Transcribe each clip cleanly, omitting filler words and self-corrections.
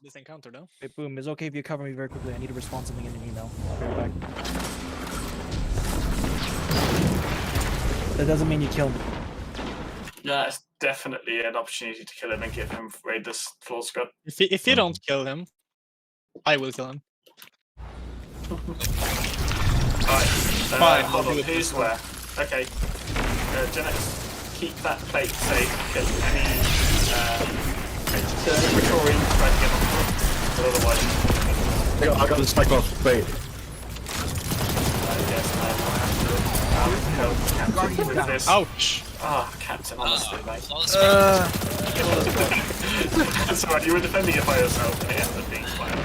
this encounter, though. Hey, Boom, it's okay if you cover me very quickly. I need to respond something in an email. I'll be right back. That doesn't mean you killed me. Yeah, it's definitely an opportunity to kill him and give him raid this floor scrub. If you don't kill him, I will kill him. Alright, Fine, hold I'll on, do it who's this where? Okay, GenetX, keep that plate safe, get any inventory, try to get on foot, but otherwise... I got the spike off plate. Yes, I will have to help Captain with this. Ouch! Ah, Captain, honestly, mate. Flawless That's alright, you were defending it by yourself, and it ended up being fire.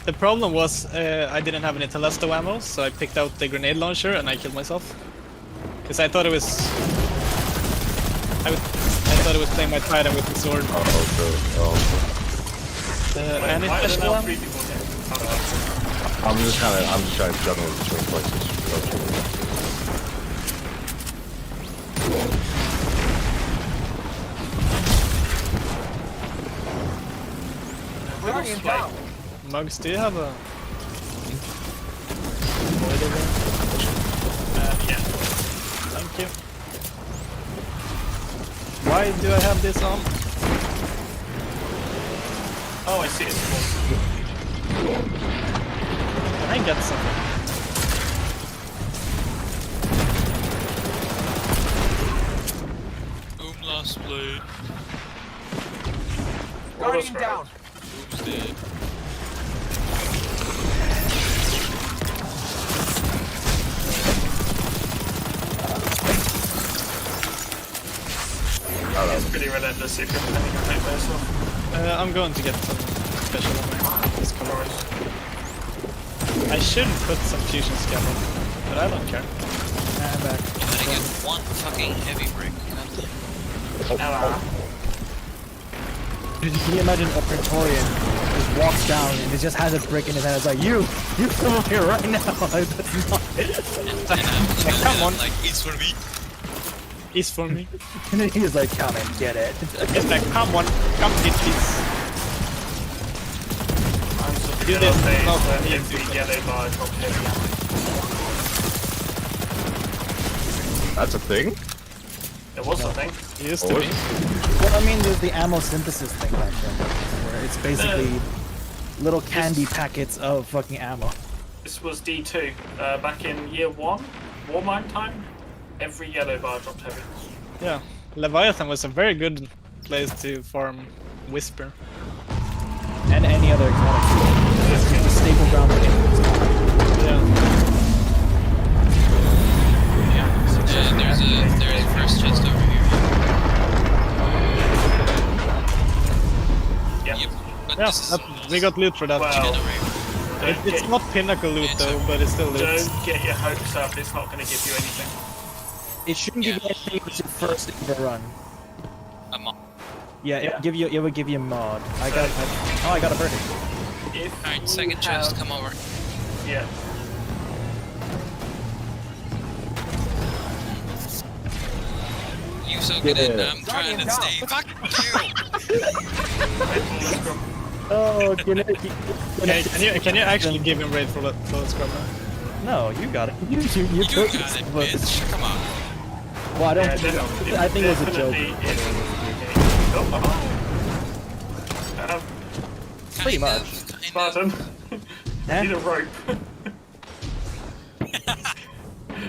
The problem was I didn't have any Telesto ammo, so I picked out the grenade launcher and I killed myself. Because I thought it was... I thought it was playing my Trident with the sword. Any special ammo? I'm just trying to juggle between places. Mugs, do you have a... Yeah. Thank you. Why do I have this on? Oh, I see it. Can I get something? Boom last blade. Guardian down. Boom's dead. It's pretty relentless if you're defending your plate by yourself. I'm going to get some special ammo. This color. I should put some fusion scaffold, but I don't care. I'm back. You gotta get one fucking heavy brick. Dude, can you imagine a Praetorian just walks down and he just has a brick in his hand? It's like, you come up here right now. That's not it. Come on. Like, it's for me. It's for me. And then he's like, come and get it. It's like, come on, come get this. I'm so Do good this. on days No, when yeah, every do yellow bar dropped heavy ammo. That's a thing? There was something. It used to be. Well, I mean, there's the ammo synthesis thing back then, where it's basically little candy packets of fucking ammo. This was D2. Back in year 1, Warmine time, every yellow bar dropped heavy. Yeah. Leviathan was a very good place to farm Whisper. And any other exotic. It's a staple ground for games. Yeah. There's a first chest over here. Yep. Yep. But Yeah, this is we got loot for that. Well, It's not pinnacle loot though, but it's still loot. Don't get your hopes up, it's not going to give you anything. It shouldn't give you anything if it's your first ever run. a mod. Yeah, it would give you a mod. I got a verdict. Alright, second chest, come over. Yeah. You so good at Yeah. I'm trying to stay. Fuck you! Oh, Can you actually give him raid for the scrub now? No, you got it. You You took got it, bitch. Come on. Well, I don't. Yeah, I think it was a joke. Pretty Kind much. of. Spartan, Eh? need a rope.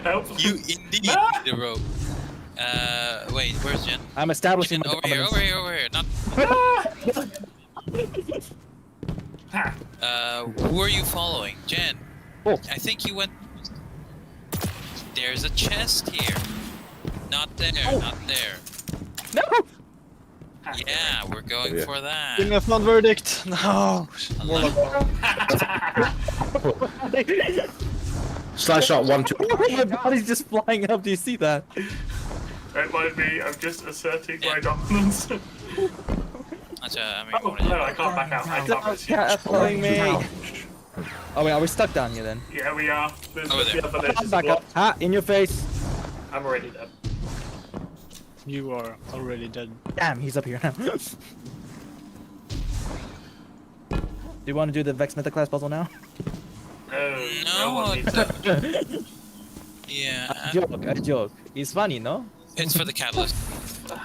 Help. You indeed need the rope. Wait, where's Jen? I'm establishing my Over here, dominance. over here. Not. Who are you following? Jen. Oh. I think you went. There's a chest here. Not there, not there. No! Yeah, we're going for that. Give me a fun verdict. No. Slash shot 1, 2. My body's just flying up. Do you see that? Don't mind me, I'm just asserting my dominance. I mean, Oh, no, I can't back out. I can't miss you. Cat following me. Oh wait, are we stuck down here then? Yeah, we are. There's Over the there. other ledge is Back up. blocked. Ah, in your face. I'm already dead. You are already dead. Damn, he's up here now. you want to do the Vex Mythoclast puzzle now? No one needs it. Yeah, I joke. It's funny, no? it's for the catalyst.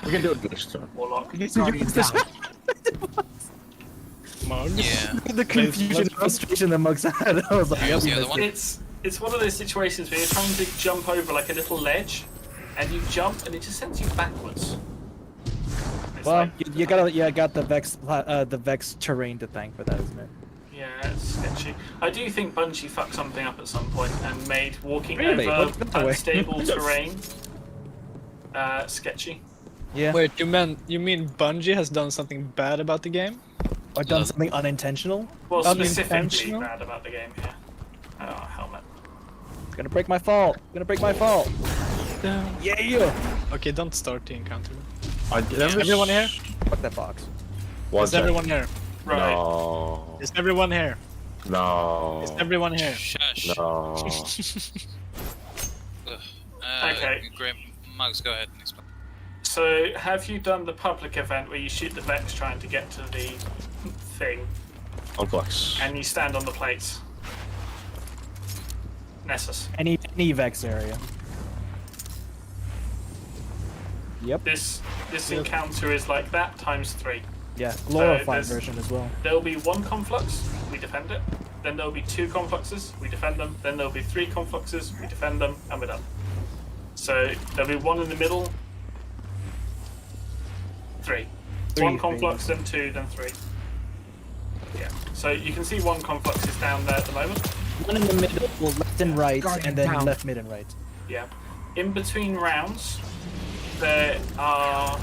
We can do it next turn. Warlock. Mug. Yeah. The confusion and frustration that Mugs had. I was like, Here's the other one. It's one of those situations where you're trying to jump over like a little ledge, and you jump and it just sends you backwards. It's well, like, you got the Vex terrain to thank for that, isn't it? yeah, it's sketchy. I do think Bungie fucked something up at some point and made walking Really? over What the way? unstable terrain sketchy. Yeah. Wait, you mean Bungie has done something bad about the game? Or done something unintentional? Well, specifically Unintentional? bad about the game here. Oh, helmet. Gonna break my fall. Gonna break my fall. Yeah. Okay, don't start the encounter. Is Everyone here? Fuck that box. Is everyone here? Right. No. Is everyone here? No. Is everyone here? Shush. No. Ugh. Okay. Great. Mugs, go ahead and explain. So, have you done the public event where you shoot the Vex trying to get to the thing, Complex. and you stand on the plates? Nessus. Any Vex area. Yep. This encounter is like that times 3. Yeah. Glorified there's- version as well. There'll be 1 conflux, we defend it. Then there'll be 2 confluxes, we defend them. Then there'll be 3 confluxes, we defend them, and we're done. So there'll be 1 in the middle. 3. 1 conflux, then 2, then 3. Yeah. So you can see 1 conflux is down there at the moment. One in the middle, left and right, and then left, mid, and right. Yeah. In between rounds, there are.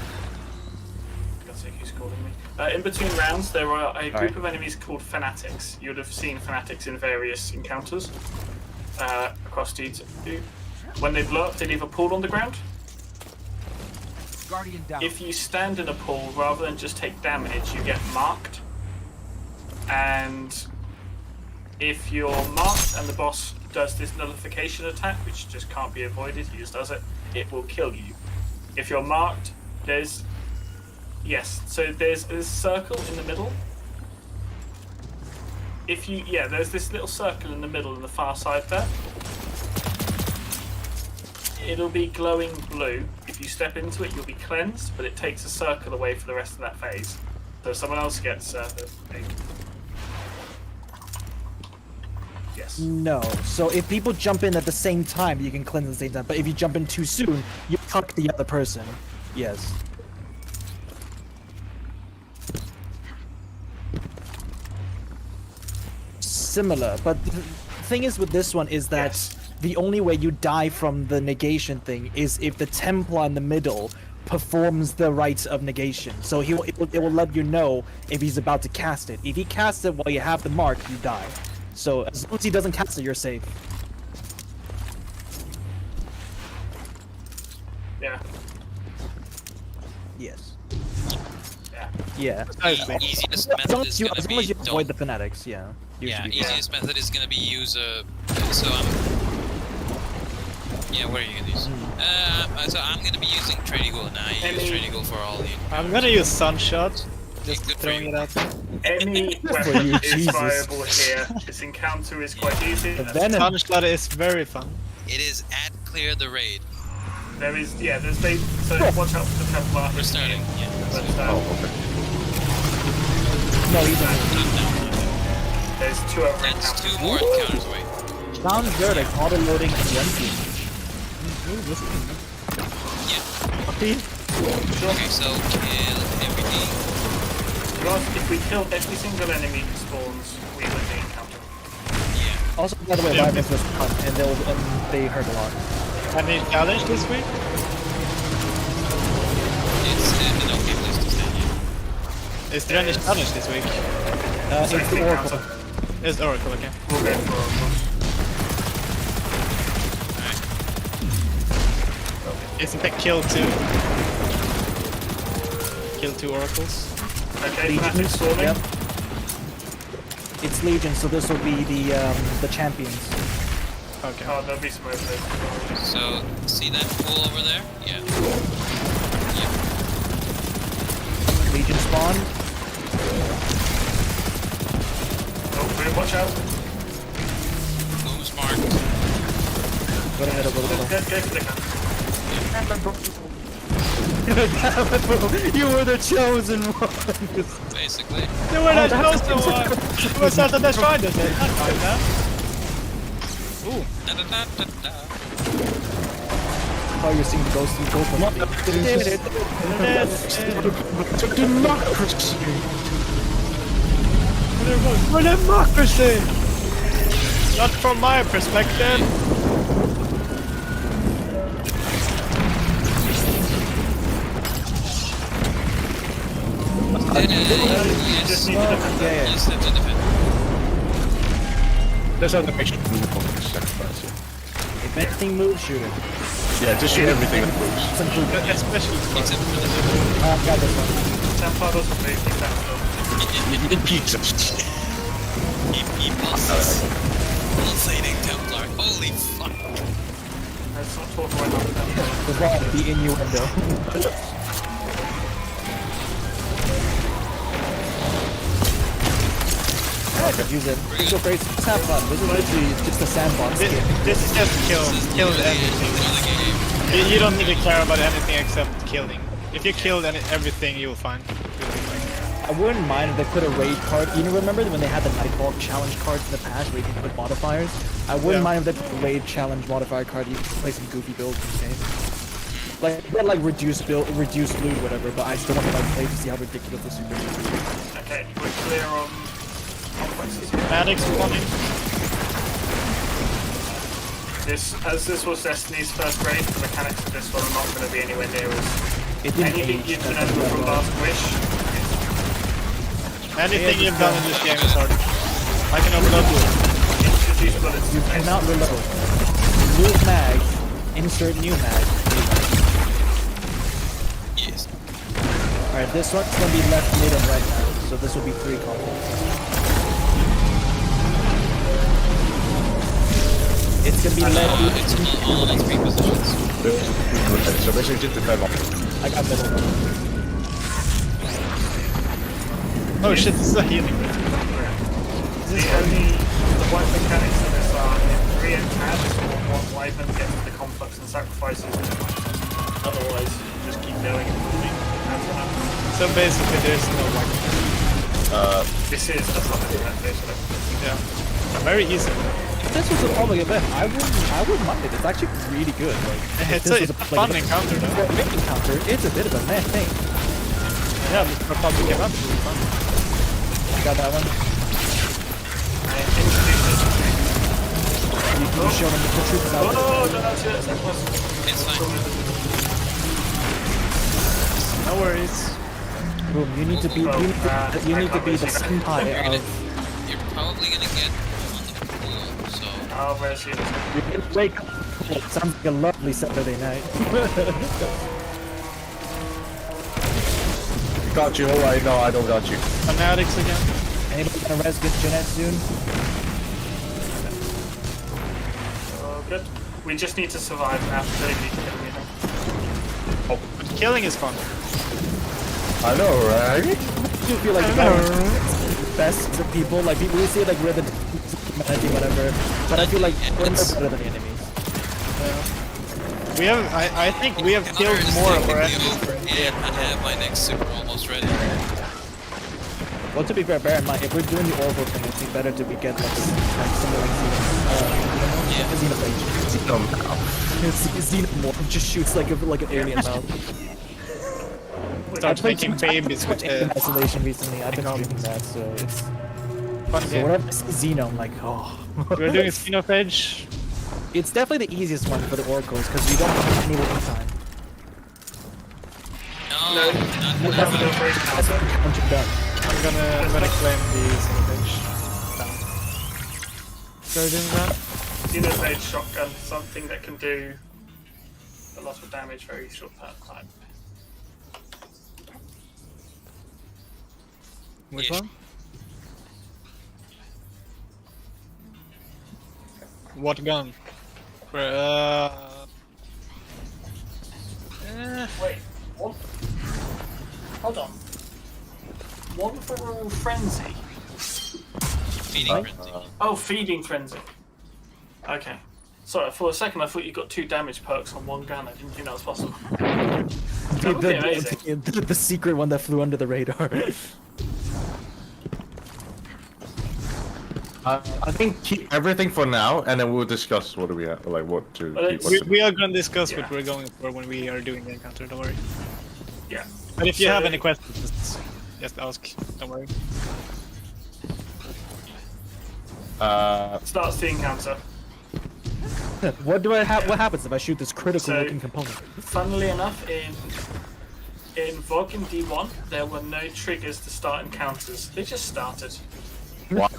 God's sake, who's calling me? In between rounds, there are a group of enemies called Fanatics. You would have seen Fanatics in various encounters across G2. When they blow up, they leave a pool on the ground. Guardian down. If you stand in a pool, rather than just take damage, you get marked. And if you're marked and the boss does this nullification attack, which just can't be avoided, he just does it, it will kill you. If you're marked, there's a circle in the middle. There's this little circle in the middle on the far side there. It'll be glowing blue. If you step into it, you'll be cleansed, but it takes a circle away for the rest of that phase. So someone else gets the thing. Yes. No. So if people jump in at the same time, you can cleanse at the same time. But if you jump in too soon, you fuck the other person. Yes. Similar, but the thing is with this one is that the only way you die from the negation thing is if the Templar in the middle performs the rites of negation. So it will let you know if he's about to cast it. If he casts it while you have the mark, you die. So as long as he doesn't cast it, you're safe. Yeah. Yes. Yeah. Yeah. Easiest As method long is as you, gonna as be long as you don't- avoid the fanatics, yeah. Yeah, Usually. easiest method is gonna be use a. So where are you gonna use? So I'm gonna be using Trade Eagle, and I use Trade Eagle for all the. I'm gonna use Sunshot. Just Good for throwing you. it out there. Any for weapon you, is Jesus. viable here. This encounter is quite easy. The venom. Sunshot is very fun. It is at clear the raid. So watch out for the Templar. We're starting. Yeah. But, Okay. No, you don't. there's 2 other That's encounters. 2 more encounters away. Sounds good, like auto-loading and empty. Yeah. Okay. Okay, so kill everything. If we kill every single enemy who spawns, we win the encounter. Yeah. Also, by the way, Vipers was fun, and they hurt a lot. Any challenge this week? It's an okay place to stand. Yeah. Is there any challenge this week? It's the Oracle. It's Oracle, okay. We'll go for Alright. Isn't that kill 2? Kill 2 Oracles? Okay, Fanatic Storming. Yep. It's Legion, so this will be the champions. Okay. Oh, there'll be some over there. So see that pool over there? Yeah. Yeah. Legion spawn. watch out. Moves marked. Go ahead, go. Go clicker. You were the chosen one. Basically. You were the chosen one. You were certain that's right, is it? Not right now. Ooh. Da, da, da, da, da. Oh, you're seeing the ghost. Democracy! For democracy! Not from my perspective. Yes. Just need to defend. Yeah. Yes, have to defend. Let's have the mission move on the sacrifice. If anything moves, shoot it. Yeah, just shoot everything that moves. Some food. Especially Except for the Got this one. Templar doesn't move, he's that slow. Pizza. he pulses. Pulsating Templar. Holy fuck. Let's not talk about that. There's one the innuendo. Use it. It's so great. Just have fun. This is literally just a sandbox game. This is just kill Literally everything. another game. You don't need to care about anything except killing. If you killed everything, you'll find. I wouldn't mind if they put a raid card. You remember when they had the Nightwalk challenge cards in the past where you can put modifiers? I wouldn't mind if they put a raid challenge modifier card. You can play some goofy builds in the game. Like, get like reduced build, reduced loot, whatever. But I still want to like play to see how ridiculous the super is. Okay, we're clear on complexes. Maddox coming. As this was Destiny's first raid, the mechanics of this one are not going to be anywhere near as It didn't anything age. you can That's ever what from I Last Wish. Anything you've done in this game is hard. I can open up. Introduce bullets. You cannot reload. Remove mag. Insert new mag. Yes. Alright, this one's gonna be left mid and right now. So this will be 3 combos. It's gonna be led. It's all these 3 positions. So basically just defend off. I got middle. Oh shit, this is a healing. The white mechanics of this are in 3 and tab is what Wyvern gets the complex and sacrifices. Otherwise, you just keep going and moving. So basically, there's no like. This is the fucking event, basically. Yeah. Very easy. If this was a public event, I wouldn't mind it. It's actually really good. Like, if It's this a was fun encounter though. For a big encounter, it's a bit of a meh thing. Yeah, but for public event, it's really fun. I got that one. You can show them the troops out. Oh, no, that's it. That was... It's fine. No worries. Boom, you need to be you need to be the senpai of You're probably gonna get on the pool, so... Oh, where's he? you can wake up. It sounds like a lovely Saturday night. Got you, alright, no, I don't got you. Fanatics again. Anybody gonna res get GenetX soon? Oh, good. We just need to survive now. Don't need to kill anything. Oh, but killing is fun. I know, right? I do feel like the best of people, like people we say like we're the humanity, whatever, but I feel like we're better than the enemies. We have, I think we have killed more of our enemies. And I have my next super almost ready. Well, to be fair, bear in mind, if we're doing the Oracle thing, it'd be better to get like something like Xenophage. Xenomorph just shoots like an alien mouth. Start making babies with in isolation recently. I've been streaming that, so it's fun so game. whenever I see Xeno, I'm like, oh. We're doing Xenophage. It's definitely the easiest one for the oracles because you don't have any waiting time. No, not Once you're done. I'm gonna claim the Xenophage. So doing that. Xenophage shotgun, something that can do a lot of damage very short time. Which one? What gun? Wait, what? Hold on. One for Frenzy. Feeding frenzy. Oh, feeding frenzy. Okay. Sorry, for a second I thought you got 2 damage perks on one gun. I didn't think that was possible. That would be amazing. The secret one that flew under the radar. I think keep everything for now, and then we'll discuss what do we have, like what to. Well, keep, it's- what to- We are going to discuss Yeah. what we're going for when we are doing the encounter. Don't worry. Yeah. But if you So- have any questions, just ask. Don't worry. Starts the encounter. What happens if I shoot this critical looking component? Funnily enough, in VOG and D1, there were no triggers to start encounters. They just started. Wow.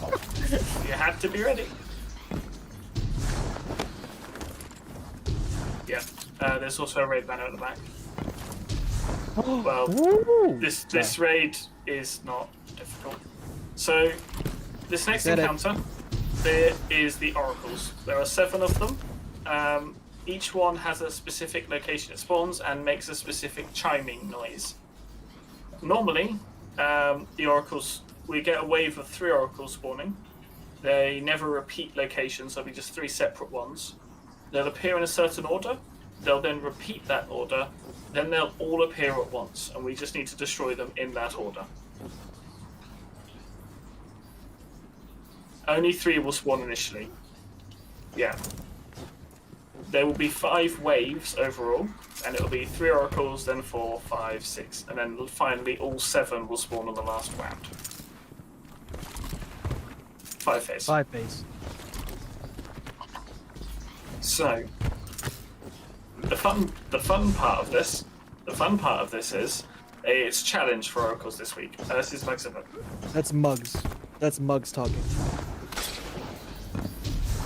You had to be ready. Yeah. There's also a raid banner at the back. Well, Ooh. this raid is not difficult. So, this next Get it. encounter, there is the oracles. There are 7 of them. Each one has a specific location it spawns and makes a specific chiming noise. Normally, the oracles, we get a wave of 3 oracles spawning. They never repeat locations, there'll be just 3 separate ones. They'll appear in a certain order, they'll then repeat that order, then they'll all appear at once, and we just need to destroy them in that order. Only 3 will spawn initially. Yeah. There will be 5 waves overall, and it will be 3 oracles, then 4, 5, 6, and then finally all 7 will spawn on the last round. 5 phase. 5 phase. So, the fun part of this is it's challenge for oracles this week. This is Mexico. That's Mugs. That's Mugs talking.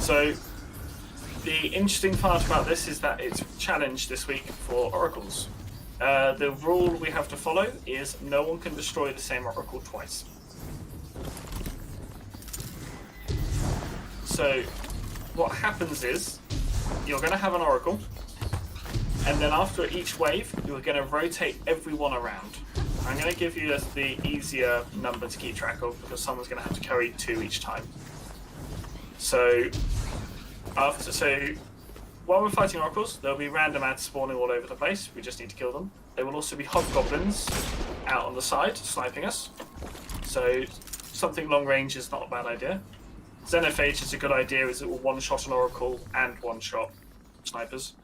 So, the interesting part about this is that it's challenge this week for oracles. The rule we have to follow is no one can destroy the same oracle twice. So, what happens is you're going to have an oracle, and then after each wave, you're going to rotate everyone around. I'm going to give you the easier number to keep track of because someone's going to have to carry 2 each time. So, while we're fighting oracles, there'll be random ads spawning all over the place. We just need to kill them. There will also be hobgoblins out on the side sniping us. So, something long range is not a bad idea. Xenophage is a good idea, as it will one-shot an oracle and one-shot snipers.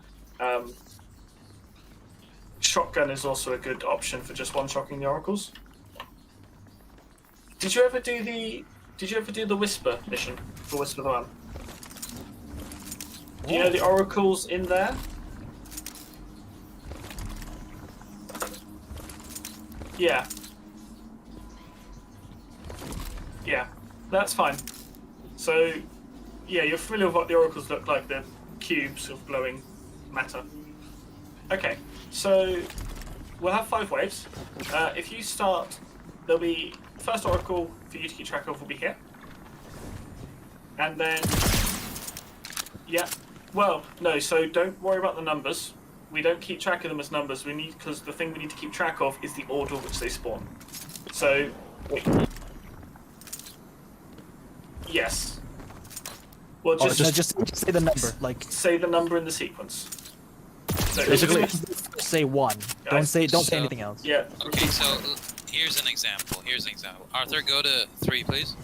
Shotgun is also a good option for just one-shotting the oracles. Did you ever do the Whisper mission for Whisper the One? Do you know the oracles in there? Yeah. Yeah, that's fine. So, yeah, you're familiar with what the oracles look like, the cubes of glowing matter. Okay, so we'll have 5 waves. If you start, there'll be first oracle for you to keep track of will be here. And then, yeah, well, no, so don't worry about the numbers. We don't keep track of them as numbers, because the thing we need to keep track of is the order which they spawn. So, yes. Well, Just say the number. Like, say the number in the sequence. So Basically- say 1. Don't say anything else. Yeah. Okay, so here's an example. Arthur, go to 3, please.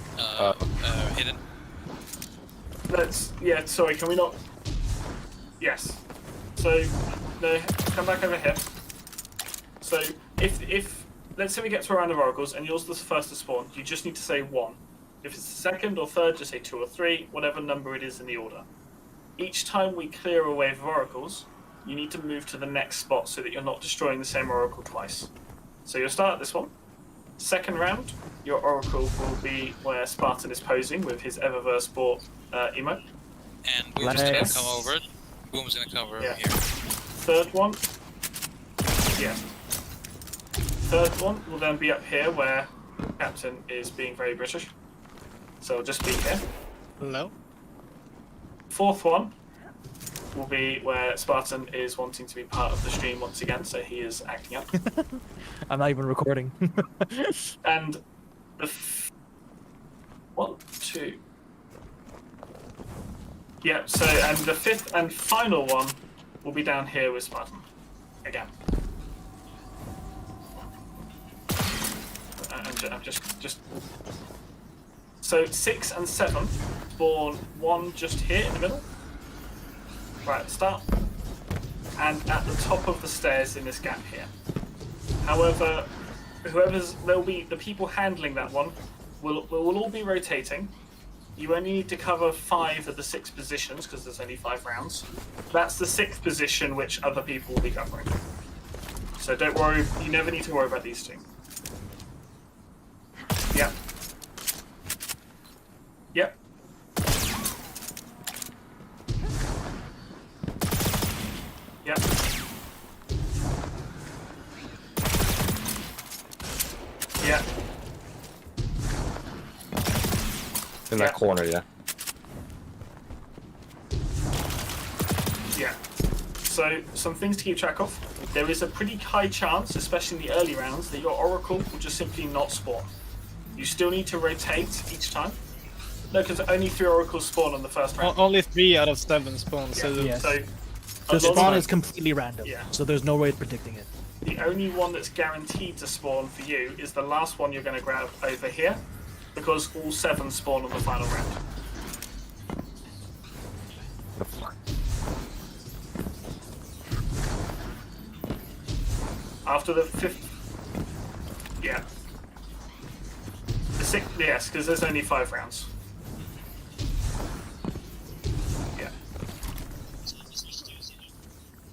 Hidden. Sorry, can we not? Yes. So, no, come back over here. So, if let's say we get to a round of oracles and yours is the first to spawn, you just need to say 1. If it's the second or third, just say 2 or 3, whatever number it is in the order. Each time we clear a wave of oracles, you need to move to the next spot so that you're not destroying the same oracle twice. So you'll start at this one. Second round, your oracle will be where Spartan is posing with his Eververse bought emote. And Boom's gonna Nice. come over. Boom's gonna come over Yeah. here. Third one, yeah. Third one will then be up here where Captain is being very British. So it'll just be here. Hello? Fourth one will be where Spartan is wanting to be part of the stream once again, so he is acting up. I'm not even recording. And 1, 2. Yeah, so, and the 5th and final one will be down here with Spartan. Again. I'm just... So 6 and 7 spawn 1 just here in the middle. Right at the start. And at the top of the stairs in this gap here. However, there'll be the people handling that one will all be rotating. You only need to cover 5 of the 6 positions because there's only 5 rounds. That's the 6th position which other people will be covering. So don't worry, you never need to worry about these 2. Yep. Yep. Yep. Yeah. In that corner, yeah. Yeah. So, some things to keep track of. There is a pretty high chance, especially in the early rounds, that your Oracle will just simply not spawn. You still need to rotate each time. No, because only 3 Oracles spawn on the first round. Only 3 out of 7 spawn, so... Yes. So, The spawn is completely random, Yeah. so there's no way of predicting it. the only one that's guaranteed to spawn for you is the last one you're going to grab over here, because all 7 spawn on the final round. After the 5th... Yeah. The 6th... Yes, because there's only 5 rounds. Yeah.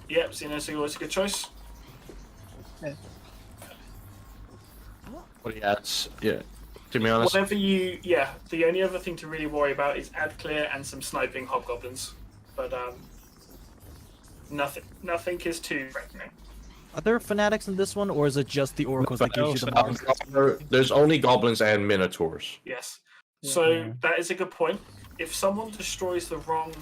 Yep, Xeno's always a good choice. What he adds, yeah. To be honest, Whatever you... Yeah, the only other thing to really worry about is ad clear and some sniping hobgoblins. But, nothing is too threatening. Are there fanatics in this one, or is it just the oracles that gives you the marks? there's only goblins and minotaurs. Yes. So that is a good point. If someone destroys the wrong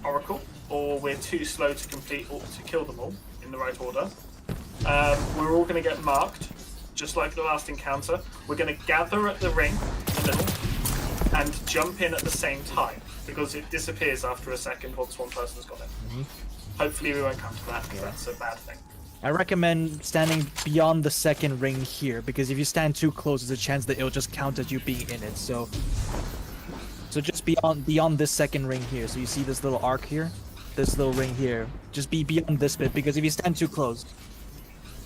oracle, or we're too slow to complete or to kill them all in the right order, we're all going to get marked, just like the last encounter. We're going to gather at the ring in the middle and jump in at the same time, because it disappears after a second once one person's got it. Hopefully we won't come to that, because that's a bad thing. I recommend standing beyond the second ring here, because if you stand too close, there's a chance that it'll just count as you being in it. So just beyond this second ring here. So you see this little arc here, this little ring here. Just be beyond this bit, because if you stand too close,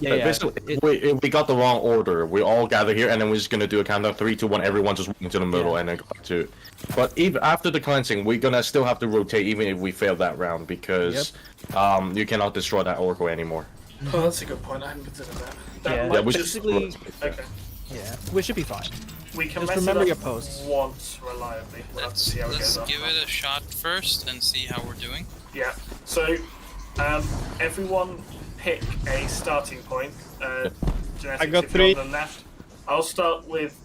Basically, we got the wrong order. We all gather here, and then we're just gonna do a countdown 3, 2, 1. Everyone just walk into the middle, and then go back to. But even after the cleansing, we're gonna still have to rotate, even if we fail that round, because you cannot destroy that oracle anymore. Oh, that's a good point. I hadn't considered that. Yeah, we basically. Okay. Yeah, we should be fine. We can Just mess remember it your up posts. once reliably. We'll have to see how it Let's goes give after. it a shot first and see how we're doing. Yeah. So, everyone pick a starting point. GenetX, I got if you're 3. on the left. I'll start with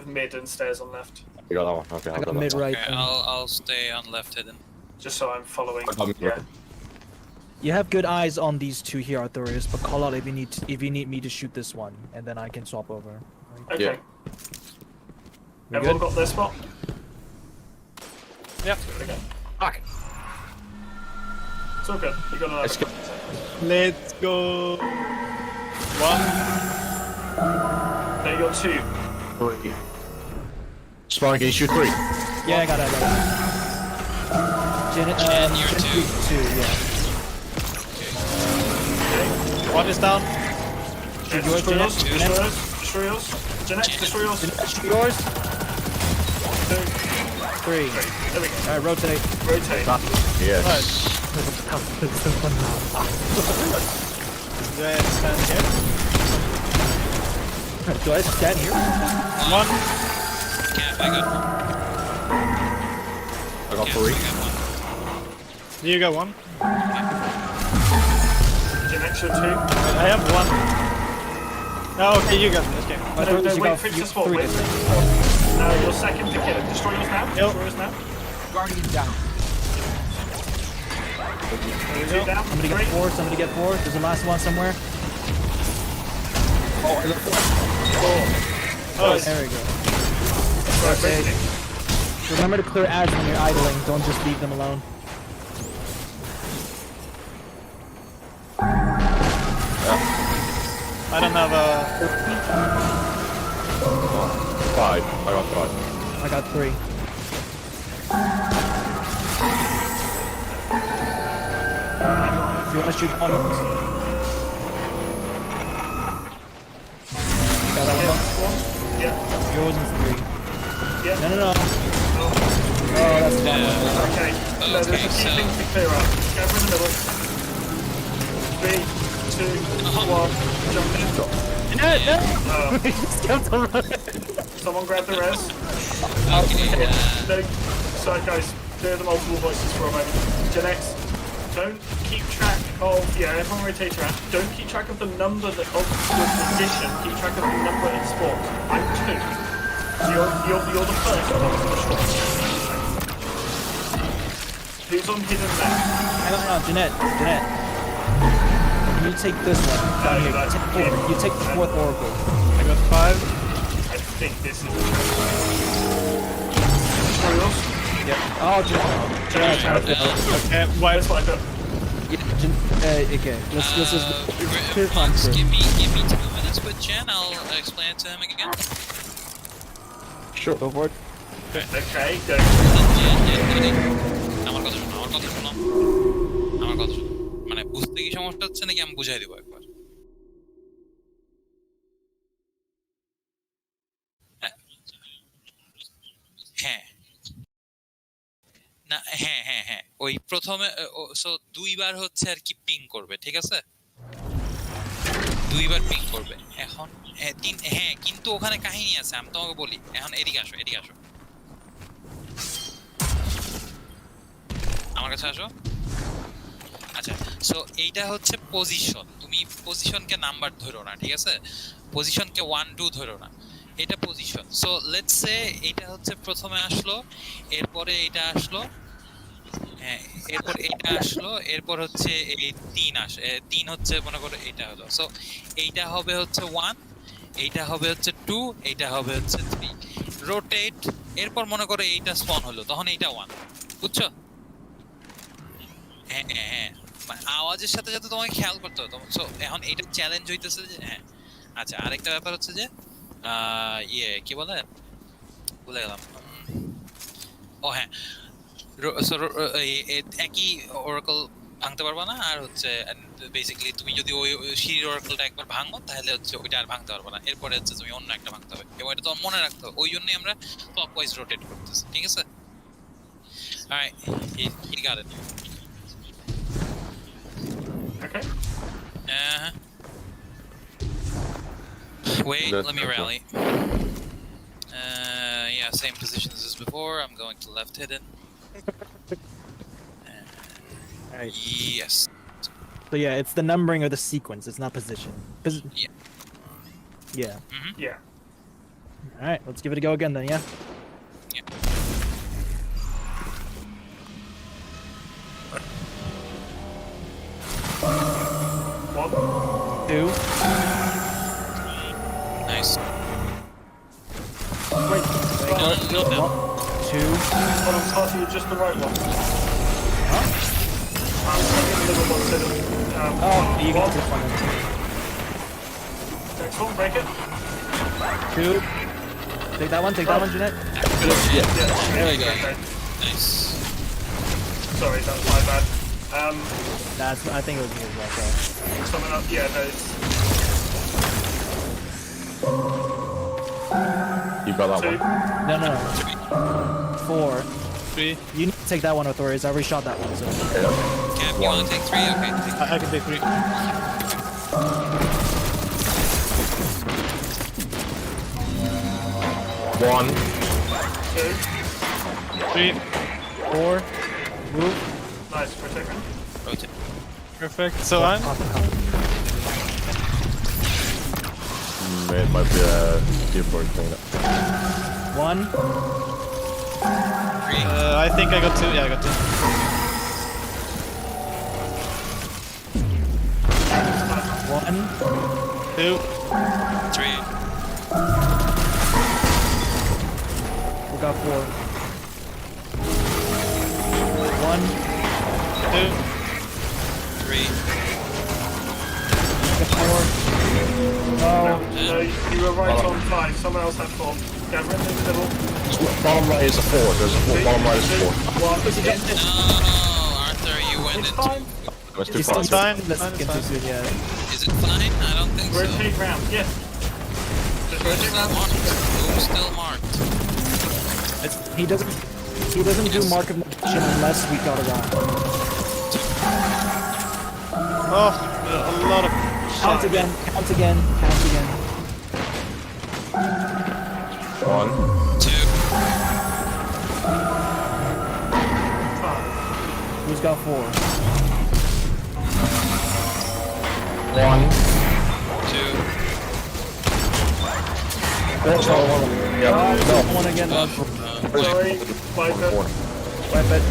mid and stairs on left, We got that one. Okay, I I'll got go mid left. right. Okay, I'll stay on left hidden. just so I'm following. I'm Yeah. You have good eyes on these 2 here, Arthurius, but call out if you need me to shoot this one, and then I can swap over. Okay. Yeah. We Everyone good? got their spot? Yep. Okay. Fuck. It's all good. You got another. Let's go. Let's go. 1. No, you got 2. 3. Spark, can you shoot 3? Yeah, I got it. Jen, you're 2. 2, yeah. 1 is down. Destroy yours. Jeanette. Destroy yours. Destroy yours. Jeanette, destroy yours. Yours? 2. 3. There we go. Alright, rotate. Rotate. Yes. Then stand here. Do I stand here? 1. Cap, I got I got Cap, 3. I got 1. You got 1. Jeanette, you're 2. I have 1. Oh, okay, you got this. Okay. No, wait for it to spawn. Wait for it to spawn. No, you're second to kill it. Destroy yours now. Yep. Destroy yours now. Guardian down. Two down. Somebody get 4, somebody get 4. There's the last one somewhere. Oh, There we go. Okay. Remember to clear ads when you're idling. Don't just leave them alone. I don't have a... 5. I got 5. I got 3. If you want to shoot bombs. You got that one? Yeah. Yours is 3. Yeah. No. Oh, that's the one. Okay. No, there's a Okay, few so- things to clear up. Go for the middle. 3, 2, 1. Jump in. No! Oh, We just kept on running. someone grab the res. Okay, No. Sorry, guys. Clear the multiple voices for a moment. GenetX, don't keep track of... Yeah, everyone rotate around. Don't keep track of the number that of your position. Keep track of the number in sport. I'm 2. So you're the first one to the shot. Who's on hidden left? Hang on, Jeanette. You take this one. Down here. that's Take clear. four. You take the 4th oracle. I got 5. I think this is... Pyrrhus? Oh, Jeanette. Okay, why... That's what I got. Okay. Let's just clear Max, contour. give me 2 minutes with Jen. I'll explain it to him again. Sure. Go for it. Okay, go. আমার কথা শোনো মানে বুঝতে কি সমস্যা হচ্ছে নাকি আমি বুঝাই দিব একবার হ্যাঁ না হ্যাঁ ওই প্রথমে সো 2 বার হচ্ছে আর কি পিং করবে ঠিক আছে 2 বার পিং করবে এখন 3 হ্যাঁ কিন্তু ওখানে কাহিনী আছে আমি তোমাকে বলি এখন এদিকে আসো আমার কাছে আসো আচ্ছা সো এইটা হচ্ছে পজিশন তুমি পজিশনকে নাম্বার ধরো না ঠিক আছে পজিশনকে 1 2 ধরো না এটা পজিশন সো লেটস সে এটা হচ্ছে প্রথমে আসলো এরপরে এটা আসলো হ্যাঁ এরপর এটা আসলো এরপর হচ্ছে এই 3 হচ্ছে মনে করো এটা হলো সো এইটা হবে হচ্ছে 1 এইটা হবে হচ্ছে 2 এইটা হবে হচ্ছে 3 রোটেট এরপর মনে করো এইটা স্পন হলো তখন এইটা 1 বুঝছো হ্যাঁ আওয়াজের সাথে সাথে তোমাকে খেয়াল করতে হবে সো এখন এটা চ্যালেঞ্জ হইতেছে যে হ্যাঁ আচ্ছা আরেকটা ব্যাপার হচ্ছে যে কি বলে ভুলে গেলাম ও হ্যাঁ একই ওরাকল ভাঙতে পারবা না আর হচ্ছে বেসিক্যালি তুমি যদি ওই সিঁড়ির ওরাকলটা একবার ভাঙো তাহলে হচ্ছে ওইটা আর ভাঙতে পারবা না এরপরে হচ্ছে তুমি অন্য একটা ভাঙতে হবে এবং এটা তো মনে রাখতে হবে ওই জন্যই আমরা ক্লকওয়াইজ রোটেট করতেছি ঠিক আছে alright he got it Okay. Wait, That's let me okay. rally. Yeah, same positions as before. I'm going to left hidden. Alright. Yes. So yeah, it's the numbering of the sequence. It's not position. Yeah. Yeah. Yeah. All right. Let's give it a go again then. Yeah. Yeah. One. 2. Nice. Wait. No. 2. Hold on, Tarty, you're just the right one. Huh? I'm taking the middle one, so that, Oh, you one. got this one. Next one, break it. 2. Take that one. Take that one, Jeanette. Yeah. There we go. Okay. Nice. Sorry, that's my bad. That's. I think it was me as well. So. Coming up, yeah, no, it's... You got that 2. one. No. 4. 3. You need to take that one, authorities. I already shot that one. So. Cap, you want to take 3? Okay. I can take 3. One. 2. 3. 4. Move. Nice, protect me. Rotate. Perfect. So I'm... It might be a keyboard thing. 1. 3. I think I got 2. Yeah, I got 2. One. 2. 3. got 4. 1. 2. 3. Got 4. No. No, you were right on 5. Someone else had 4. Gavin in the middle. Bottom right is a 4. There's a 4. Bottom right is a 4. 1. No, Arthur, you went It's into... fine. That's too It's far. fine. Let's Fine, get fine. too soon, yeah. Is it fine? I don't think so. Rotate round. Yes. Just Room's rotate still round. marked. Room's still marked. He doesn't do mark of negation unless we got around. Oh, a lot of Count shit. again. Count again. Count again. 1. 2. Who's got 4? 1. 2. That's all 1. Yeah. No. One again. Sorry, Viper. Weapon.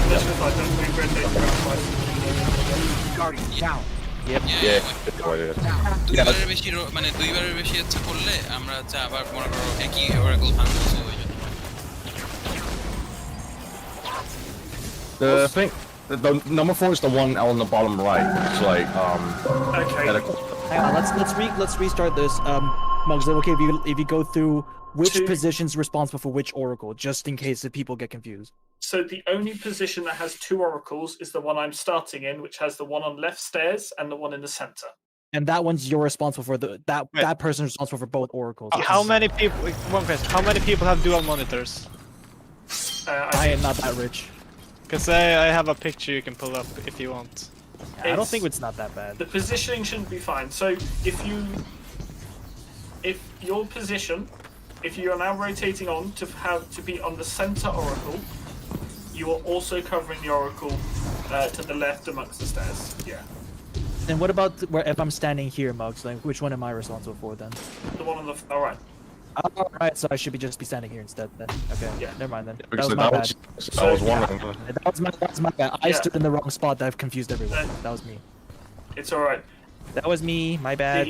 This was Viper. We rotate round 5. Yep. Yeah. দুইবারের বেশি মানে দুইবারের বেশি হচ্ছে করলে আমরা হচ্ছে আবার মনে করো একই ওরাকল ভাঙবো সো হয়ে যাবে The thing, the number 4 is the one on the bottom right. It's like Okay. Hang on. Let's restart this. Mugs, is it okay if you go through which 2. position's responsible for which oracle, just in case the people get confused? So the only position that has 2 oracles is the one I'm starting in, which has the one on left stairs and the one in the center. And that one's you're responsible for that Right. person's responsible for both oracles. How many people? One question. How many people have dual monitors? I am not that rich. Because I have a picture you can pull up if you want. I don't think it's not that bad. The positioning shouldn't be fine. So if your position, if you are now rotating on to be on the center oracle, you are also covering the oracle to the left amongst the stairs. Yeah. Then what about where if I'm standing here, Mugs? Like, which one am I responsible for then? The one on the all right. All right, so I should be standing here instead then. Okay, Yeah. never mind then. That because was my bad. I was wondering. That was my bad. I Yeah. stood in the wrong spot. That I've confused everyone. That was me. It's all right. That was me. My bad.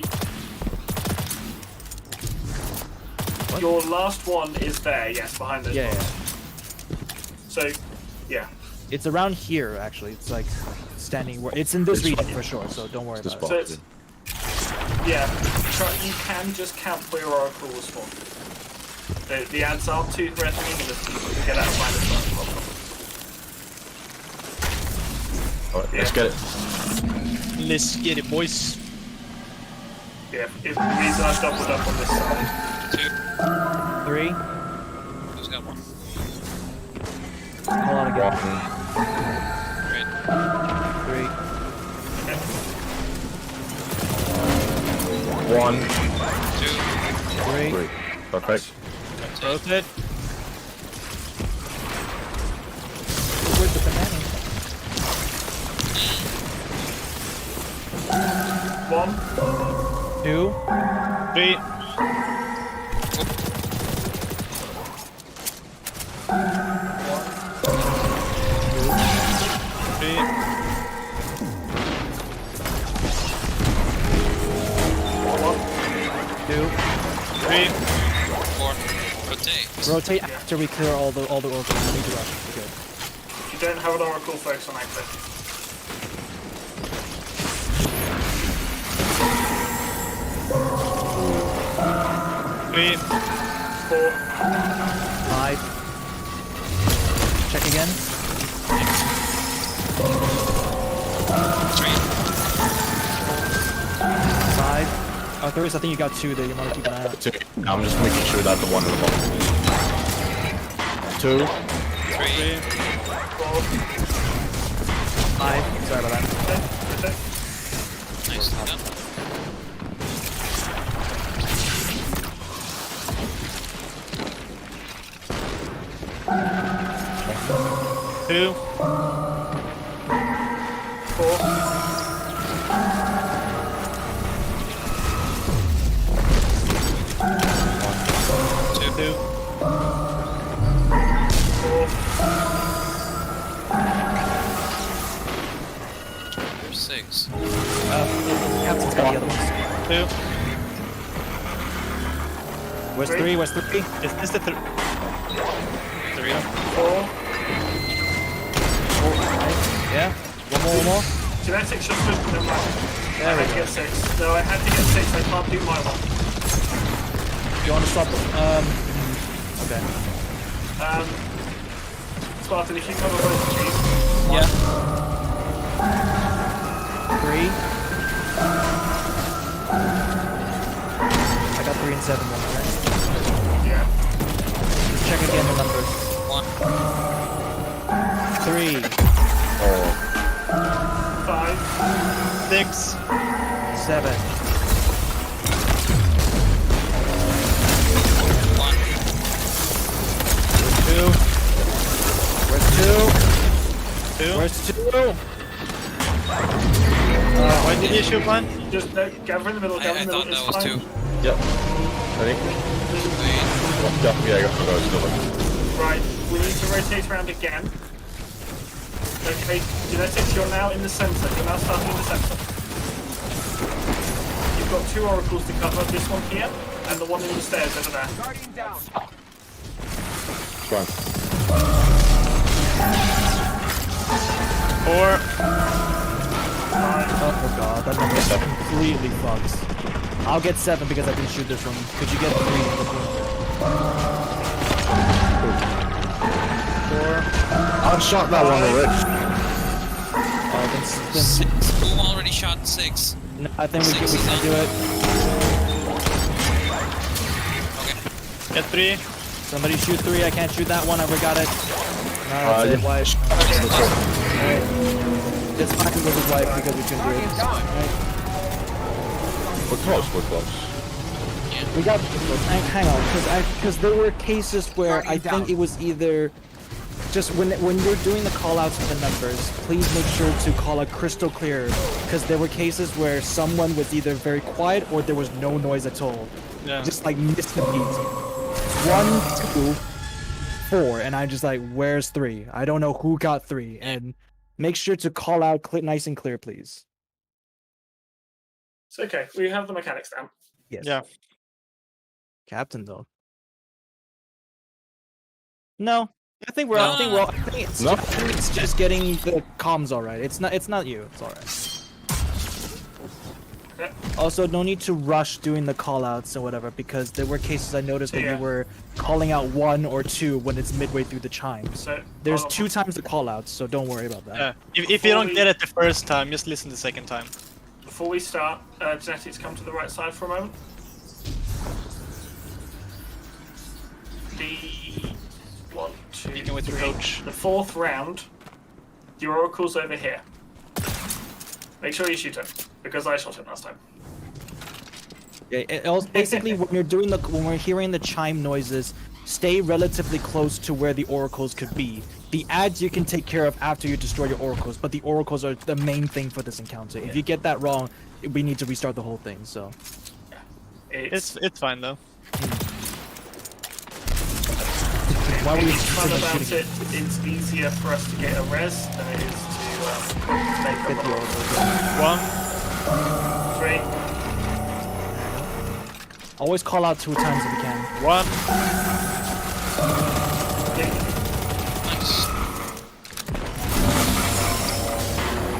Your last one is there. Yes, behind those. Yeah, blocks. So, yeah. It's around here actually. It's like standing where it's in this region for sure. So don't worry This about So it. it's yeah. You can just count where your oracle was for. The ads aren't too threatening, and if you get out of line, it's not a problem. Alright, let's get it. Let's get it, boys. Yeah. If the reason I doubled up on this side. 2. 3. Who's got 1? Hold on again. Great. 3. Okay. 1. 2. 3. 3. Perfect. Rotate. Where's the banana? 1. 2. 3. Three. 4. Rotate. Rotate after we clear all the oracles. We need to rush. Good. If you don't have an oracle, focus on active. Three. 4. 5. Check again. 3. 5. Oh, Pyrrhus, I think you got 2 there. You want to keep an eye out. 2. I'm just making sure that the one in the bottom. 2. 3. 4. 5. Sorry about that. Okay. Nicely done. 2. 2. 6. Captain's got the other ones. 2. Where's three? Where's three? Is this the 3? 3. 4. Yeah. One more. GenetX just moved. Never mind. I There we had to go. get 6. No, I had to get 6. I can't do my one. You want to stop? Okay. Spartan, if you cover both of these. Yeah. 3. I got 3 and 7 one, right? Yeah. Just check again the numbers. 1. 3, Oh. 5. 6. 7. 1. 2. Where's 2? 2. Where's 2? Why did you shoot one? Just no, gather in the middle. Gather I in the middle. thought that It's was fine. 2. Yep. Ready? Wait. Yeah, I got it. Right, we need to rotate around again. Okay, GenetX, you're now in the center. You're now starting in the center. You've got 2 oracles to cover. This one here, and the one in the stairs over there. Fine. 4. Oh god, that number completely fucks. I'll get 7 because I didn't shoot this one. Could you get 3? 4. I've shot that one already. Then 6. Boom already shot 6. no, I think we 6 can is do it. Okay. Get 3. Somebody shoot 3. I can't shoot that one. I forgot it. No, that's it. yeah. Wipe. It's fine with his wife because we can do it. Right. We're close. We got. Hang on, because there were cases where I think it was either just when you're doing the call outs for the numbers, please make sure to call out crystal clear, because there were cases where someone was either very quiet or there was no noise at all. Yeah. Just like missed the beat. 1, 2, 4, and I'm just like, where's 3? I don't know who got 3, and make sure to call out nice and clear, please. It's okay. We have the mechanics down. Yes. Yeah. Captain though. No, I think we're. No. I think it's, No? it's just getting the comms all right. It's not you. It's all right. Okay. Also, no need to rush doing the call outs and whatever, because there were cases I noticed when Yeah. you were calling out 1 or 2 when it's midway through the chime. So There's hold on. 2 times the call outs, so don't worry about that. Yeah. If you don't get it the first time, just listen the second time. Before we start, GenetX, come to the right side for a moment. The 1, 2, Speaking with your 3. coach. The 4th round, your oracle's over here. Make sure you shoot him, because I shot him last time. Yeah, basically, when we're hearing the chime noises, stay relatively close to where the oracles could be. The ads you can take care of after you destroy your oracles, but the oracles are the main thing for this encounter. If you get that wrong, we need to restart the whole thing. So It's It's fine though. why were you fun shooting? about it. It's easier for us to get a res than it is to make Get a the roll. oracles. 1. 3. Always call out 2 times if you can. 1. Nice.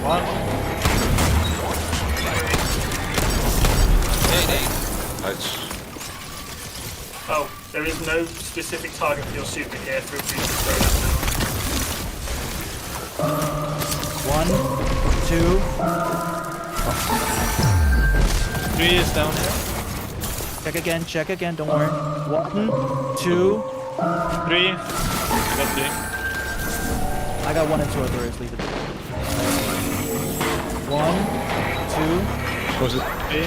1. Hey. Nice. Oh, there is no specific target for your super here. Feel free to throw that 1, 2. 3 is down here. Check again. Don't worry. 1, 2. 3. I got 3. I got 1 and 2 others. Leave it. 1, 2. Close it. 3.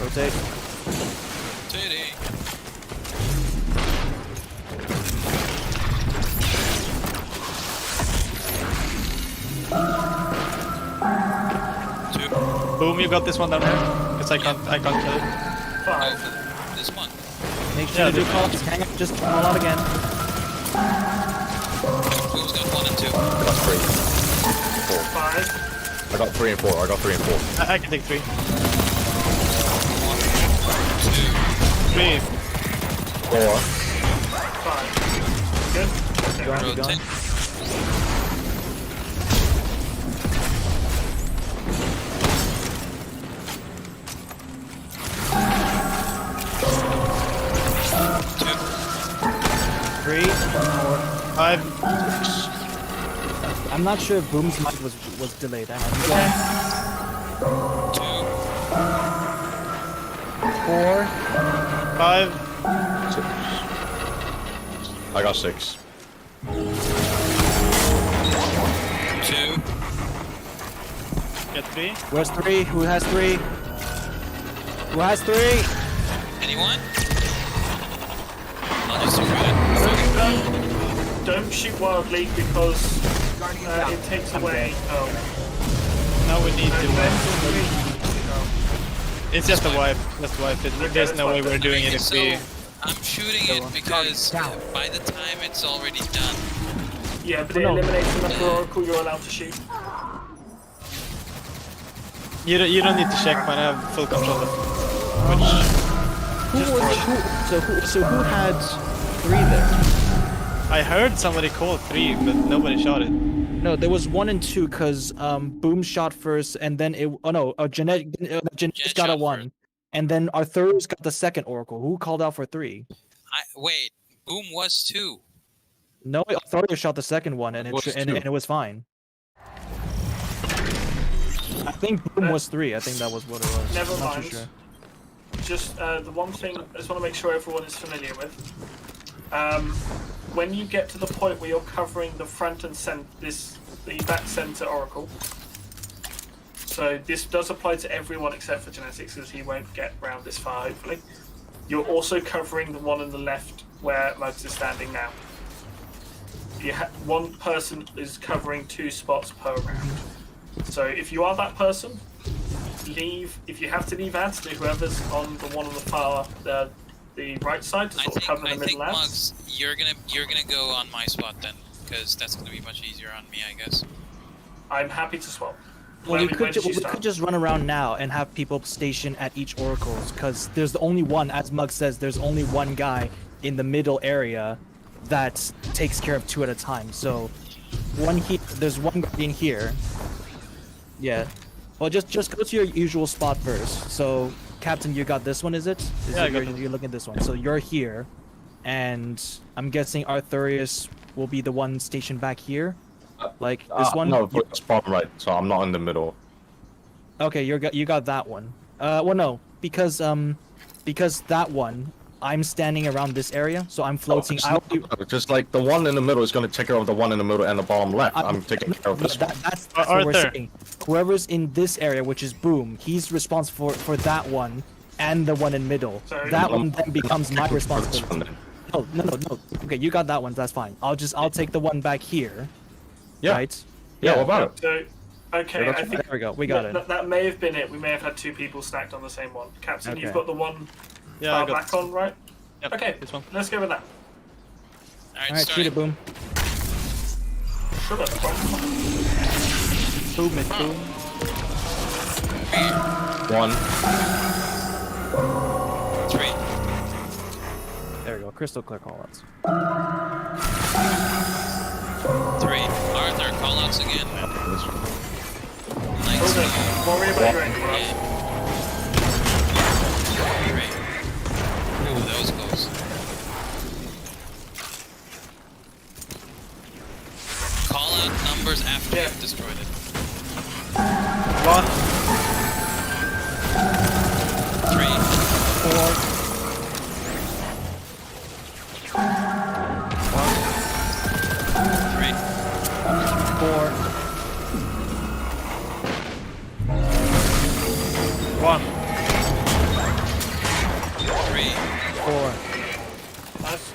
Rotate. Titty. Boom, you got this one down here. Because I can't kill it. 5. This one. Make sure to do call. Just hang up. Just call out again. Who's got 1 and 2? I got 3. 4. 5. I got 3 and 4. I can take 3. 3. 4. 5. Good? Okay. Go on, go on. Rotate. Two. 3, 5. I'm not sure if Boom's mic was delayed. Hang on. Go Two. on. 4. 5. 6. I got 6. 2. Get 3. Where's 3? Who has 3? Who has 3? Anyone? I'll just shoot it. Don't shoot wildly because it takes away. Oh. Now we need to. It's just a wipe. Just wipe it. There's no way we're doing it if So, we. I'm shooting it because by the time it's already done. Yeah, but it eliminates the number of oracle you're allowed to shoot. You don't need to check when I have full control of So who had 3 there? I heard somebody call 3, but nobody shot it. No, there was 1 and 2 because Boom shot first, and then Genetics got a shot 1, first. and then Arthur's got the second Oracle. Who called out for 3? Wait, Boom was 2. No, Arthur shot the second one, and it was fine. I think Boom was 3. I think that was what it was. Never I'm not too mind. sure. Just the one thing I just want to make sure everyone is familiar with. When you get to the point where you're covering the front and the back center oracle. So this does apply to everyone except for GenetX because he won't get round this far, hopefully. You're also covering the one on the left where Mugs is standing now. One person is covering 2 spots per round. So if you are that person, leave. If you have to leave ads to whoever's on the one on the far, the right side to sort of cover the middle ads. Mugs, you're gonna go on my spot then, because that's gonna be much easier on me, I guess. I'm happy to swap. Well, we When did you could start? just run around now and have people stationed at each oracle, because there's only one, as Mug says, there's only one guy in the middle area that takes care of 2 at a time. So there's one guy in here. Yeah. Well, just go to your usual spot first. So, Captain, you got this one, is it? Yeah, I got you're looking at this one. So you're here, and I'm guessing Arthurius will be the one stationed back here, like this one. No, it's bottom right, so I'm not in the middle. Okay, you got that one. Well, no, because that one, I'm standing around this area, so I'm floating. Just like the one in the middle is going to take care of the one in the middle and the bottom left. I'm taking care of this one. That's what we're saying. Whoever's in this area, which is Boom, he's responsible for that one and the one in middle. Sorry. That one then becomes my responsibility. No. Okay, you got that one. That's fine. I'll take the one back here. Yeah. Right. Yeah. What about it? So, okay, I think There we go. We got it. that may have been it. We may have had 2 people stacked on the same one. Captain, Okay. you've got the one Yeah, I far got back on, right? Yep, Okay, this one. let's go with that. Alright, All right, shoot it, Boom. Sure, that's fine. Boom it, boom. 1. 3. There we go. Crystal clear callouts. 3. Arthur, call outs again. This one. Nice. Hold on. Worry about your angle, right? Great. Ooh, that was close. Call out numbers after Yeah. you've destroyed it. 1. 3. 4. 3. 4. 1. 3. 4. Nice.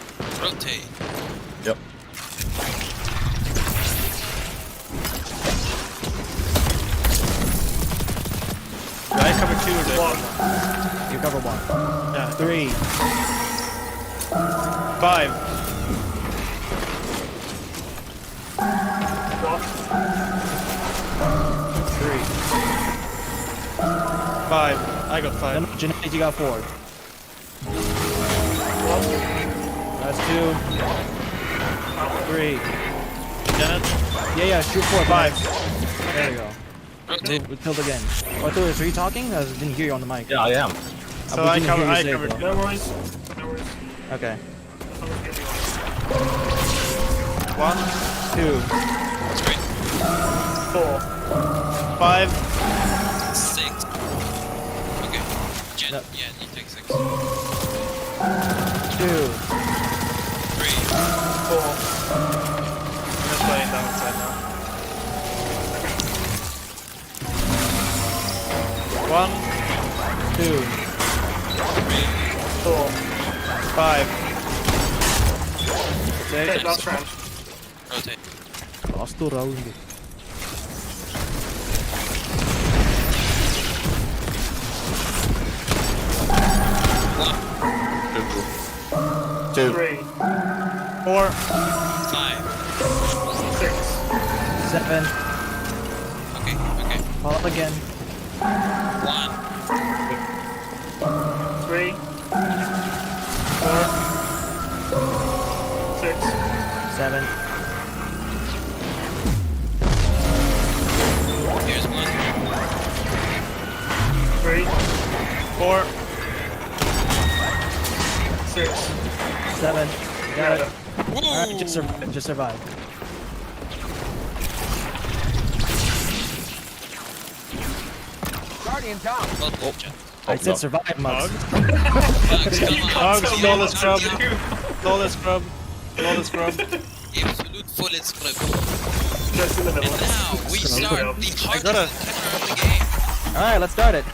Rotate. Yep. I cover 2 of it. 1. You cover 1. Yeah. 3. 5. 1. 3. 5. I got 5. Genetics, you got 4. 2, 3. Janet? Yeah, shoot 4, 5. There we go. Rotate. We'll tilt again. Oh, Pyrrhus, are you talking? I didn't hear you on the mic. Yeah, I am. So we I didn't hear you say covered. it, though. No worries. No worries. Okay. As long as we get you on. 1, 2. 3, 4. 5. 6. Okay. Jen, Yep. yeah, you take 6. 2. 3. 4. I'm just laying down inside now. 1, 2. 4. 5. Okay, last round. Rotate. Last round. Two. 3. 4. 5. 6. 7. Okay, okay. Call up again. 1. 3. 4. 6. 7. Here's 1. 3. 4. 6. 7. Got it. Woo! Alright, just survive. Well done, Jen. I said survive, Mugs. Bugs, come on. Bugs, tell me flawless what scrub. to do. Flawless scrub. Flawless scrub. Absolute full script. Just in the And middle. now we start the hardest gotta- encounter of the game. Alright, let's start it.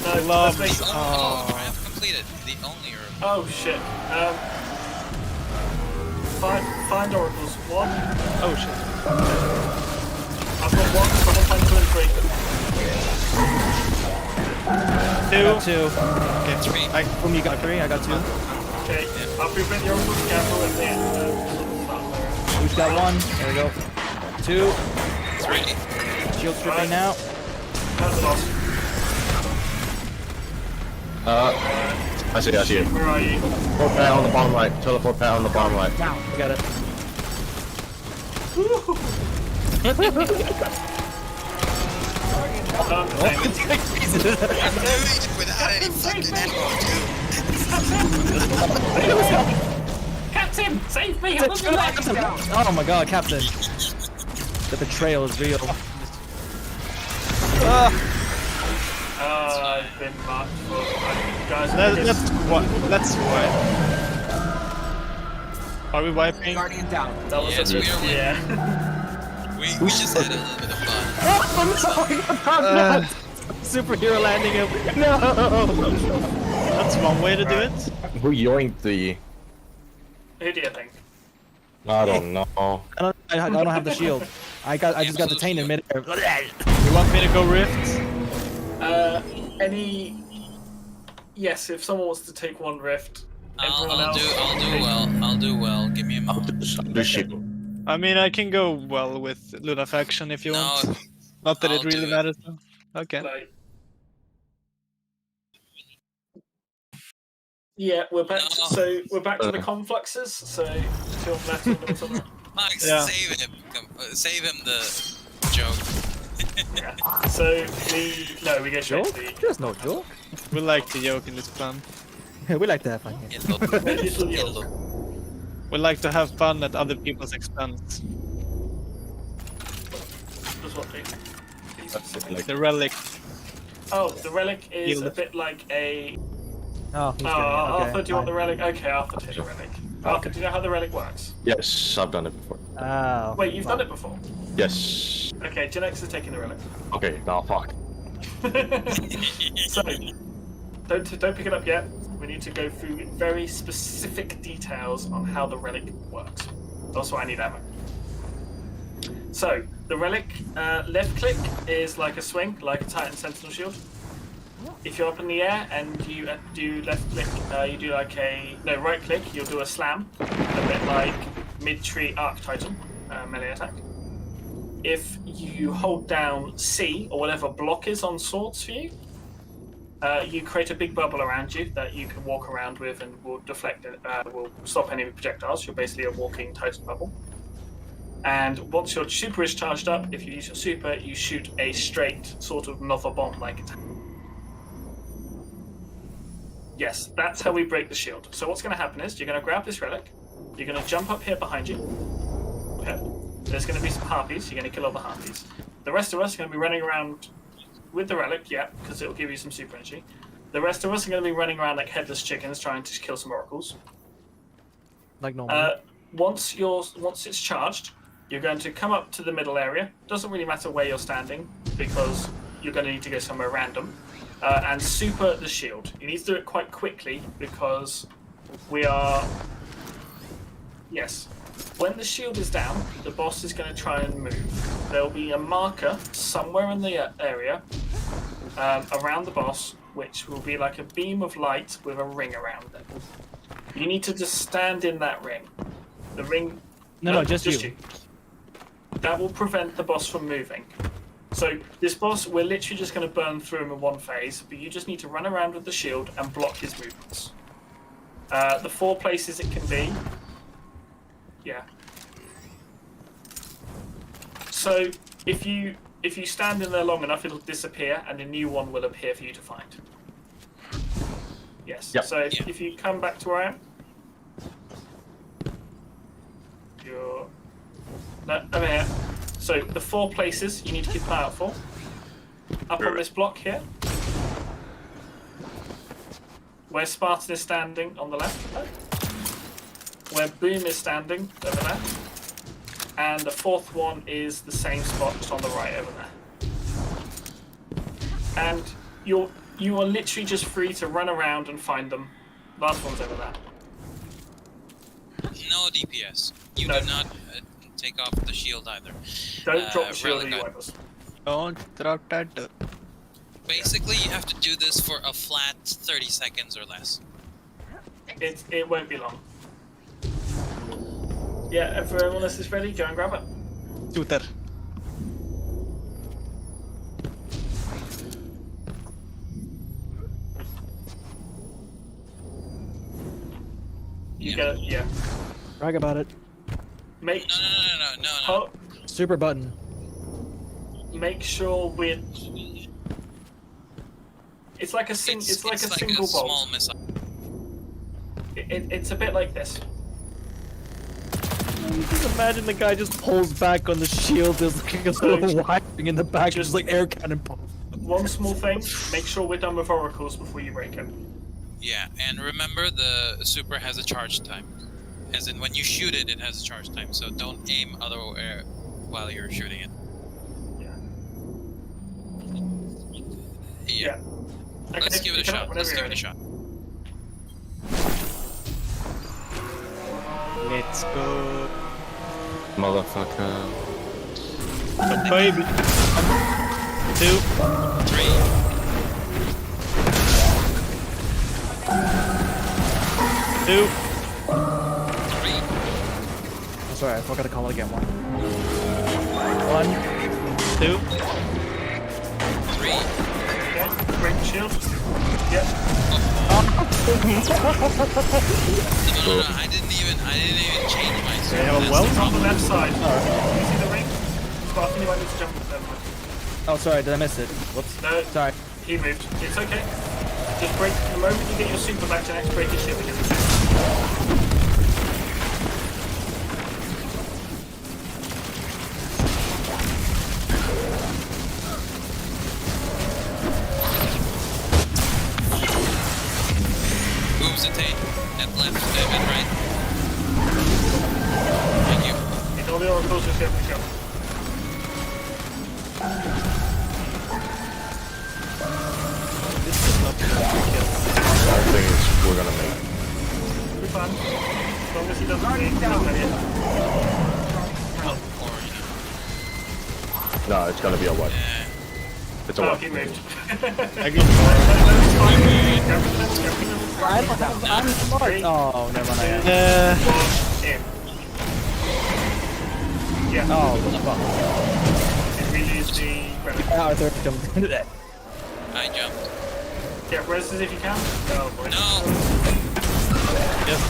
No, Love. let's make- Oh, triumph completed. The only herb. Oh shit. Find oracles. 1. Oh shit. I've got 1. Someone find 2 and 3. 2. Got 2. Okay, 3. Boom, you got 3. I got 2. Okay. After you print the oracles, careful at the end. Who's got 1? There we go. 2. 3. Shield stripping now. That's the loss. I see it. Where are you? Teleport pad on the bottom right. Teleport pad on the bottom right. Down. I got it. Dang it. I'm doing it without any fucking ammo, too. Captain, save me! I'm on the left. Oh my god, Captain. The betrayal is real. I've been marked for guys. Let's wipe. Are we wiping? That was Yes, a we bit, are winning. yeah. We just had a little bit of fun. Superhero landing him. No! That's one way to do it. Who yoinked the? Who do you think? I don't know. I don't have the shield. I just got detained in midair. You want me to go rift? Yes, if someone wants to take 1 rift, everyone I'll else. do well. Give me a moment. The shit. I mean, I can go well with Luna faction if you No, want. Not that I'll it really do it. matters. Though. Okay. Like, yeah, we're back. No. So we're back to the confluxes. So till metal, metal. Max, Yeah. save him. Save him the joke. Yeah. So we go straight Joke? to the There's no joke. We like to joke in this clan. We like to have fun here. little yoke. Yellow. We like to have fun at other people's expense. That's what they- That's it, like, The relic. Oh, the relic is Yield. a bit like a. Oh, he's Oh, getting it. Okay, Arthur, do you want the fine. relic? Okay, Arthur, take the relic. Arthur, do you know how the relic works? yes, I've done it before. Oh. Wait, you've done it before. Yes. Okay, GenetX is taking the relic. Okay, now fuck. So, don't pick it up yet. We need to go through very specific details on how the relic works. Also, I need ammo. So, the relic, left click is like a swing, like a Titan Sentinel shield. If you're up in the air and you do left click, you do like right click, you'll do a slam, a bit like mid-tree Arc Titan, melee attack. If you hold down C, or whatever block is on swords for you, you create a big bubble around you that you can walk around with and will deflect it, will stop enemy projectiles. You're basically a walking Titan bubble. And once your super is charged up, if you use your super, you shoot a straight sort of mother bomb like attack. Yes, that's how we break the shield. So what's going to happen is you're going to grab this relic, you're going to jump up here behind you. Okay. There's going to be some harpies, you're going to kill all the harpies. The rest of us are going to be running around with the relic, yeah, because it'll give you some super energy. The rest of us are going to be running around like headless chickens trying to kill some oracles. Like normal. Once it's charged, you're going to come up to the middle area. Doesn't really matter where you're standing because you're going to need to go somewhere random. And super the shield. You need to do it quite quickly because we are... Yes. When the shield is down, the boss is going to try and move. There'll be a marker somewhere in the area around the boss, which will be like a beam of light with a ring around it. You need to just stand in that ring. The ring... No, just you. That will prevent the boss from moving. So this boss, we're literally just going to burn through him in one phase, but you just need to run around with the shield and block his movements. The 4 places it can be... Yeah. So if you stand in there long enough, it'll disappear, and a new one will appear for you to find. Yes. Yep. So if you come back to where I am, you're over here. So the 4 places you need to keep an eye out for. Up on this block here, where Spartan is standing on the left, where Boom is standing over there, and the 4th one is the same spot just on the right over there. And you are literally just free to run around and find them. Last one's over there. No DPS. You No. do not take off the shield either. Don't drop the shield or relic you item. wipe us. Don't drop that. Basically, you have to do this for a flat 30 seconds or less. It won't be long. Yeah, if everyone else is ready, go and grab it. Shooter. You get it, yeah. Brag about it. Make No. Super button. make sure we're. It's like a single small bolt. missile. It's a bit like this. Just imagine the guy just pulls back on the shield. There's like a little wiring in the back, just like air cannon pulls. One small thing: make sure we're done with oracles before you break it. Yeah, and remember the super has a charge time. As in, when you shoot it, it has a charge time. So don't aim otherwhere while you're shooting it. Yeah. Okay, Let's give it a shot. Let's give it a shot. Let's go. Motherfucker. Baby. 2. 3. 2. 3. Oh, sorry, I forgot to call it again. 1. 2. 3. Okay, break the shield. Yep. No, I didn't even change my They have a well? It's on the left side. You see the ring? Spartan, you might need to jump over there. Oh, sorry, did I miss it? Whoops. No, Sorry. he moved. It's okay. Just break the moment you get your super back to next, break your shield again. Boom's at left and right. Thank you. It's all the oracles just have to go. This is not gonna be good. I think we're gonna make it. We're fine. As long as he doesn't leave, we're ready. Or, No, it's gonna be a what? It's a Oh, what? he moved. I go I'm smart. Oh, never mind. In. Yeah. Oh, fuck. Did we lose the relic? Arthur jumped into that. I jumped. Get reses if you can. Oh boy. No! Yes.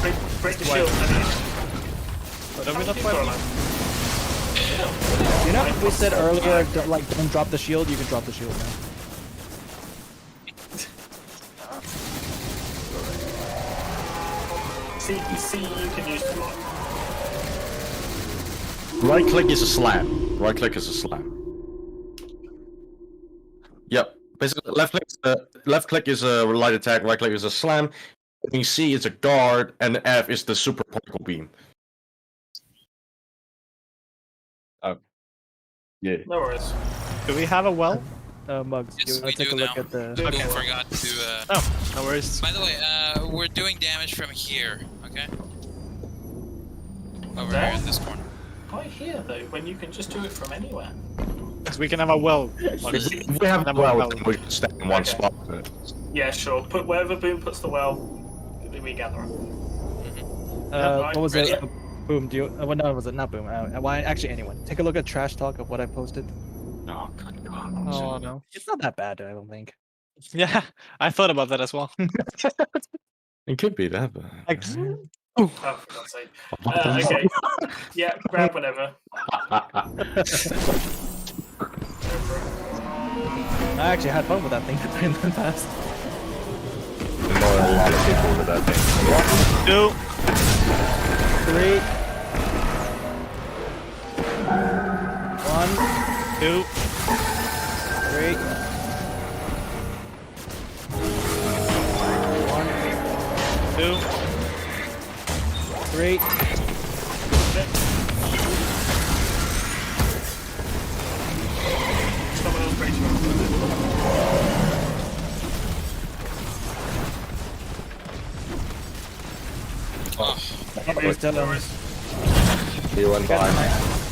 Break the Why? shield. But are we not fighting? You know, we said earlier, don't drop the shield. You can drop the shield now. See, you can use the block. Right click is a slam. Right click is a slam. Yep. Basically, left click is a light attack. Right click is a slam. C is a guard, and F is the super particle beam. Yeah. No worries. Do we have a well? Mugs, Yes, you we want to take do a look now. at the... Boom Okay. forgot to. Oh, no worries. By the way, we're doing damage from here, okay? Over There? here in this corner. Why here though, when you can just do it from anywhere? Because we can have a well. If we have a well, then we can stay in one Okay. spot. Yeah, sure. Put wherever Boom puts the well, we gather it. what was ready? it? Boom, do you... well, no, was it not Boom? Well, actually, anyone. Take a look at trash talk of what I posted. Oh, good God. Oh no. It's not that bad, I don't think. Yeah, I thought about that as well. It could be that, but... Like, Oh, for God's sake. Okay. Yeah, grab whatever. I actually had fun with that thing in the past. I know a lot of people with that thing. 2, 3, 1, 2, 3, 1, 2. 3. Someone else breaks you. It's done. He went by.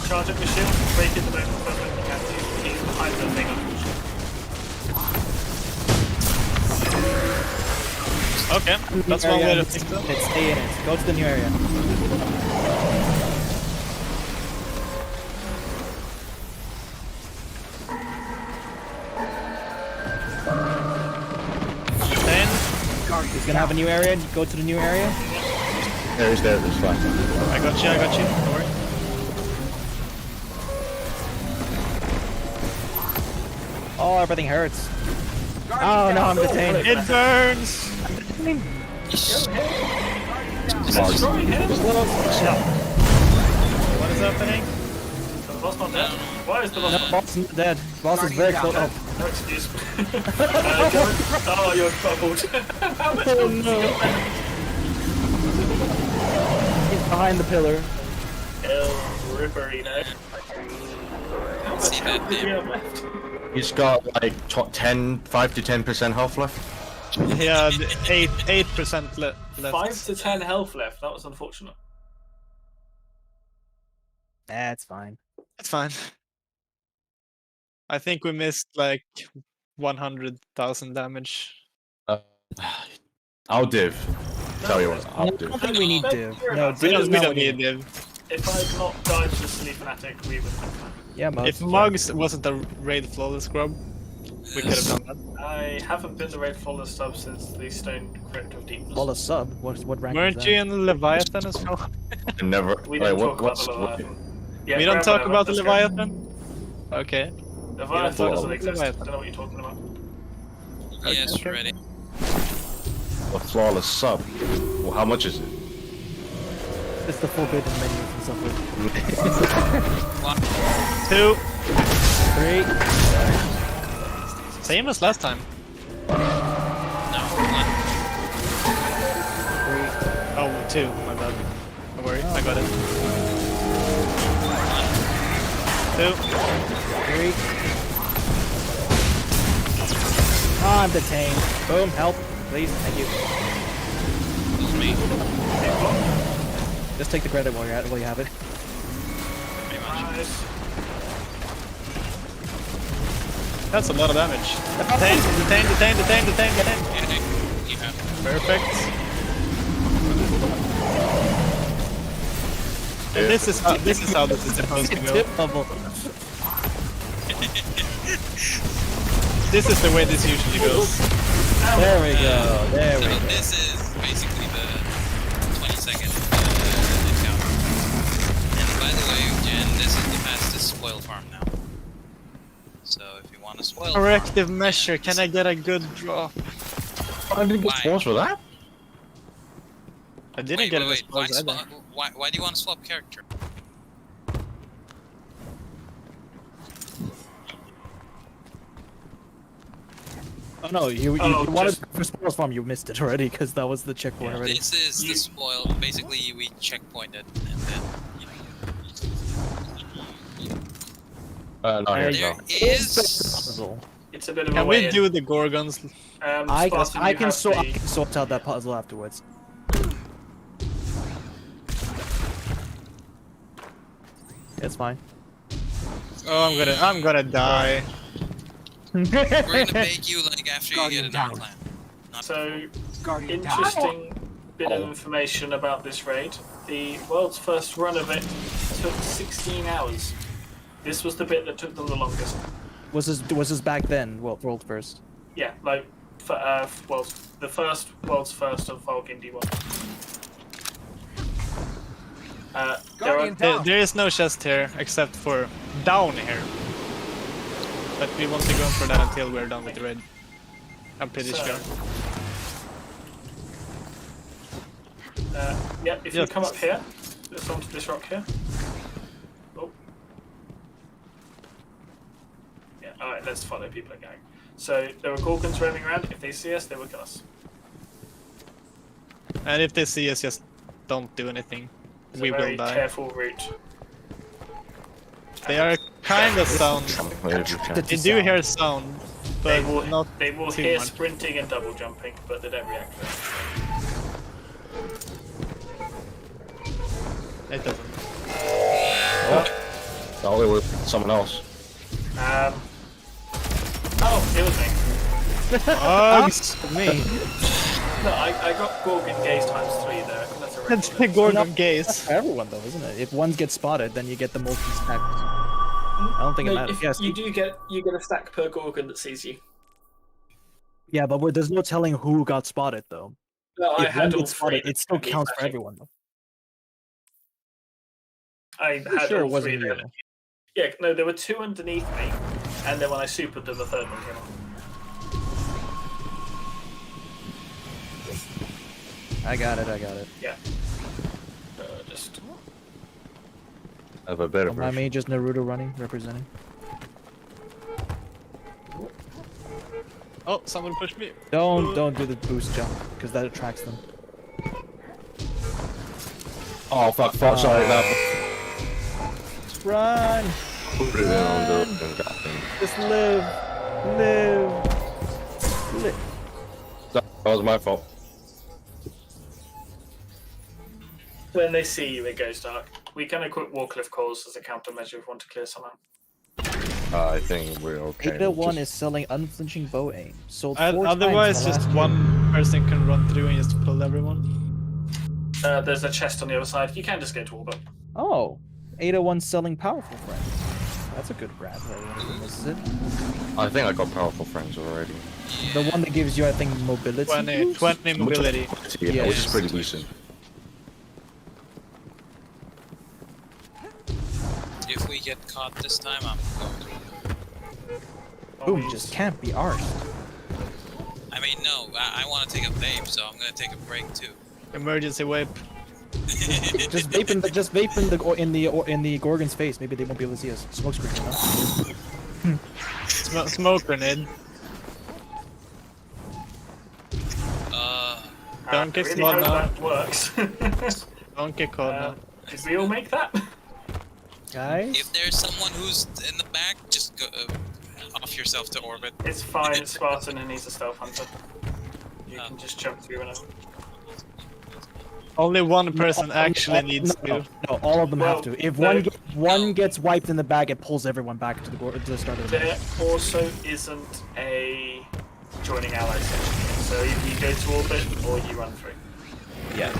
Charge up your shield, break it the moment first you can to keep behind the thing. Okay, that's one way to fix it. Let's stay in it. Go to the new area. Then, He's gonna have a new area. Go to the new area. There, he's there. It's fine. I got you, don't worry. Oh, everything hurts. Oh no, I'm detained. It burns! Destroy him! What is happening? The boss not dead? Why is the boss No, not boss is not dead. Boss is very close. Oh, No excuse. Oh, you're bubbled. How much oh health no. He's behind the pillar. Ripperino. How much See that health do you there? have left? He's got like 5 to 10% health left. Yeah, 8% left. 5 to 10 health left. That was unfortunate. That's fine. It's fine. I think we missed like 100,000 damage. I'll div. Tell you what, I I'll don't div. think we need to. No, We Div is don't, we not don't what you need Div. If I had not died to the Silly Fanatic, we would have done Yeah, Mugs. If Mugs wasn't a raid flawless scrub, we could have done that. that. I haven't been the Raid Flawless sub since the Stone Crypt of Deepness. Well, a sub. What rank Weren't is you that? in Leviathan as well? I never. We Wait, don't what, talk about what's the Leviathan. Yeah, We don't grab talk whatever, about the let's go. Leviathan? Okay. Leviathan Yeah, doesn't exist. I Leviathan. don't know what you're talking about. Yes, okay. ready. a flawless sub? Well, how much is it? It's the forbidden menu for sub. 2. 3. Same as last time. No, 1. Oh, 2. My bad. Don't worry, I got it. 2. 3. Oh, I'm detained. Boom, help. Please, thank you. This is me. Just take the credit while you have it. Pretty much. Nice. That's a lot of damage. Detain. Anything? You have. Perfect. And this is how this is supposed to go. Tip bubble. This is the way this usually goes. There we go. There we So go. this is basically the 20-second encounter. And by the way, Jen, this is the fastest spoil farm now. So if you want to spoil Corrective farm, measure. Can I get a good drop? I didn't get Why? spawns for that. I didn't Wait, get wait, a wait. Why, response either. why do you want to swap character? Oh no, you Oh, wanted just- for spoils farm, you missed it already because that was the checkpoint already. This is the spoil. Basically, we checkpointed and then. No, here we There go. is. Puzzle. It's a bit of a Can way we in. do the Gorgons? Spartan, I you can have sort the- out that puzzle afterwards. It's fine. Oh, I'm gonna die. We're gonna make you like after you get another plan. Not So, interesting bit of information about this raid. The world's first run of it took 16 hours. This was the bit that took them the longest. Was this back then? World first. Yeah, like, the first world's first of Valgindi 1. There is no chest here except for down here. But we won't be going for that until we're done with the raid. I'm pretty So- sure. Yeah, if you Yes. come up here, just onto this rock here. Oh. Yeah, alright, let's follow people are going. So, there are Gorgons roaming around. If they see us, they will kill us. And if they see us, just don't do anything. It's We a will very die. careful route. They are kind of sound. The They do hear sound, They but will, not they will too hear much. sprinting and double jumping, but they don't react to it. It doesn't. Oh, it was someone else. Oh, it was me. Bugs me. No, I got Gorgon gaze times 3 there. That's a That's the regular. Gorgon gaze. For everyone though, isn't it? If one gets spotted, then you get the multi-stack. I don't think it No, matters. if Yes. you do get a stack per Gorgon that sees you. Yeah, but there's no telling who got spotted though. No, I If had one all gets three. spotted, it still that counts for matching. everyone though. I had Sure, it all wasn't three. you. There. Yeah, no, there were 2 underneath me, and then when I supered them, the 3rd one came on. I got it. Yeah. Just. I have a better My version. main just Naruto running, representing. Oh, someone pushed me. Don't do the boost jump because that attracts them. Oh fuck! Sorry, that. Run! Put it on the goddamn. Just live. That was my fault. When they see you, it goes dark. We can equip Warcliffe Coils as a countermeasure if we want to clear someone. I think we're okay. Ada 1 Just- is selling unflinching bow aim. Sold 4 times Otherwise, in the just last one person can run through and just pull everyone. There's a chest on the other side. You can just go to Warbot. Oh, Ada 1 selling powerful friends. That's a good grab. Is it? I think I got powerful friends already. The one that gives you, I think, mobility. 20 mobility. Yeah, which is Yes. pretty decent. If we get caught this time, I'm going to. Boom, just can't be arsed. I mean, no, I want to take a vape, so I'm gonna take a break too. Emergency wipe. Just vape in the Gorgon's face. Maybe they won't be able to see us. Smoke screen, you know? Smoke grenade. Don't get really caught hope now. that works. Don't get caught now. Did we all make that? Guys? If there's someone who's in the back, just go off yourself to orbit. It's fine, it's Spartan and he's a stealth hunter. You can just jump through and Only one person actually needs to. No, all of them Well, have to. If no. one gets wiped in the bag, it pulls everyone back to the start of the There match. also isn't a joining allies section here, so either you go to orbit or you run through. Yeah.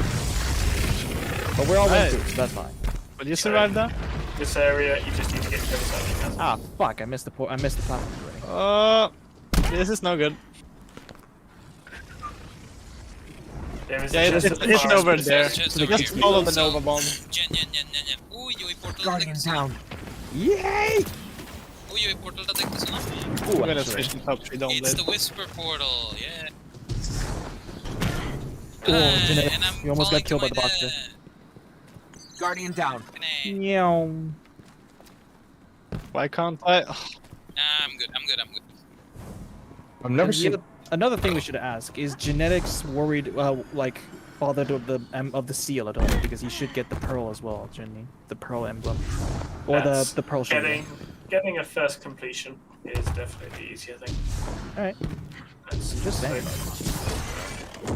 But we're all Right. went through, so that's fine. Will you survive that? This area, you just need to get to the other side of the chasm. Ah, fuck! I missed the platform already. This is no good. There is Yeah, a it's chest at the it's far over end. there. Just So over just here. follow the So, Nova Bomb. Jen. Uy, ওই পোর্টালটা Guardian দেখতেছো? down. Yay! ওই পোর্টালটা দেখতেছো না? I'm gonna switch to top 3 don't It's blade. the Whisper portal, yeah. Oh, GenetX, And I'm you almost got falling killed to by the my boxer. death. Guardian down. Nah, Meow. Why can't I? I'm good. I've never seen. Another thing we should ask is GenetX worried, like, bothered of the seal at all, because he should get the pearl as well, Jenny, the pearl emblem, or That's the pearl shield. Getting a first completion is definitely the easier thing. All right, That's just so saying.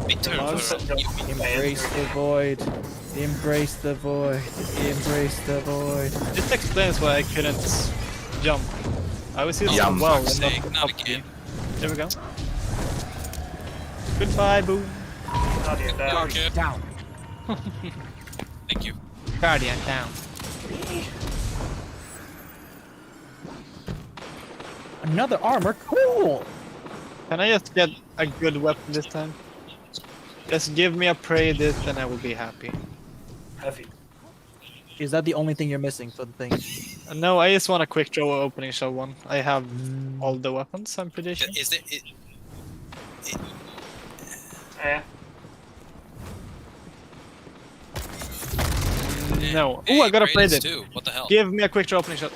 Big turn Well, for you. Embrace the void. Embrace the void. Embrace the void. This explains why I couldn't jump. I was using Yum. well Fuck's and not sake, not top again. There we go. Goodbye, boom. Guardian down. Guardian. Down. Thank you. Guardian down. Another armor. Cool. Can I just get a good weapon this time? Just give me a prey this and I will be happy. Heavy. Is that the only thing you're missing for the thing? No, I just want a quick draw opening shell one. I have all the weapons, I'm pretty sure. Is there... Eh. No. Oh, I got a prey Raiders this. too. What the hell? Give me a quick draw opening shot.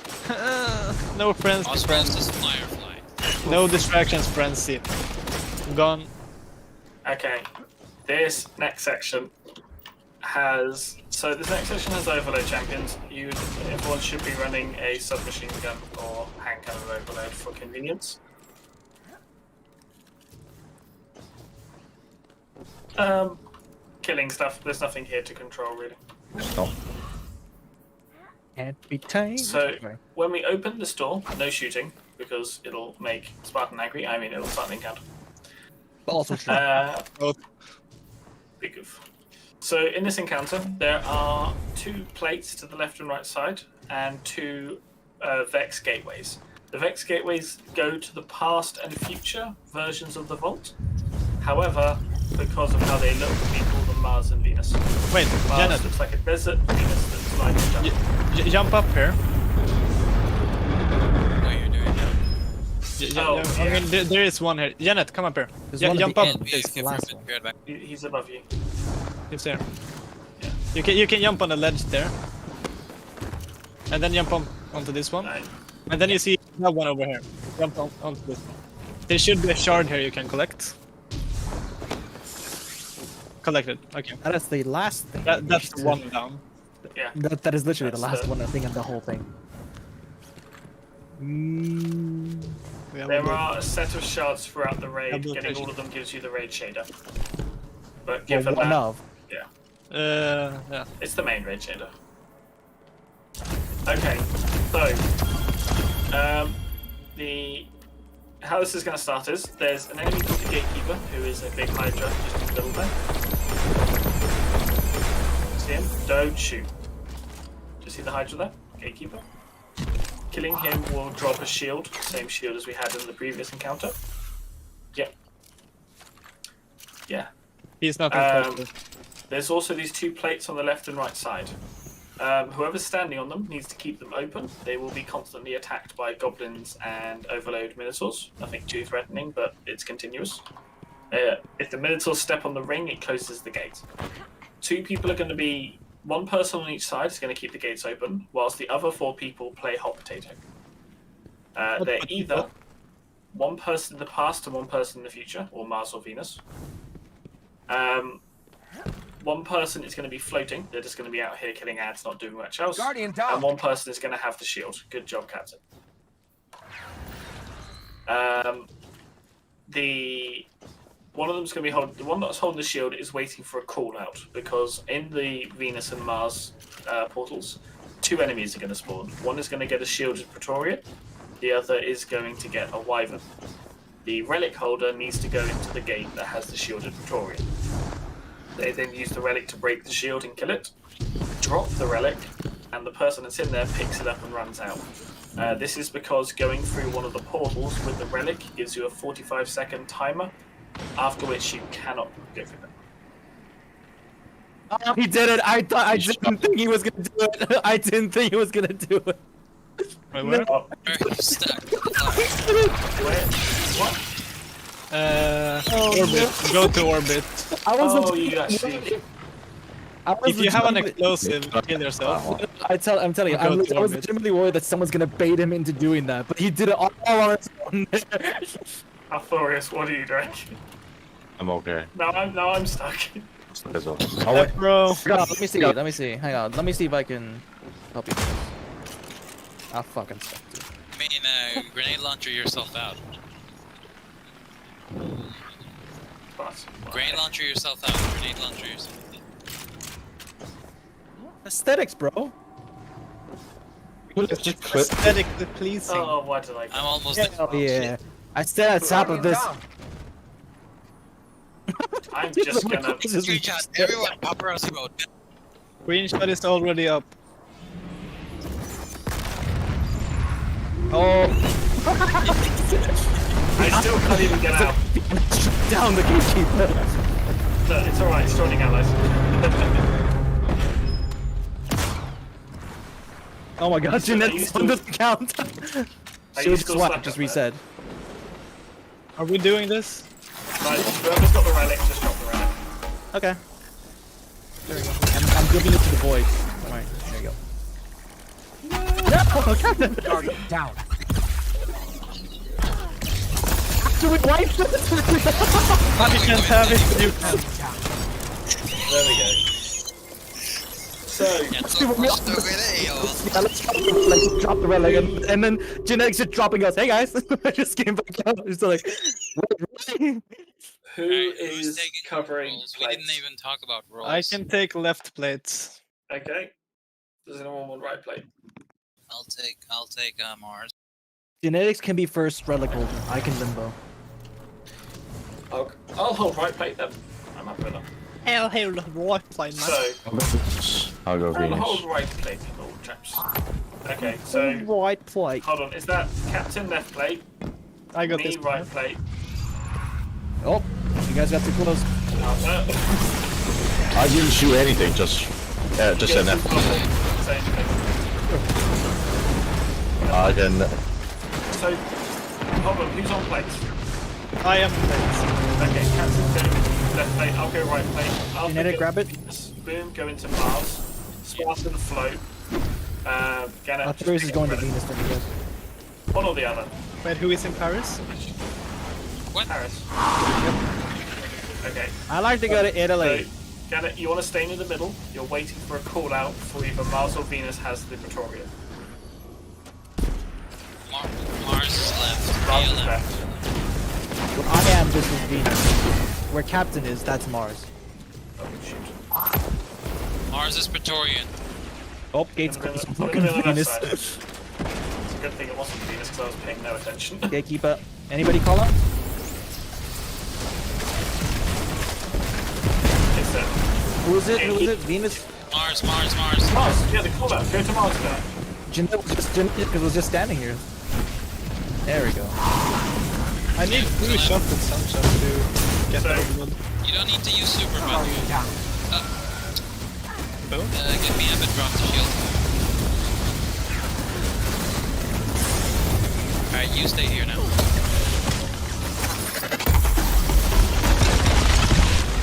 No friends, Oswald's Firefly. no distractions, frenzy. Gone. Okay. This next section has overload champions. Everyone should be running a submachine gun or hand cannon overload for convenience. Killing stuff. There's nothing here to control really. Oh. Can't be tamed. So when we open this door, no shooting because it'll make Spartan angry. I mean, it'll start an encounter. Also true. Big goof. So in this encounter, there are 2 plates to the left and right side, and 2 Vex gateways. The Vex gateways go to the past and future versions of the vault. However, because of how they look, we call them Mars and Venus. Wait, Mars Janet, looks like a desert. Venus looks like a jungle. jump up here. What are you doing now? Oh, I yeah. mean, there is one here. Janet, come up here. There's Yeah, one at jump the up. end. We It's the last escaped one. from back. He's above you. He's there. Yeah. You can jump on the ledge there, and then jump onto this one, Nine. and then you see that one over here. Jump onto this one. There should be a shard here you can collect. Collected. Okay. That is the last thing. That's the one down. Yeah. That is literally the That's last the- one, I think, of the whole thing. Yeah, There we'll are a set of shards throughout the raid. Double Getting vision. all of them gives you the raid shader. But Well, given one that, of. yeah. it's the main raid shader. Okay, so how this is going to start is there's an enemy called the Gatekeeper who is a big Hydra just in the middle there. See him? Don't shoot. Do you see the Hydra there? Gatekeeper. Killing him will drop a shield, same shield as we had in the previous encounter. Yep. Yeah. He's not Um, infected. There's also these 2 plates on the left and right side. Whoever's standing on them needs to keep them open. They will be constantly attacked by goblins and overload minotaurs. Nothing too threatening, but it's continuous. If the minotaurs step on the ring, it closes the gate. 2 people are going to be... 1 person on each side is going to keep the gates open, whilst the other 4 people play hot potato. They're either 1 person in the past and 1 person in the future, or Mars or Venus. 1 person is going to be floating. They're just going to be out here killing ads, not doing much else. Guardian down. And 1 person is going to have the shield. Good job, Captain. One of them's going to be the one that's holding the shield is waiting for a call out because in the Venus and Mars portals, 2 enemies are going to spawn. One is going to get a shielded Praetorian. The other is going to get a Wyvern. The relic holder needs to go into the gate that has the shielded Praetorian. They then use the relic to break the shield and kill it, drop the relic, and the person that's in there picks it up and runs out. This is because going through one of the portals with the relic gives you a 45-second timer, after which you cannot go through them. Oh, he did it. I didn't think he was gonna do it. I didn't think he was gonna do it. Wait, where? Oh, Stuck. where? What? Orbit. Go to orbit. I wasn't. Oh, you actually. If you have an explosive, kill yourself. I'm telling you, Go to I was orbit. legitimately worried that someone's gonna bait him into doing that, but he did it all on his own. Althorius, what are you doing? I'm okay. Now I'm stuck. That's all. Oh, wait. Bro. Hang on, let me see. Let me see. Hang on. Let me see if I can help you. I'll fucking stuck. Dude. I mean, grenade launcher yourself out. But, Grenade launcher yourself out. Grenade launcher yourself out. Aesthetics, bro. Aesthetically pleasing. Oh, why did I? I'm almost Hell yeah. I stand at the top of this. I'm just gonna. Screenshot, everyone, paparazzi mode. Screenshot is already up. Oh, I still can't even get out. down the gatekeeper. No, it's alright. It's joining allies. Oh my god, Are you Genetics still- on this count. Are Should you just still what stuck just up there? reset. Are we doing this? Right, whoever's got the relic, just drop the relic. Okay. There we go. I'm giving it to the void. Alright, there you go. No! Captain! Target down. Do we wipe this? But you can't have it, you can. There we go. So, Yeah, so much to grenade. Yeah, let's like drop the relic and then Genetics just dropping us. Hey guys, I just came back out. It's like, wait. who Alright, is who's taking covering roles? We plates? didn't even talk about roles. I can take left plates. Okay. Does anyone want right plate? I'll take Mars. Genetics can be first relic holder. I can limbo. I'll hold right plate then. I'm up with that. Hell, right plate, man. So, I'll go I'll Venus. hold right plate, little chaps. Okay, so Right plate. hold on. Is that Captain left plate? I got Me this. right plate. Oh, you guys got too close. I didn't shoot anything, just an F. Same thing. I can. So, hold on. Who's on plates? I am plates. Okay, Captain's going left plate. I'll go right plate. I'll Genetic, grab it. Boom, go into Mars. Sparse and float. Gannett. Pyrrhus is going to Venus then, yes. One or the other. Wait, who is in Paris? What? Paris. Okay. I like to go to Italy. So, Gannett, you want to stay in the middle. You're waiting for a call out for either Mars or Venus has the Pretoria. Mars is left. Mars Mia is left. Where I am, this is Venus. Where Captain is, that's Mars. Oh, shoot. Mars is Praetorian. Oh, gates I'm gonna- closed. I'm Fucking gonna go Venus. left side. It's a good thing it wasn't Venus because I was paying no attention. Gatekeeper. Anybody call out? It's Who is it? Who is it? Venus? Mars. Mars. Yeah, the call out. Go to Mars now. Genetic was just standing here. There we go. I need 2 shots with some shot to get So- that over with. You don't need to use super button. Boom. Get me a bit drop the shield. Alright, you stay here now.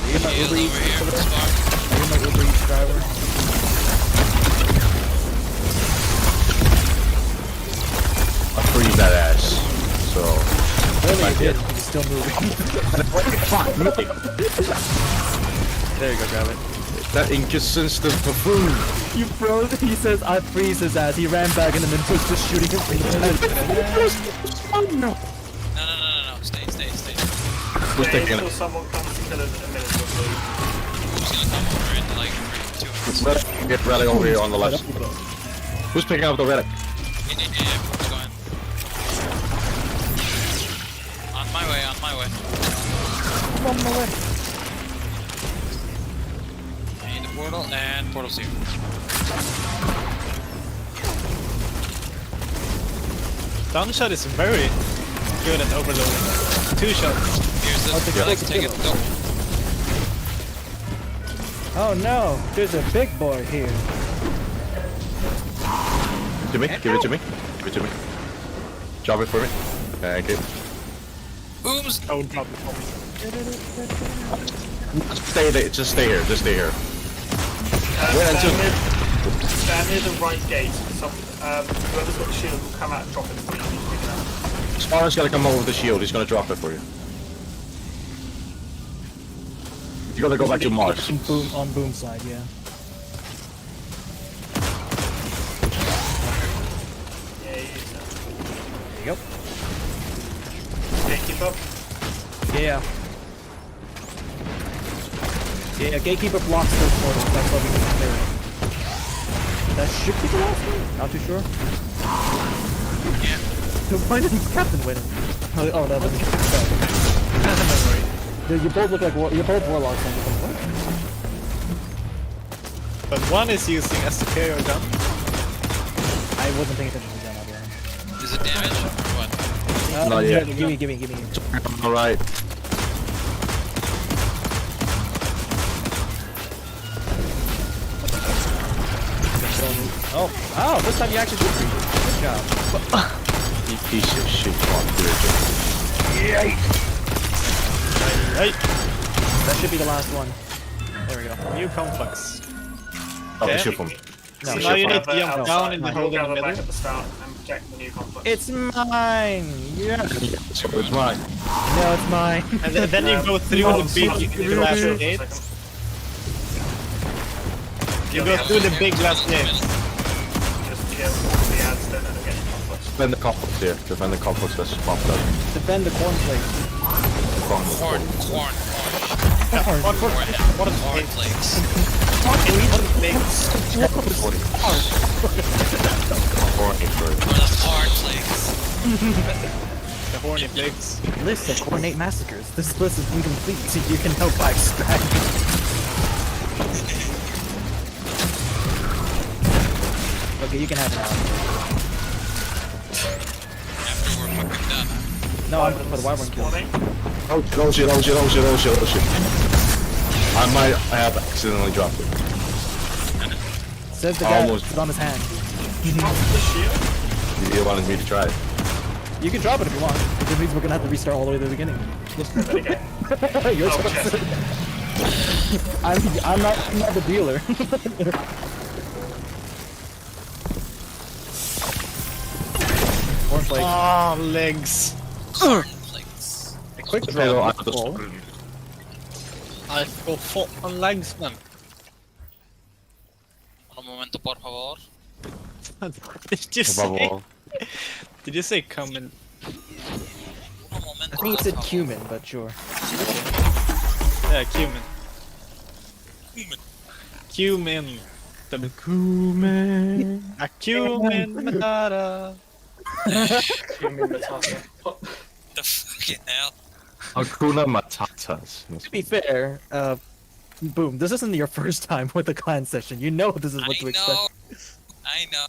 You're my Shield Uber Eats over here, driver. Spark. You're my Uber Eats driver. I freeze that ass. So. Really, you did. He's still moving. There you go, grab it. That inconsistent buffoon. You froze. He says, I freeze his ass. He ran back and then was just shooting him. No. Stay. Who's Yeah, taking until it? someone comes to kill us in a minute or two. Who's gonna come over in like 2 minutes? Let's get relic over here on the left. Who's picking up the relic? Yeah, who's going? On my way. On my way. I need the portal, and portal's here. Downshot is very good at overloading. 2 shots. Here's the I'll take it, relic, take take it. it, go. Oh no, there's a big boy here. To me, give it to me. Give it to me. Drop it for me. Thank you. Booms! Oh, drop it for me. Just stay there. Just stay here. Just stay here. Stand near the right gate. Whoever's got the shield will come out and drop it for you. You need to pick it up. Sparrow's gonna come over with the shield. He's gonna drop it for you. You gotta go back to Mars. On boom side, yeah. Yeah, There you go. Gatekeeper. Yeah. Yeah, gatekeeper blocks those portals. That's what we can clear it. That should be the last one? Not too sure. Yeah. Why didn't Captain win it? Oh, no, that's Dude, you both look like you're both warlocks. And what? But one is using SDK or gun. I wasn't paying attention to that, I'll be honest. Is it damage? What? Not yet. Give me. Alright. Oh, this time you actually did pretty good. Good job. You piece of shit. Right. That should be the last one. There we go. New complex. Oh, Okay. ship him. No, So now you need to jump Outside. down and We'll hold in the gather back middle. at the start and protect the new complex. It's mine! Yes! So it's mine. No, it's mine. And then you go through the big glass gate. You go through the big glass gate. Just kill the ads, then and get the complex. Defend the complex here. Defend the complex that's popped up. Defend the corn plate. Corn. What Corn flakes. Horny bird. Or the corn flakes. The horny flakes. List of coordinate massacres. This list is incomplete, so you can help by extract. Okay, you can have it now. After we're fucking done. No, I'm gonna put a wyvern kill. Warning. Oh shit. I might have accidentally dropped it. Says the guy Almost. who's on his hand. Drop the shield. You wanted me to try it. You can drop it if you want. It means we're gonna have to restart all the way to the beginning. Okay. You're Oh, supposed check. to. I'm not the dealer. Corn flake. Oh, legs. Corn flakes. A quick Potato draw. out of the Oh. I go full on legs, man. Un momento, por favor. Did you Above say? all. Did you say come in? Un momento, I think it said por favor. cumin, but sure. Yeah, cumin. Cumin. The Cumin. a cumin matata. Cumin Matata. The fucking hell. Hakuna Matatas. To be fair, boom, this isn't your first time with the clan session. You know this is what to expect. I know.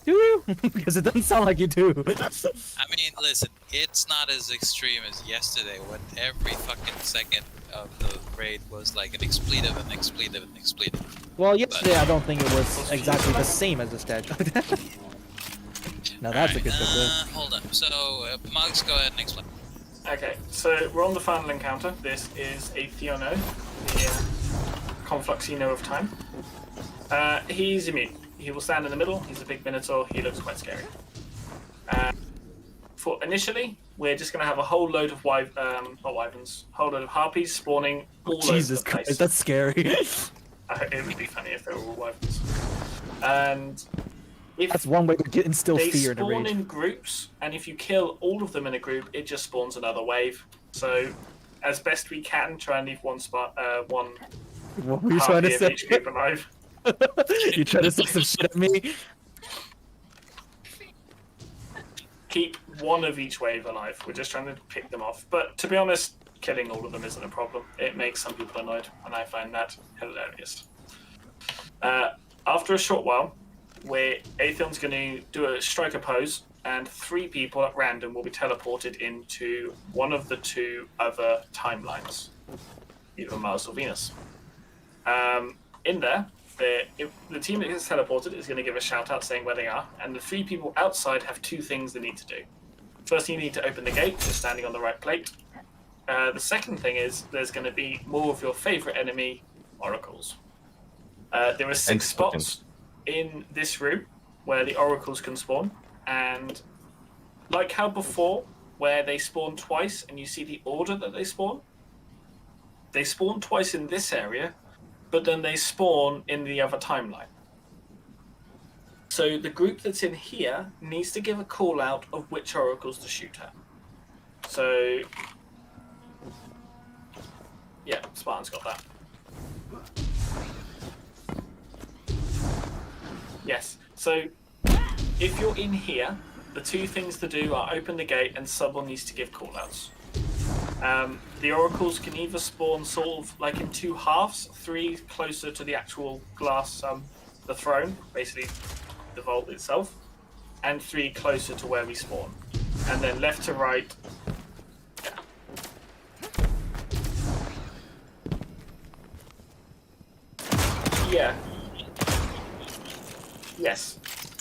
Do you? Because it doesn't sound like you do. I mean, listen, it's not as extreme as yesterday when every fucking second of the raid was like an expletive and expletive and expletive. Well, yesterday I don't think it was exactly the same as the statue. Now that's a good bit. Hold on. So, Mugs, go ahead and explain. Okay, so we're on the final encounter. This is a Theono, the Confluxino of time. He's immune. He will stand in the middle. He's a big minotaur. He looks quite scary. For initially, we're just going to have a whole load of not wyverns, whole load of harpies spawning all Jesus over the place. Christ, that's scary. It would be funny if they were all wyverns. And if That's one way to instill they fear in a spawn raid. in groups, and if you kill all of them in a group, it just spawns another wave. So, as best we can, try and leave one What were you trying to harpy of say? each group alive. You trying to say some shit at me? Keep one of each wave alive. We're just trying to pick them off. But to be honest, killing all of them isn't a problem. It makes some people annoyed, and I find that hilarious. After a short while, where Aethion's going to do a striker pose, and 3 people at random will be teleported into one of the 2 other timelines, either Mars or Venus. In there, the team that gets teleported is going to give a shout out saying where they are, and the 3 people outside have 2 things they need to do. First, you need to open the gate, just standing on the right plate. The second thing is there's going to be more of your favorite enemy, oracles. There are 6 spots in this room where the oracles can spawn, and like how before, where they spawn twice and you see the order that they spawn twice in this area, but then they spawn in the other timeline. So the group that's in here needs to give a call out of which oracles to shoot at. So, yeah, Spartan's got that. Yes, so if you're in here, the 2 things to do are open the gate and someone needs to give callouts. The oracles can either spawn sort of like in 2 halves, 3 closer to the actual glass, the throne, basically the vault itself, and 3 closer to where we spawn. And then left to right. Yeah. Yes.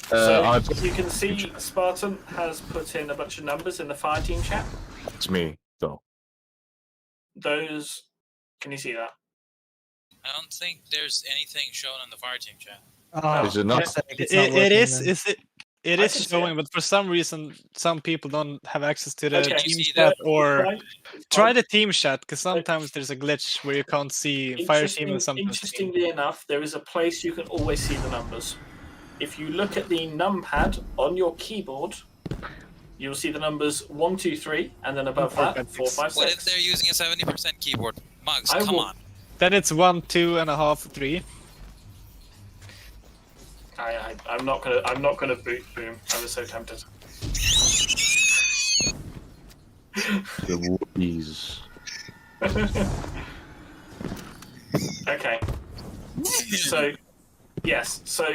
So you can see Spartan has put in a bunch of numbers in the fire team chat. It's me, though. Those, can you see that? I don't think there's anything shown on the fire team chat. Is it not? It is showing, but for some reason, some people don't have access to the Okay. team chat, or try Fine. the team chat, because sometimes there's a glitch where you can't see fire team and something. Interestingly enough, there is a place you can always see the numbers. If you look at the numpad on your keyboard, you'll see the numbers 1, 2, 3, and then above that 4, 5, 6. What if they're using a 70% keyboard? Mugs, come on. Then it's 1, 2.5, 3. I'm not gonna boot boom. I was so tempted. The whooppies. Okay. So, yes. So,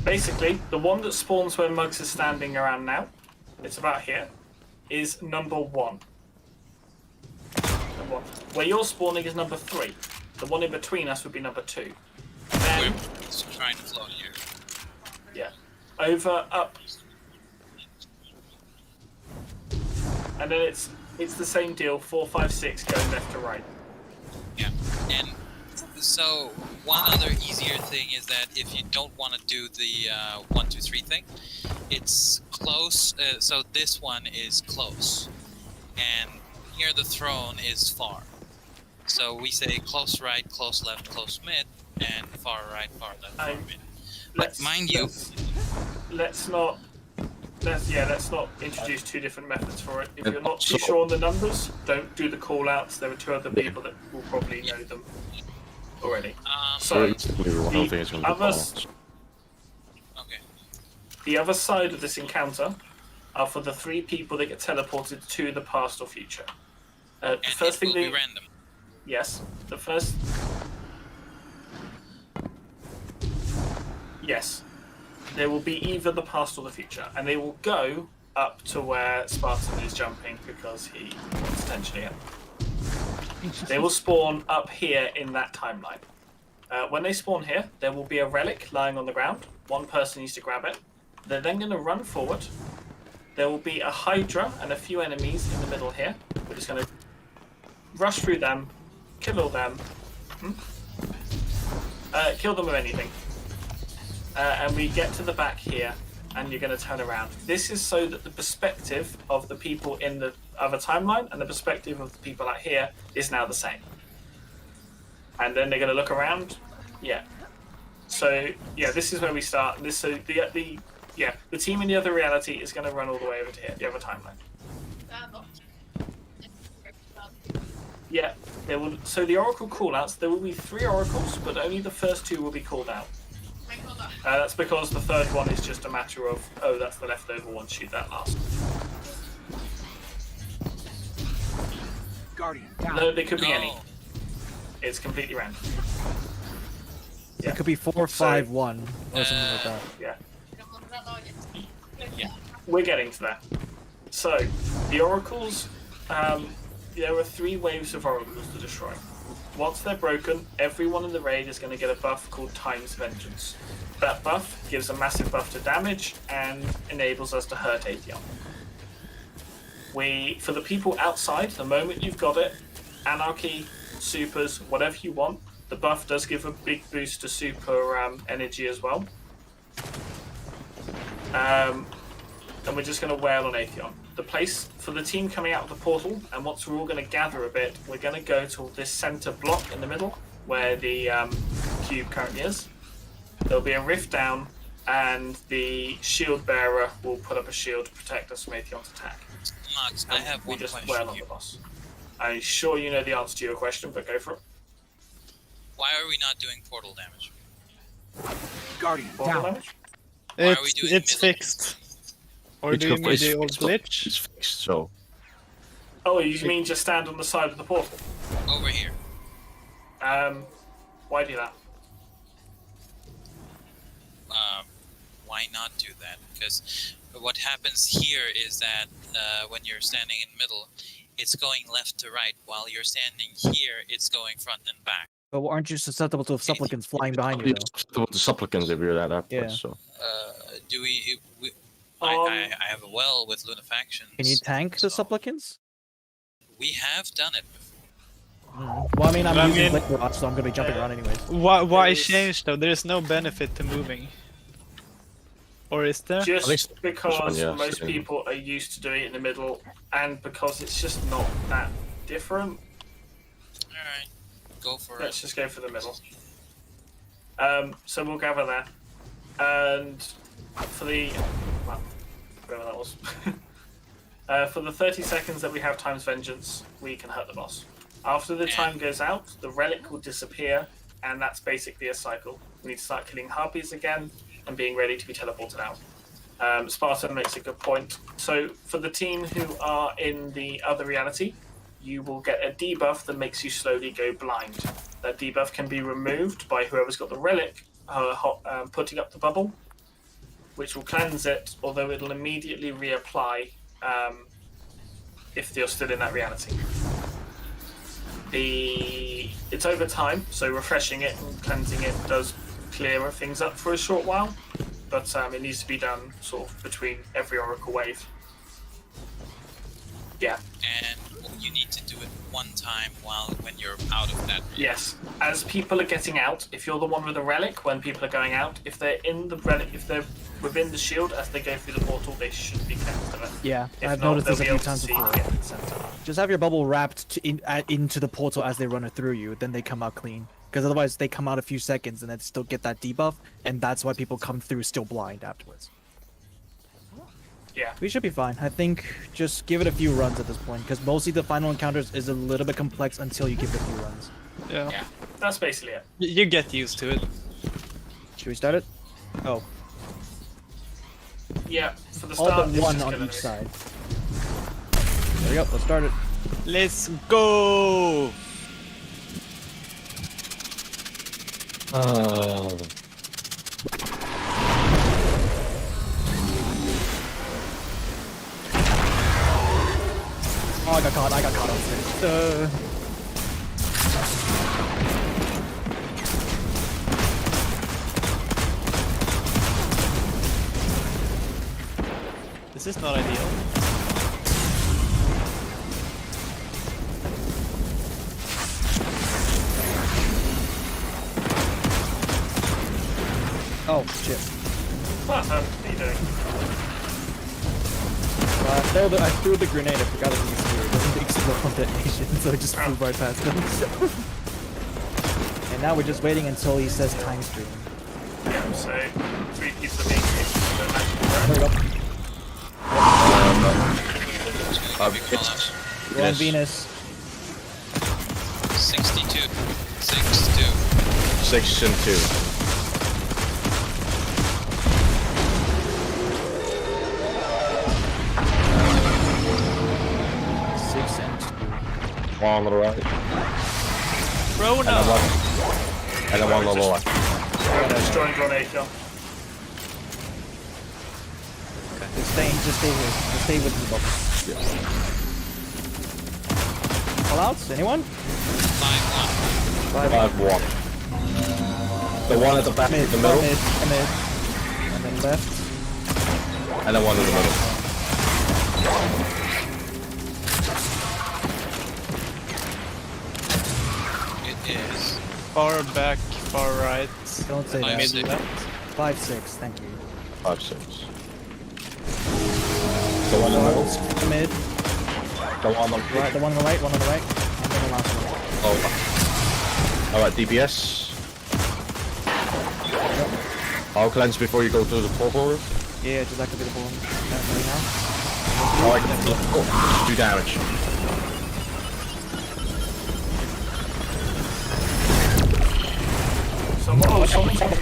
basically, the one that spawns where Muggs is standing around now, it's about here, is number 1. Number 1. Where you're spawning is number 3. The one in between us would be number 2. Then, We're just trying to float here. yeah, over, up, and then it's the same deal. 4, 5, 6 going left to right. Yeah, and so one other easier thing is that if you don't want to do the 1, 2, 3 thing, it's close. So this one is close, and near the throne is far. So we say close right, close left, close mid, and far right, far left, far mid. But mind you, let's not introduce 2 different methods for it. If you're not too sure on the numbers, don't do the call outs. There are 2 other people that will probably know them already. So the other side of this encounter are for the 3 people that get teleported to the past or future. The first thing will be random. Yes, the first. Yes, there will be either the past or the future, and they will go up to where Spartan is jumping because he wants attention again. They will spawn up here in that timeline. When they spawn here, there will be a relic lying on the ground. 1 person needs to grab it. They're then going to run forward. There will be a Hydra and a few enemies in the middle here. We're just going to rush through them, kill all them. Kill them with anything. And we get to the back here, and you're going to turn around. This is so that the perspective of the people in the other timeline and the perspective of the people out here is now the same. And then they're going to look around. Yeah. So yeah, this is where we start. The team in the other reality is going to run all the way over to here, the other timeline. Yeah. So the oracle callouts, there will be 3 oracles, but only the first 2 will be called out. That's because the third one is just a matter of, oh, that's the leftover one, shoot that last. Guardian. No, they could be any. It's completely random. It could be 4, 5, 1, or something like that. Yeah. We're getting to that. So, the oracles, there are 3 waves of oracles to destroy. once they're broken, everyone in the raid is going to get a buff called Times Vengeance. That buff gives a massive buff to damage and enables us to hurt Atheon. For the people outside, the moment you've got it, Anarchy, Supers, whatever you want, the buff does give a big boost to super energy as well. And we're just going to wail on Atheon. The place for the team coming out of the portal, and once we're all going to gather a bit, we're going to go to this center block in the middle, where the cube currently is. There'll be a rift down, and the shield bearer will put up a shield to protect us from Atheon's attack. Max, I have one question. We just wail on the boss. I'm sure you know the answer to your question, but go for it. Why are we not doing portal damage? Guardian, Portal down. damage? Why are we doing It's middle? fixed. Or do you mean the old glitch? It's fixed, so. Oh, you mean just stand on the side of the portal? Over here. Why do that? Why not do that? Because what happens here is that when you're standing in the middle, it's going left to right, while you're standing here, it's going front and back. But aren't you susceptible to supplicants flying behind you, though? The supplicants if you're at that Yeah. place, so. Do we I have a well with lunafactions. Can you tank the supplicants? We have done it before. Well, I mean, I'm I using mean- Liquid Watch, so I'm gonna be jumping around anyways. Why There's- change though? There's no benefit to moving. Or is there? Just least because this one, yeah, most same. people are used to doing it in the middle, and because it's just not that different, Alright, go for let's it. just go for the middle. So we'll gather there. And for the... well, whatever that was. For the 30 seconds that we have Times Vengeance, we can hurt the boss. After the time goes out, the relic will disappear, and that's basically a cycle. We need to start killing harpies again, and being ready to be teleported out. Spartan makes a good point. So for the team who are in the other reality, you will get a debuff that makes you slowly go blind. That debuff can be removed by whoever's got the relic putting up the bubble, which will cleanse it, although it'll immediately reapply if you're still in that reality. It's over time, so refreshing it and cleansing it does clear things up for a short while, but it needs to be done sort of between every Oracle wave. Yeah. And you need to do it one time when you're out of that. Yes. As people are getting out, if you're the one with the relic, when people are going out, if they're in the relic, if they're within the shield as they go through the portal, they should be cleansed of it. Yeah, If I've not, noticed this a they'll be few able to times see before. it in the center. Just have your bubble wrapped into the portal as they run it through you, then they come out clean. Because otherwise they come out a few seconds and then still get that debuff, and that's why people come through still blind afterwards. Yeah. We should be fine. I think just give it a few runs at this point, because mostly the final encounters is a little bit complex until you give it a few runs. Yeah. Yeah. That's basically it. You get used to it. Should we start it? Oh, Yeah. For the all start, but it's one just on kill each enemies. side. There we go, let's start it. Let's go! Oh, I got caught on stage. This is not ideal. Oh, shit. What are you doing? No, I threw the grenade, I forgot it was here. It doesn't explode on detonation, so it just flew right past them. And now we're just waiting until he says time stream. Yeah, so 3 pieces of meat. There we go. It's, Go on Venus. 62. 6-2. 6 and 2. One on the right, Rona! and then one on the left. Destroying grenade gun. Just stay here. Just stay with the bubble. Callouts? Anyone? 5-1. 5-1. The one at the back, Mid, the middle, mid, and then left. and then one in the middle. It is. Far back, far right. Don't say Five, that. six. Left. 5-6, thank you. 5-6. The one in the middle. Mid, The one on the right, the one on the right, and then the last one. Oh. Alright, DPS. I'll cleanse before you go to the portal. Yeah, just activate the ball right now. Alright, 2 damage. Someone's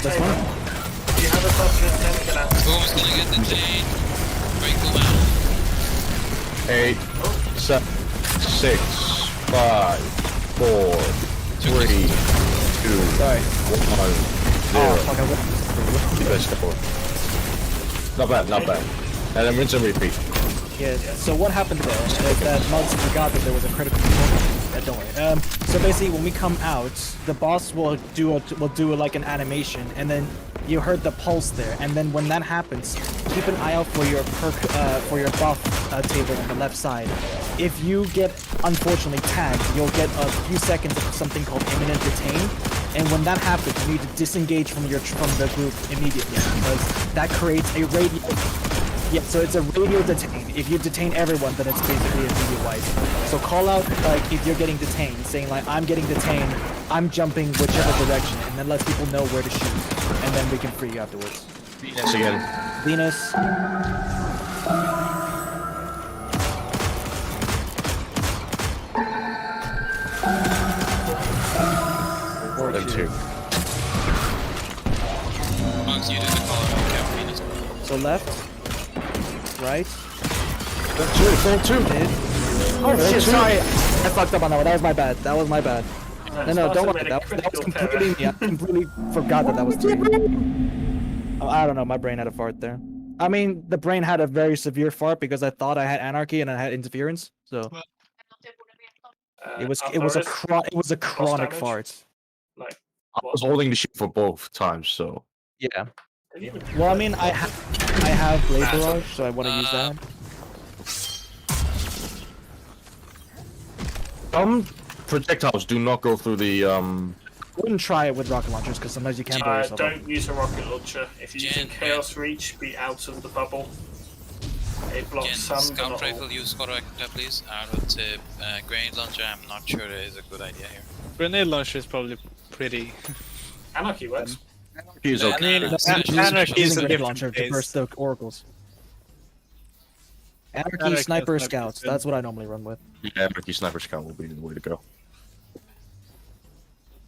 This one. You have a touch of 10 out. Boom's gonna get the chain. Break them out. 8, 7, 6, 5, 4, 3, 2, Sorry. 1, 0. Oh, fuck, I went. Let's go. Not bad, not bad. And then rinse and repeat. Yeah, so what happened there is that Mugs forgot that there was a critical component. Don't worry. So basically, when we come out, the boss will do like an animation, and then you heard the pulse there. And then when that happens, keep an eye out for your buff table on the left side. If you get unfortunately tagged, you'll get a few seconds of something called imminent detain. And when that happens, you need to disengage from the group immediately because that creates a radio. Yeah, so it's a radio detain. If you detain everyone, then it's basically a immediate wipe. So call out like if you're getting detained, saying like I'm getting detained, I'm jumping whichever direction, and then let people know where to shoot, and then we can free you afterwards. Venus again. Venus. Then 2. Bugs, you did the call out. Okay, Venus. So left, right, Then 2, mid. Oh shit! Sorry, I fucked up on that one. That was my bad. That was my bad. No, don't worry. That was completely me. I completely forgot that was 3. Oh, I don't know. My brain had a fart there. I mean, the brain had a very severe fart because I thought I had anarchy and I had interference. So it was a chronic damage? fart. Like, I was holding the ship for both times, so. Yeah. Well, I mean, I have blade barrage, so I want to use that. Projectiles do not go through the Wouldn't try it with rocket launchers because sometimes you can't blow yourself up. Don't use a rocket launcher. If you're using Chaos Reach, be out of the bubble. It blocks some, but Scout not all. rifle use correct, please. I would say grenade launcher. I'm not sure it is a good idea here. Grenade launcher is probably pretty. Anarchy works. He's Uh, okay. no, Anarchy is Using a grenade different launcher to case. burst the oracles. Anarchy, Anarchy, sniper, sniper, scouts. good. That's what I normally run with. Yeah, Anarchy Sniper Scout will be the way to go.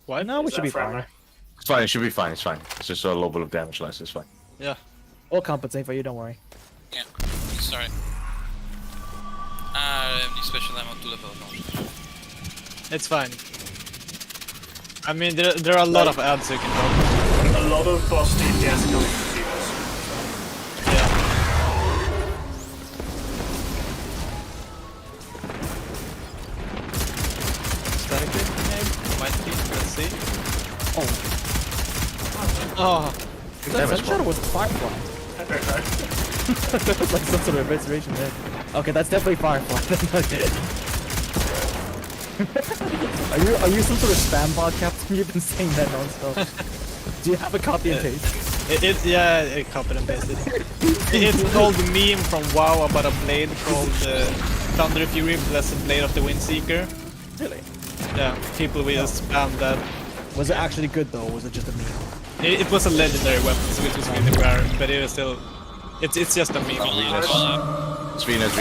Why? No, we Is should that be fine. friendly? It's fine, it should be fine, it's fine. It's just a low bit of damage less, it's fine. Yeah. We'll compensate for you. Don't worry. Yeah, sorry. Any special ammo to level no. It's fine. I mean, there are a lot of ads you can drop. A lot of boss DPS coming from viewers. Yeah. Static grenade? Might be. Let's see. Oh. That shadow was Firefly. I don't know. That was like some sort of restoration there. Okay, that's definitely Firefly. Are you some sort of spam bot, Captain? You've been saying that non-stop. Do you have a copy and paste? Yeah, it copied and pasted. It's an old meme from WoW about a blade called Thunder Fury, Blessed Blade of the Windseeker. Really? Yeah, people will spam that. Was it actually good though, or was it just a meme? It was a legendary weapon, so it was really rare, but it was still. It's just a meme. It's Venus.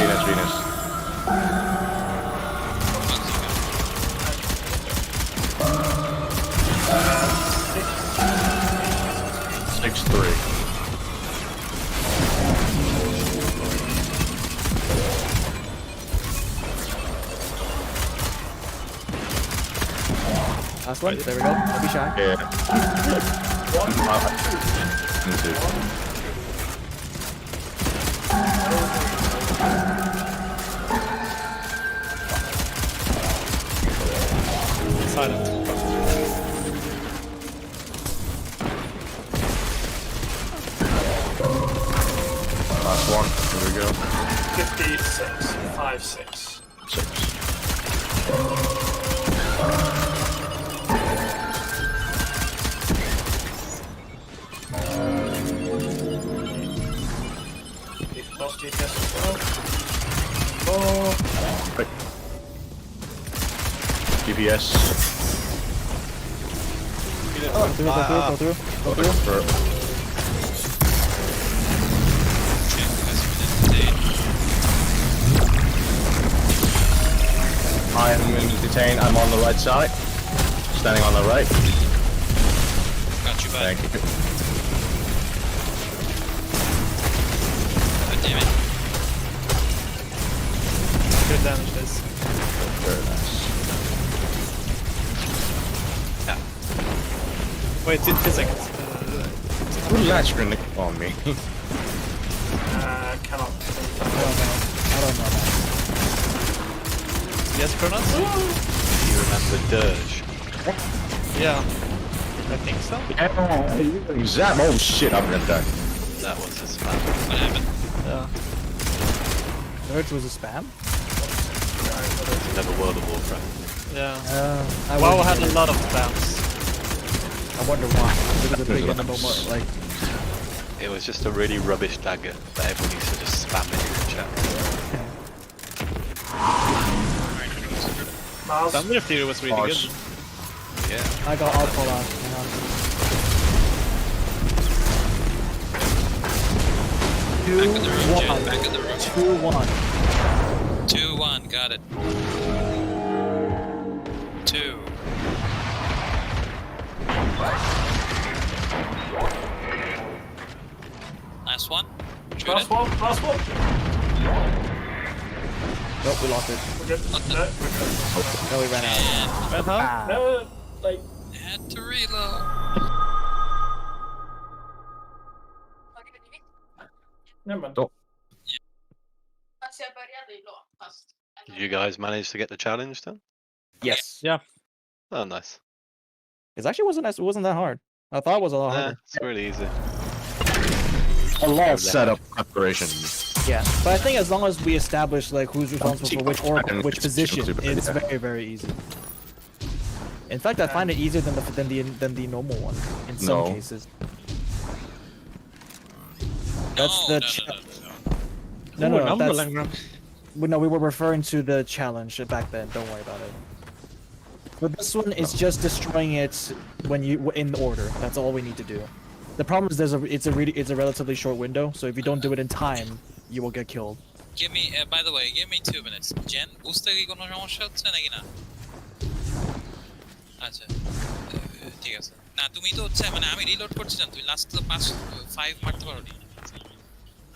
6-3. Last one. There we go. Don't be shy. Yeah. 1, 2. Trident. Last one. Here we go. 56. 5-6. 6. We've lost GTX as well. 4. Right. GPS. Go through. Check has been detained. I am detained. I'm on the right side. Standing on the right. Got you back. Thank you. God damn it. Good damage, this. Very nice. Wait, 2 seconds. Who's that screen on me? Cannot. I don't know. Yes, Kronos? You remember Dirge? Yeah. I think so. Zap! Oh shit! I'm gonna die. That was a spam. What happened? Yeah. Urge was a spam? Never World of Warcraft. Yeah. WoW had a lot of spams. I wonder why. It was a big number more, like... It was just a really rubbish dagger that everyone used to just spam in the chat. Miles. Thunder Fury was really Harsh. good. Yeah. I'll pull out. Hang on. 2-1. Back of the room, Jen. Back of the room. 2-1. 2-1, got it. 2. Last one. Shoot Last it. one. Last one. Nope, we lost it. We're good. What the- No, we're good. No, we ran out. And Red Hawk? Ah. No, like. had to reload. Never mind. Oh. Did you guys manage to get the challenge done? Yes. Yeah. Oh, nice. It actually wasn't that hard. I thought it was a lot Yeah, harder. it's really easy. A lot of setup preparation. Yeah, but I think as long as we establish like who's responsible for which org, which position, it's Yeah. very, very easy. In fact, I find it easier than the normal one in some No. cases. That's the No, no, that's Langram. no. We were referring to the challenge back then. Don't worry about it. But this one is just destroying it when you in order. That's all we need to do. The problem is it's a relatively short window, so if you don't do it in time, you will get killed. Give me, by the way, give me 2 minutes. Jen, বুঝতে কি কোনো সমস্যা হচ্ছে নাকি না? আচ্ছা, ঠিক আছে। না তুমি তো হচ্ছে মানে আমি রিলোড করছি জান, তুমি লাস্ট তো 5 মারতে পারোনি।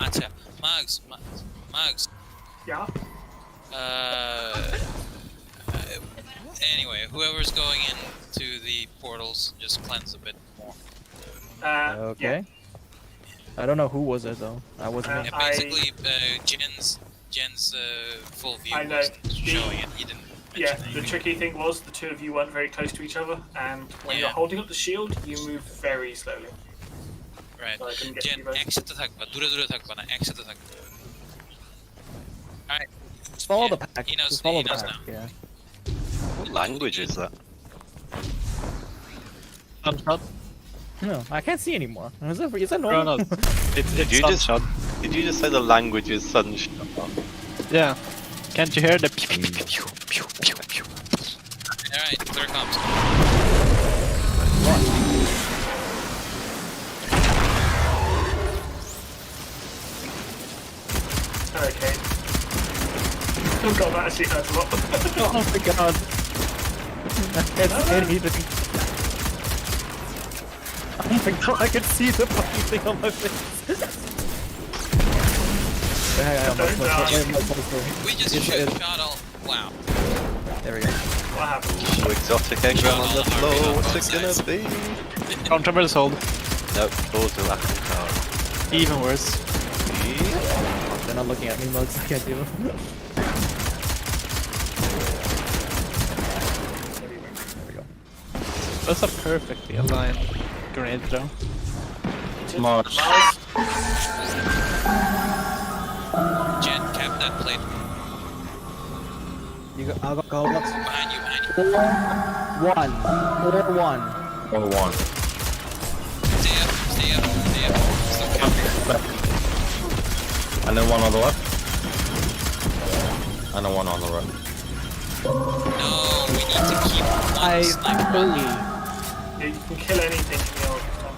আচ্ছা, Mags. Yeah. Anyway, whoever's going into the portals, just cleanse a bit more. Okay. I don't know who was it though. I wasn't. And basically, Jen's full view I know. was showing it. He didn't. Yeah. mention The anything. tricky thing was the two of you weren't very close to each other, and when you're Yeah. holding up the shield, you move very slowly. Right. So I couldn't get Jen, you both. একসাথে থাকবা, দূরে থাকবা না, একসাথে থাকবা। Alright. Just follow Yeah, the pack. he knows- Just follow he the knows pack. now. Yeah. What language is that? Sunshot. No, I can't see anymore. Is that normal? Kronos. It's Did you just Sunshot. did you just say the language is sunshine? Yeah. Can't you hear the pew pew pew pew pew pew? Alright, clear comms. Okay. Oh god, that actually hurts a lot. Oh my god. I can't see anything. Oh my god, I can see the fucking thing on my face. We just shot all. Wow. There we go. What happened? So exotic engram on the floor. What's it gonna be? Counterbalance hold. Nope, doors are lacking power. Even worse. They're not looking at me, mugs. I can't do it. There we go. That's a perfectly aligned grenade throw. Mars. Jen, cap that plate. I'll go. What's Behind you. 4-1? 4-1. 1-1. Stay up. Still cap. And then one on the left. And then one on the right. No, we need to keep one I sniper. fully. Yeah, you can kill anything in the oracle.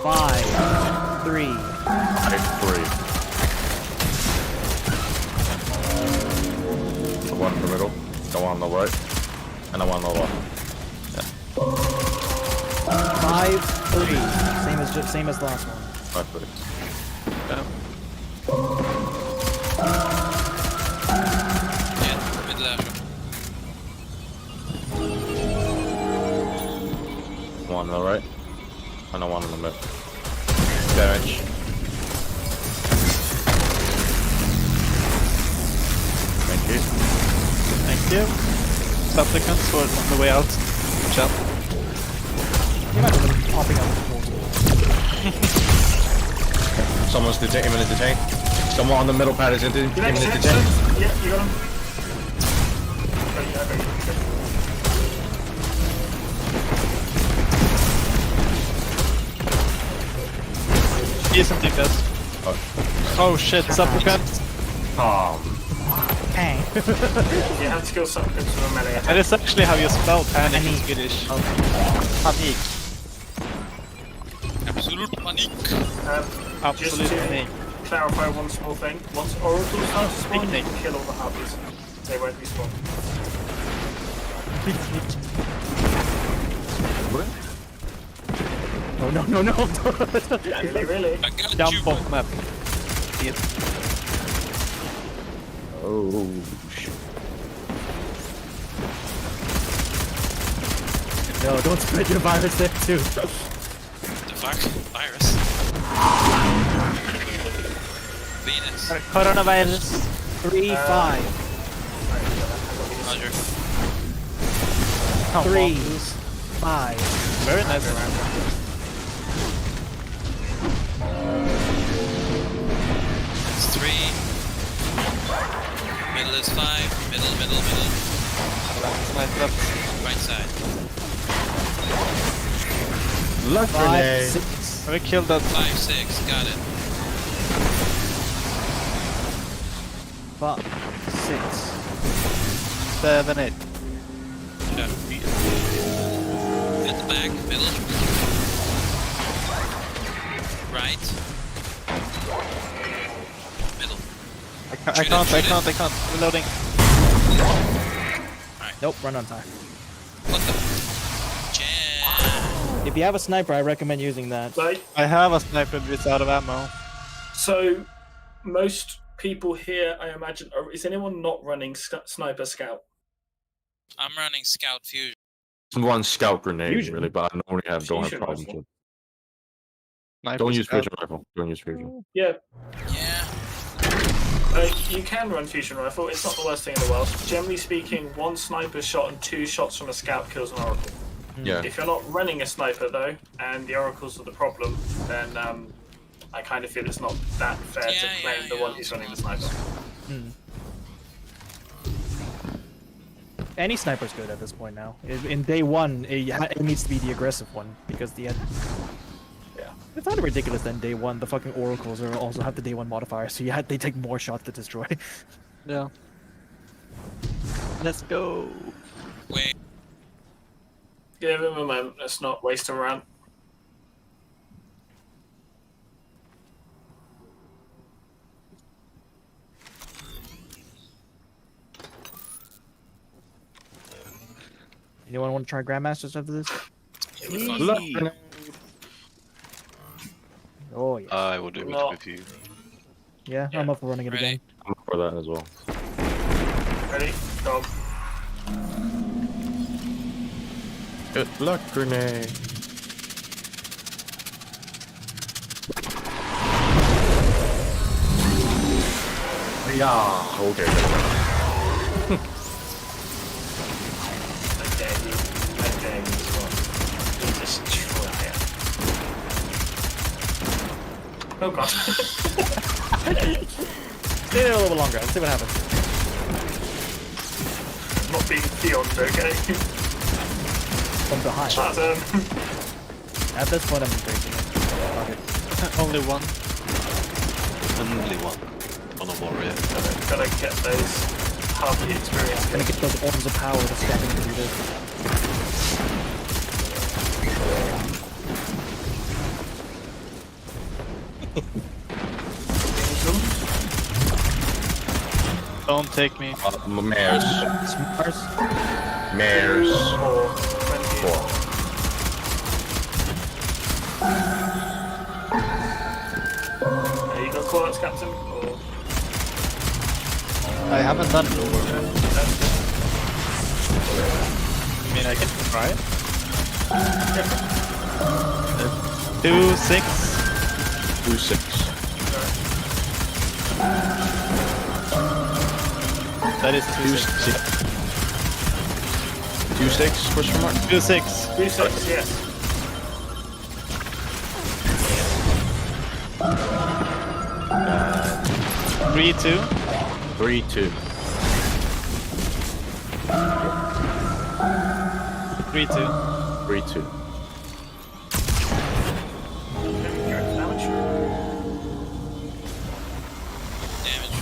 5, 3. 5-3. The one in the middle, the one on the right, and the one on the left. 5-3. Same as the last one. 5-3. Jen, middle arrow. One on the right, and the one in the middle. Damage. Thank you. Thank you. Supplicants were on the way out. Ciao. You're not even popping out the Someone's imminent detain. Someone on the middle pad is imminent detain. Yeah, you got him. Very good. Decent DPS. Oh shit, supplicant. Bang. You have to kill supplicants with a melee attack. That is actually how you spell panic in Swedish. Panik. Absolute panic. Just Absolute to panic. clarify one small thing. Once oracles start to spawn, you Picnic. can kill all the harpies. They won't respawn. No. Really? I got you. Jump off map. Idiot. Oh shit. No, don't spread your virus there too. The fuck? Virus. Venus. Coronavirus. 3-5. Roger. 3-5. Very nice. It's 3. Middle is 5. Middle. Nice left. Right side. Luck 5, grenade. 6. We killed that. 5, 6. Got it. 5, 6. 7, 8. Shut up. At the back. Middle. Right. Middle. I can't. Reloading. Nope, run on time. What the? Jam. If you have a sniper, I recommend using that. Like, I have a sniper but it's out of ammo. so most people here, I imagine, is anyone not running Sniper Scout? I'm running Scout Fusion. One scout grenade, Fusion. really, but I don't have Fusion problems rifle. with. Sniper Don't use scout. fusion rifle. Don't use fusion. Yeah, Yeah. you can run fusion rifle. It's not the worst thing in the world. Generally speaking, one sniper shot and 2 shots from a scout kills an oracle. Yeah. If you're not running a sniper though, and the oracles are the problem, then I kind of feel it's not that fair to blame the one who's running the sniper. Any sniper's good at this point now. In day one, it needs to be the aggressive one because Yeah. it's kind of ridiculous that in day one the fucking oracles are also have the day one modifier, so they take more shots to destroy. Yeah. Let's go. Wait. Give him a moment. Let's not waste a round. Anyone want to try Grandmasters after this? Luck grenade. Oh yeah. I will do it No. with you. Yeah, I'm up for running it Ready? again. I'm up for that as well. Ready? Go. Good luck grenade. Yeah. Okay. I dare you. I dare Oh god. Stay there a little bit longer. Let's see what happens. Not being peoned, okay? From behind. But, At this point, I'm embracing it. Fuck it. Only one. Only one on a warrior. gotta get those half the experience. Gonna get those orders of power to step in to do this. Don't take me. Mares. Smars. Mares. Or 20. 4. You got call-outs, Captain? Or... I haven't done it. That's good. I mean, I can try it. 2, 6. 2, 6. That is 2, 6. 2, 6, question mark? 2, 6. 2, 6, yes. 3, 2. 3, 2. 3, 2. 3, 2. Damage. Damage.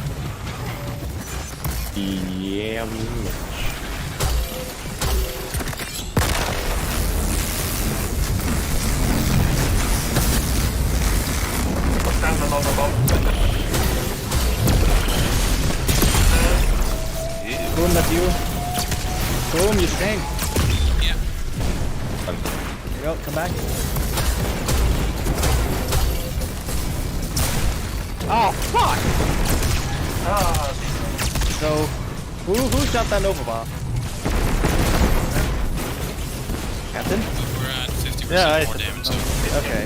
Yeah. Down the Motherboard. Boom, that's you. Boom, you tank. Yeah. There you go, come back. Oh, fuck! Ah, So, who shot that Nova bomb? Captain? We're at 50% Yeah, I more said damage. So Okay,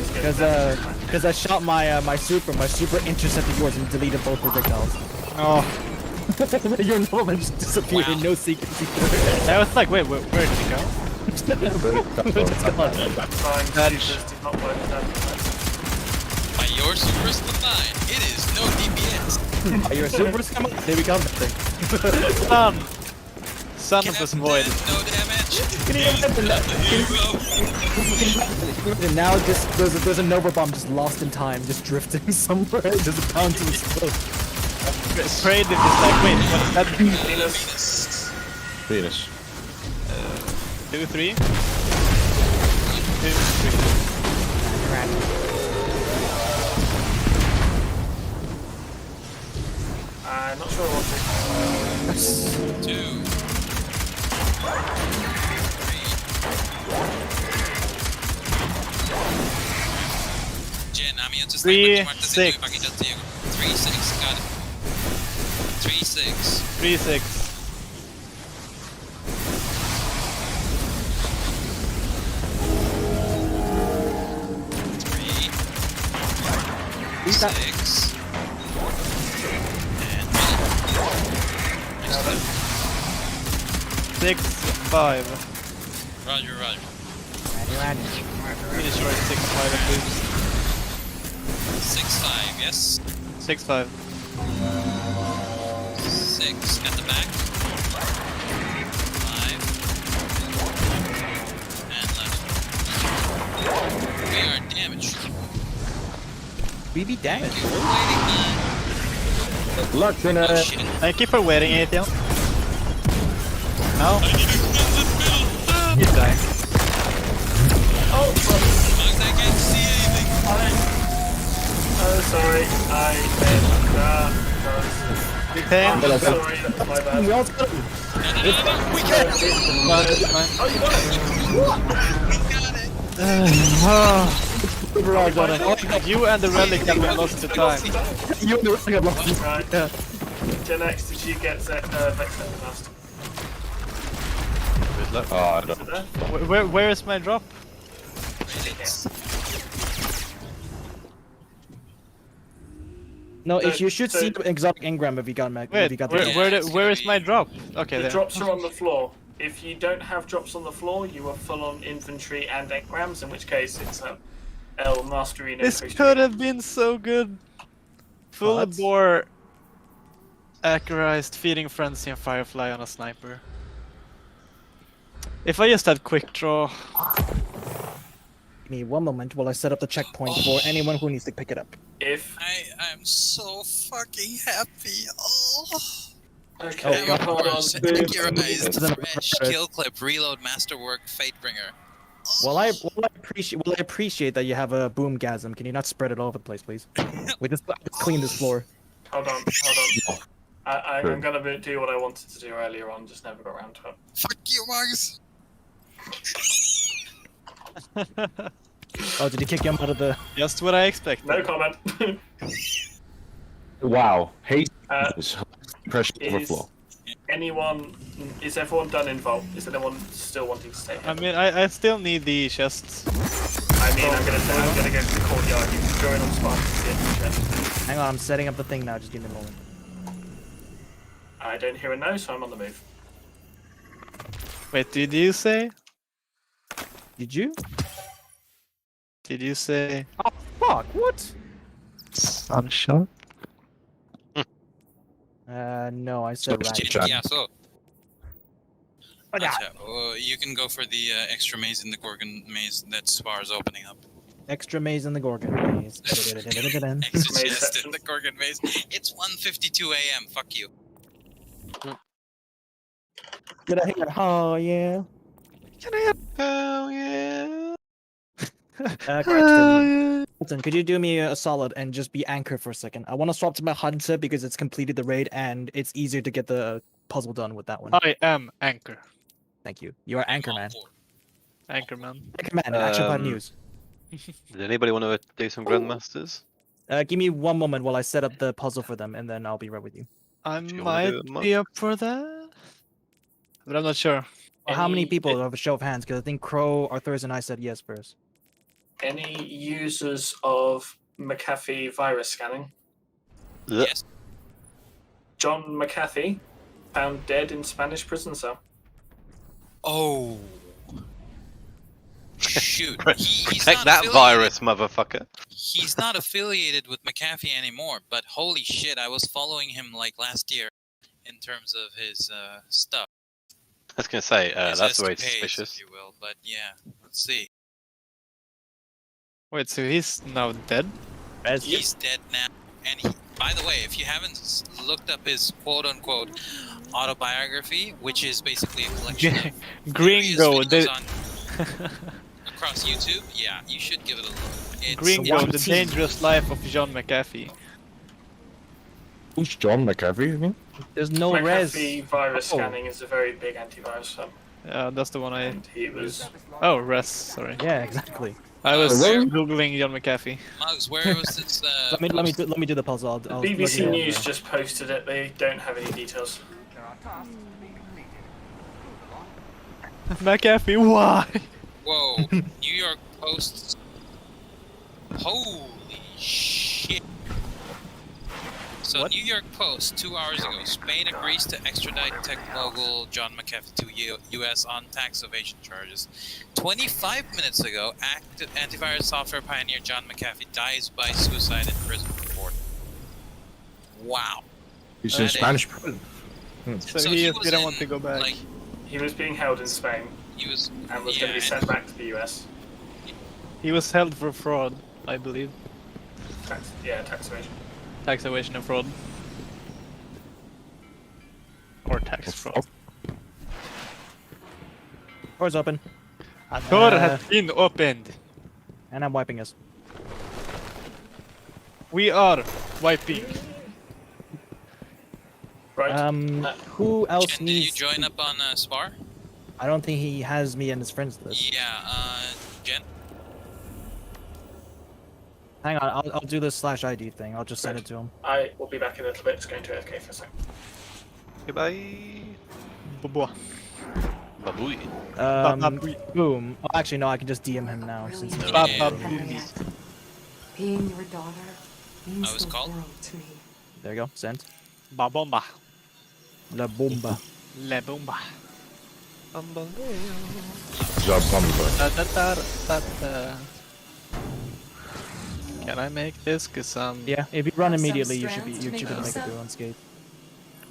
because I shot my my super intercepted yours and deleted both projectiles. Oh, Your Nova just disappeared, Wow. no secret. I was like, wait, where did it go? Just gone. fine. Jesus did not work that. by your supers combined, it is no DPS. Are you a super scum? There we go, that thing. Son Can of a have void. no damage. Can you imagine that? And now just there's a Nova bomb just lost in time, just drifting somewhere, just bound to explode. Prayed it is like, wait, what is that? Venus. 2, 3. 2, 3. I'm not sure what to. 2. 3. Jen, আমি হচ্ছে 3, sniper মারতেছি, 6. তুমি বাকি যাচ্ছি 3, 6, got it. 3, 6. 3, 6. 3, 6. And next to 6, 5. Roger, Roger. Pretty sure it's 6, 5 at least. 6, 5, yes? 6, 5. 6 at the back. 5. And left. We are damaged. We be damaged. Okay, we're waiting on. Good luck, Oh Jeanette. shit. Thank you for waiting, ATL. No? I need to cleanse this middle. You die. Oh, As long as I can't see anything. oh, sorry. I meant that. Big pain? I'm sorry, my bad. We all No. We got it. Fine, fine. Oh, you got it! We got it. You and the relic have been lost to time. You and the rest got lost. Right. Yeah. GenetX, did you get Vexed last? Good luck. Oh, I don't. Is it there? Where is my drop? No, So- you should so- see the exotic engram if you got Mac. If Wait, you got where is my drop? Okay, The there. drops are on the floor. If you don't have drops on the floor, you are full on inventory and engrams, in which case it's El Masterino. This could have been so good. Full What? bore accurized feeding frenzy and firefly on a sniper. If I just had quick draw. Give me one moment while I set up the checkpoint for anyone who needs to pick it up. If I'm so fucking happy. Oh. okay, God. hold on. Accurized, fresh, kill clip, reload, masterwork, fatebringer. Well, I appreciate that you have a boomgasm. Can you not spread it all over the place, please? We just clean this floor. Hold on. I'm gonna do what I wanted to do earlier on, just never got around to it. Fuck you, Marcus. Oh, did he kick him out of the? Just what I expected. No comment. Wow. Hey. Uh, Pressure overflow. Is everyone done in Vault? Is anyone still wanting to stay here? I mean, I still need the chests. I mean, I'm gonna go to the courtyard. You can join on spot to see the chest. Hang on, I'm setting up the thing now. Just give me a moment. I don't hear a no, so I'm on the move. Wait, did you say? Did you? Did you say? Oh fuck! What? Sunshot? No, I said rat. Yeah, so. Oh, yeah. You can go for the extra maze in the Gorgon maze that Spar is opening up. Extra maze in the Gorgon maze. Extra chest in the Gorgon maze. It's 1:52 a.m. Fuck you. Did I hear? Oh yeah. Can I have? Oh yeah. Colton, could you do me a solid and just be anchor for a second? I want to swap to my hunter because it's completed the raid and it's easier to get the puzzle done with that one. I am anchor. Thank you. You are anchor man. Anchorman. Anchor man. Action Pod News. Does anybody want to do some Grandmasters? Give me one moment while I set up the puzzle for them, and then I'll be right with you. I you wanna might do it, Mark? be up for that, but I'm not sure. Well, how many Any- people have a show of hands? Because I think Crow, Arthurs, and I said yes first. Any users of McAfee virus scanning? Yes. John McAfee found dead in Spanish prison cell. Oh. Shoot. He's Protect not that affiliated- virus, motherfucker. He's not affiliated with McAfee anymore, but holy shit, I was following him like last year in terms of his stuff. I was gonna say, His that's very escapades, suspicious. if you will, but yeah, let's see. Wait, so he's now dead? He's dead now. And he, by the way, if you haven't looked up his quote-unquote autobiography, which is basically a collection of Gringo, various the videos on, across YouTube, yeah, you should give it a look. It's, Gringo, the it's- dangerous life of John McAfee. Who's John McAfee again? There's no res. McAfee virus Oh. scanning is a very big antivirus firm, That's the one I. and he was. Oh, Res. Sorry. Yeah, exactly. I was Where? googling John McAfee. Mugs, where was this? Let me do the puzzle. I'll BBC look it News up. just posted it. They don't have any details. McAfee, why? Whoa, New York Post. Holy shit. So What? New York Post, 2 hours ago, Spain agrees to extradite tech mogul John McAfee to U.S. on tax evasion charges. 25 minutes ago, active antivirus software pioneer John McAfee dies by suicide in prison report. Wow. He's in That Spanish. So he was didn't in, want to go back. Like, He was being held in Spain he was, and was yeah, going to be sent back to the US. He was held for fraud, I believe. Tax evasion. Tax evasion and fraud. Or tax fraud. Door's open. Door has been opened. And I'm wiping us. We are wiping. Right. Who else Jen, did you needs? join up on Spar? I don't think he has me in his friends list. Yeah, Jen? Hang on, I'll do the /ID thing. I'll just send it to him. I will be back in a little bit. Just going to AFK for a second. Goodbye. Boboa. Babooey. Boom. Oh, actually, no, I can just DM him now since. Being your daughter means I was the called? world to me. There you go. Sent. Ba bomba. La bomba. La bomba. Job combo. Da, da, da, da, da. Can I make this? Cause Yeah, if you run Have some immediately, you should be strength to make make it yourself. through unscathed.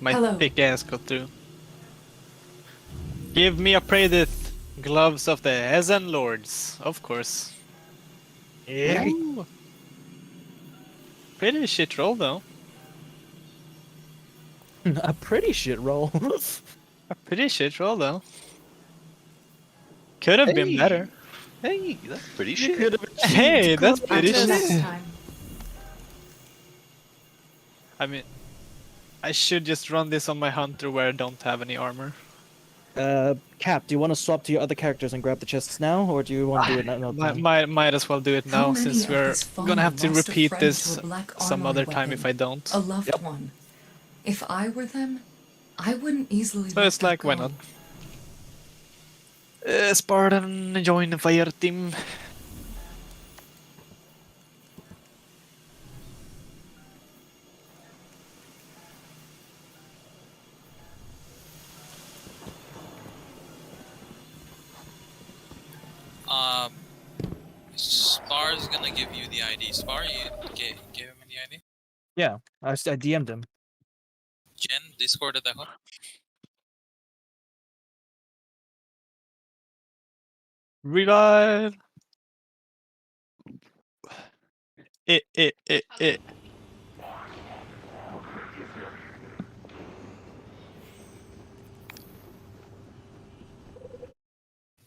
my Hello. thick ass got through. Give me a Pyrrhus, gloves of the Hezen Lords, of course. Yeah. Ooh. Pretty shit roll though. A pretty shit roll. A pretty shit roll though. Could have been better. Hey, that's pretty shit. Hey, that's pretty Until next shit. time. I mean, I should just run this on my hunter where I don't have any armor. Cap, do you want to swap to your other characters and grab the chests now, or do you want to do it now? Might as well do it How now, many since of we're this fallen gonna have to lost a repeat friend this to a black some armored other time if weapon? I don't. A loved one. If I were them, I wouldn't easily So let it's that like, why go. not? Spartan, join the fire team. Spar's gonna give you the ID. Spar, you give him the ID? Yeah, I DM'd him. Jen, Discord দেখো. Revive. It.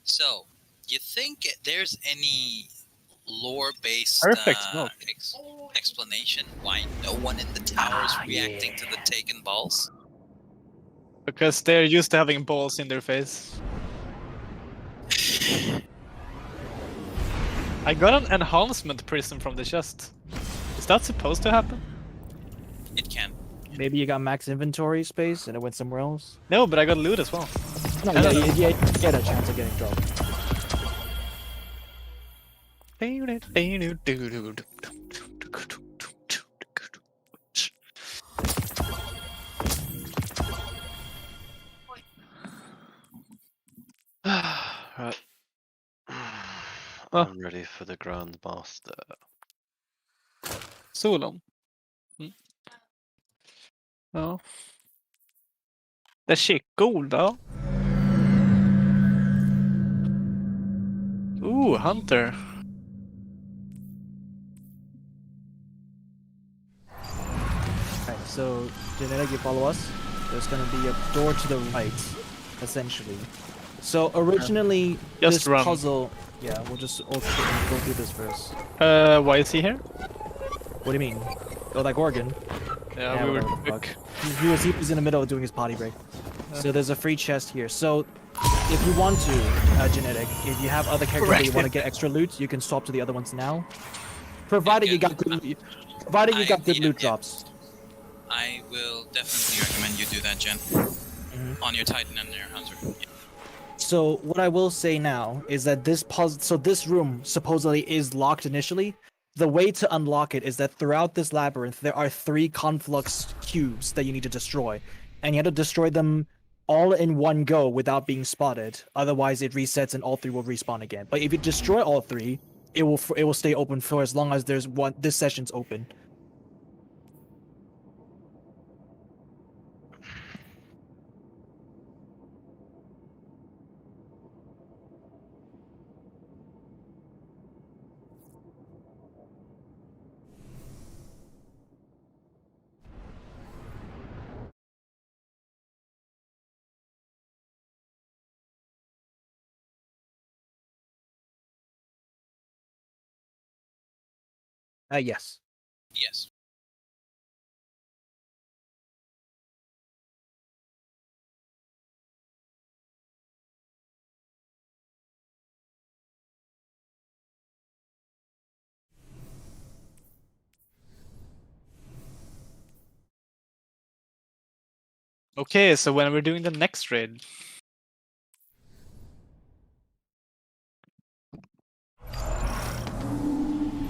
So, you think there's any lore-based Perfect smoke. explanation why no one in the tower is reacting to the taken balls? Because they're used to having balls in their face. I got an enhancement prism from the chest. Is that supposed to happen? It can. Maybe you got max inventory space and it went somewhere else. No, but I got loot as well. No, I don't know. you get a chance of getting dropped. Right. I'm ready for the Grandmaster. Solon. Ja. Det är shit-god då. Ooh, Hunter. Alright, so GenetX, you follow us. There's gonna be a door to the right, essentially. So originally, Just this run. puzzle. Yeah, we'll just go through this first. Why is he here? What do you mean? Oh, that Gorgon. Yeah, we were whatever the quick. fuck. He was in the middle of doing his potty break. So there's a free chest here. So if you want to, GenetX, if you have other characters that you want to get extra loot, you can swap to the other ones now. Provided you got good, provided you got good loot drops. I will definitely recommend you do that, Jen. On your Titan and your Hunter. Yeah. So what I will say now is that this puzzle, so this room supposedly is locked initially. The way to unlock it is that throughout this labyrinth, there are 3 conflux cubes that you need to destroy. And you have to destroy them all in one go without being spotted. Otherwise, it resets and all 3 will respawn again. But if you destroy all 3, it will stay open for as long as there's this session's open. Yes. Yes. Okay, so when we're doing the next raid.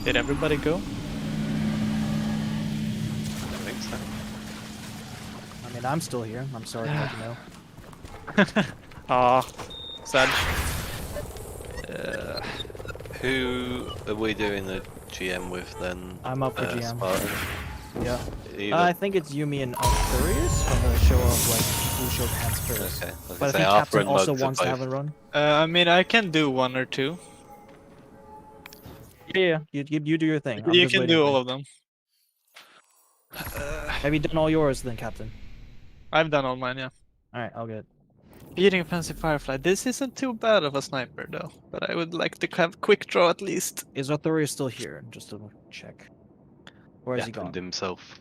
Did everybody go? I think so. I mean, I'm still here. I'm sorry to let you know. Ah, sad. Who are we doing the GM with then? I'm up for GM. Spartan? Yeah. Either? I think it's Yumi and Arthurius from the show of like who showed hands first. Okay. I was But I gonna say think Arthur Captain and also Mugs are wants to have a both. run. I mean, I can do 1 or 2. Yeah, you do your thing. I'm You just can waiting do for all you. of them. Have you done all yours then, Captain? I've done all mine, yeah. Alright, I'll get it. Beating a fancy Firefly. This isn't too bad of a sniper, though. But I would like to have quick draw at least. Is Arthurius still here? Just to check. Where is he Deafened gone? himself.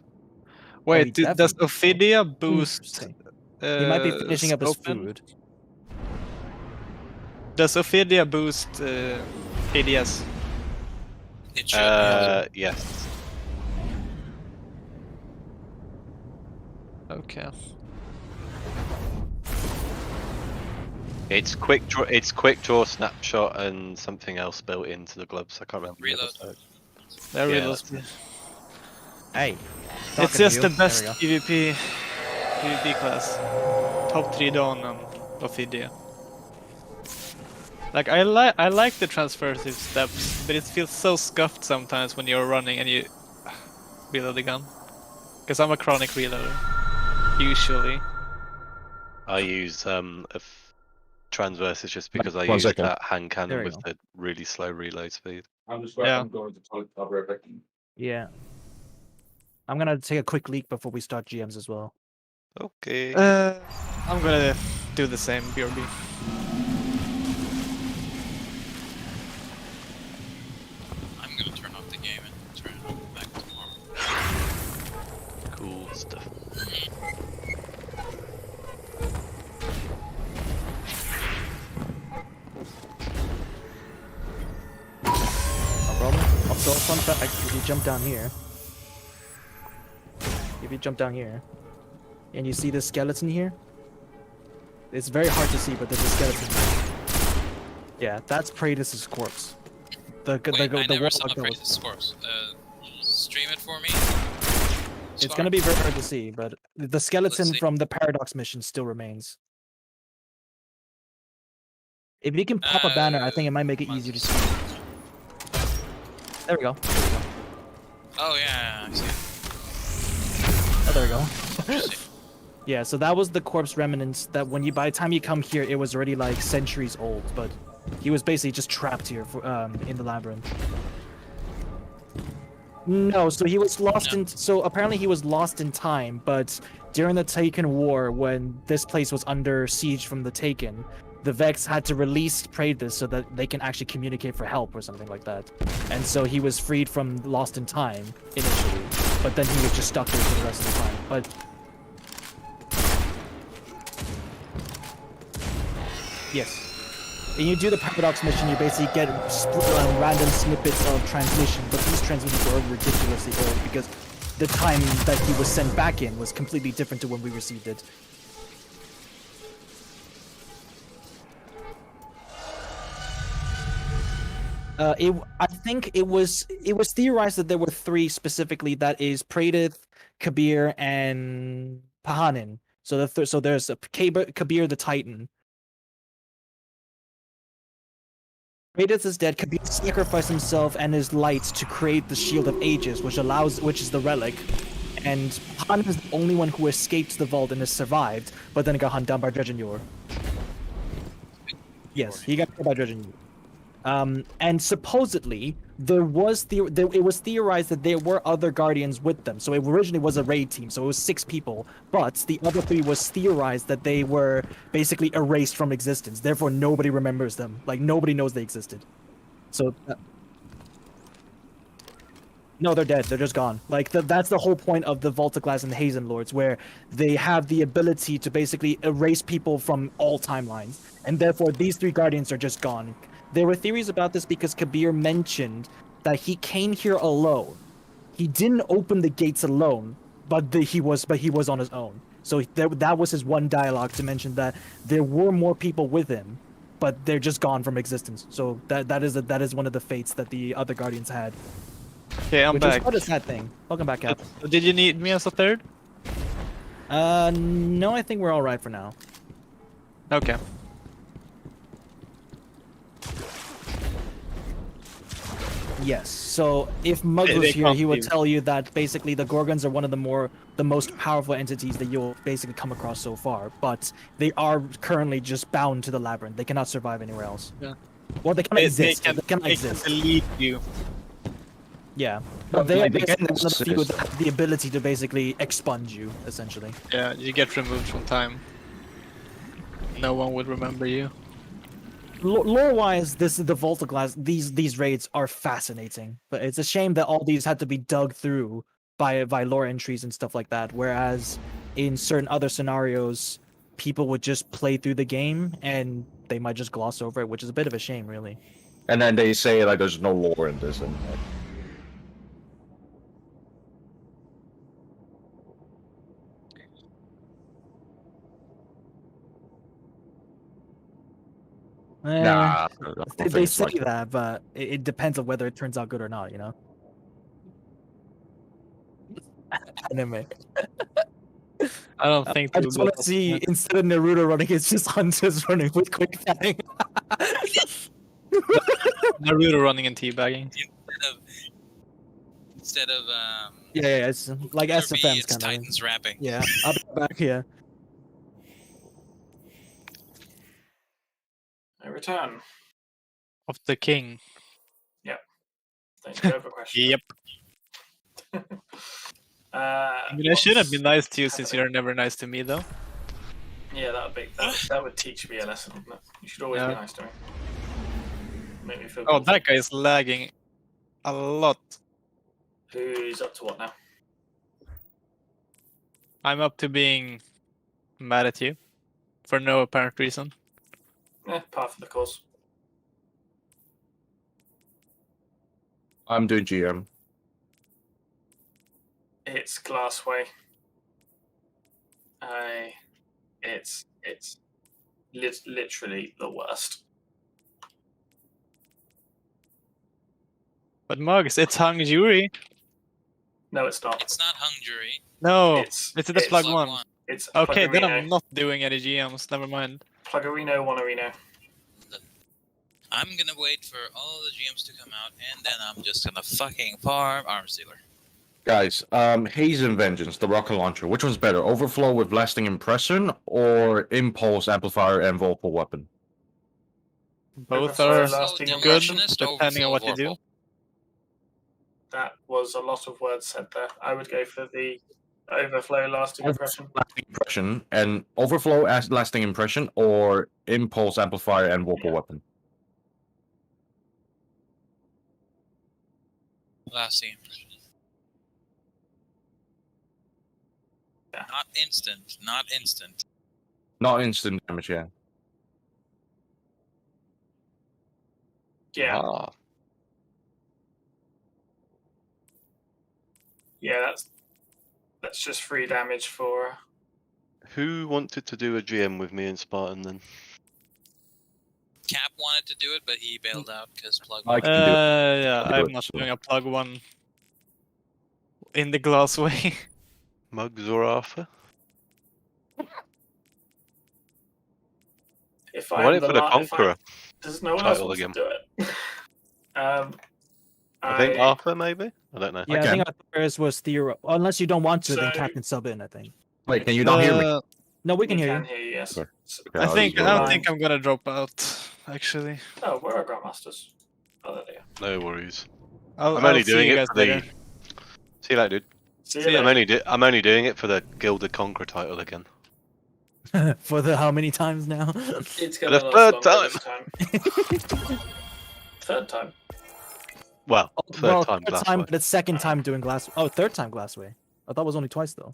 Wait, he does definitely- Ophidia boost? Interesting. He might be finishing up his Scopen? food. Does Ophidia boost ADS? It should. Yes. Okay. It's quick draw. It's quick draw, snapshot, and something else built into the gloves. I can't remember. the Reload. other There Yeah, we that's go. Hey. It's talking to just you. the There best we go. PvP class. Top 3 Dawn and Ophidia. Like I like the transversive steps, but it feels so scuffed sometimes when you're running and you reload the gun. Because I'm a chronic reloader, usually. I use transverses just because I 1 use second. that hand There cannon we with go. the really slow reload speed. I'm just Yeah. I'm going to toilet. I'll be right back. Yeah. I'm gonna take a quick leak before we start GMs as well. Okay. I'm gonna do the same, BRB. I'm gonna turn off the game and turn it on back tomorrow. Cool stuff. No problem. Also, fun fact, if you jump down here, and you see this skeleton here, it's very hard to see, but there's a skeleton here. Yeah, that's Pyrrhus' corpse. Wait, I never warlock saw that was- Pyrrhus' corpse. Stream it for me. It's gonna be very hard to see, but the skeleton see. from the Paradox mission still remains. If you can pop a banner, I think it might make it easier to see. There we go. Oh yeah, I see. Oh, there we go. Interesting. Yeah, so that was the corpse remnants that by the time you come here, it was already like centuries old, but he was basically just trapped here for, in the labyrinth. No, so he was lost No. so apparently he was lost in time, but during the Taken War, when this place was under siege from the Taken, the Vex had to release Pyrrhus so that they can actually communicate for help or something like that. And so he was freed from Lost in Time initially, but then he was just stuck there for the rest of the time. But yes. When you do the Paradox mission, you basically get random snippets of transmission, but these transmissions are ridiculously old because the time that he was sent back in was completely different to when we received it. I think it was theorized that there were 3 specifically. That is Pyrrhus, Kabir, and Pahanin. So there's Kabir the Titan. Pyrrhus is dead. Kabir sacrificed himself and his lights to create the Shield of Ages, which is the relic. And Pahanin is the only one who escaped the vault and has survived, but then got hunted down by Dredgenyor. Yes, he got killed by Dredgenyor. And supposedly it was theorized that there were other guardians with them. So it originally was a raid team, so it was 6 people. But the other 3 was theorized that they were basically erased from existence. Therefore, nobody remembers them. Like nobody knows they existed. So no, they're dead. They're just gone. Like that's the whole point of the Vault of Glass and the Hazen Lords, where they have the ability to basically erase people from all timelines, and therefore these 3 guardians are just gone. There were theories about this because Kabir mentioned that he came here alone. He didn't open the gates alone, but he was on his own. So that was his one dialogue to mention that there were more people with him, but they're just gone from existence. So that is one of the fates that the other guardians had. Okay, I'm Which back. is quite a sad thing. Welcome back, Cap. Did you need me as a 3rd? No, I think we're all right for now. Yes. So if Mug They was here, can't he would be- tell you that basically the Gorgons are one of the most powerful entities that you'll basically come across so far. But they are currently just bound to the labyrinth. They cannot survive anywhere else. Yeah. Well, they cannot exist. They cannot exist. delete you. Yeah. Well, But they are they can basically one of the few exist. that have the ability to basically expunge you, essentially. Yeah, you get removed from time. No one would remember you. Lore-wise, this is the Vault of Glass. These raids are fascinating, but it's a shame that all these had to be dug through by lore entries and stuff like that. Whereas in certain other scenarios, people would just play through the game and they might just gloss over it, which is a bit of a shame, really. And then they say like there's no lore in this, and nah, I don't think They it's say like that, but it depends on whether it turns out good or not, Anime. I don't think I they just will want to see, instead of Naruto running, it's just hunters running with quick fanning. Naruto running and teabagging. Instead of Yeah, it's like Could be SFM's it's kind of. Titans rapping. Yeah, I'll be back here. I return. Of the king. Thank you. Have a question. Yep. I mean, I should have been nice to you since you're never nice to me, though. Yeah, that would teach me a lesson, wouldn't it? You should always be Yeah. nice to me. Make me feel. Oh, good. that guy is lagging a lot. Who's up to what now? I'm up to being mad at you for no apparent reason. Par for the course. I'm doing GM. It's Glassway. It's literally the worst. But Mugs, it's hung jury. No, it's not. It's not hung jury. No, It's it's the plug one. It's Okay, then Pluggerino. I'm not doing any GMs. Never mind. Pluggerino, Wannerino. I'm gonna wait for all the GMs to come out, and then I'm just gonna fucking farm Arms Dealer. Guys, Haze and Vengeance, the rocket launcher. Which one's better, Overflow with lasting impression or Impulse amplifier and vocal weapon? Both Overflow, are lasting good, impressionist, depending on what you do. That was a lot of words said there. I would go for the overflow lasting impression. Lasting impression and Overflow as lasting impression or Impulse amplifier and vocal weapon. Last team. Yeah. Not instant. Not instant. Not instant damage, yeah. Yeah, Ah, yeah, that's just free damage for. who wanted to do a GM with me and Spartan then? Cap wanted to do it, but he bailed out because plug. I can do it. Yeah, I'll do I'm it, not so. doing a plug one in the glass way. Mugs or Arthur? If I I'm went the for the if I- Conqueror. Does no one else title want again. to do it? I think Arthur, maybe? I don't know. Yeah, I Okay. think Pyrrhus was Theo. Unless you don't want to, then So- Captain sub in, I think. Wait, can you not hear me? No, we can hear you. Yes. Okay. So- Okay, I think was I going- think I'm gonna drop out. Actually, Oh, where are Grandmasters? Oh, there they are. No worries. I'll I'm only see doing you it guys for the. later. See you later, dude. See See you ya. later. I'm only doing it for the Gilded Conqueror title again. For the how many times now? It's gonna the last third longer this time. Third time. Well, Well, third time third last time, one. but it's second time doing glass. Oh, third time Glassway. I thought it was only twice though,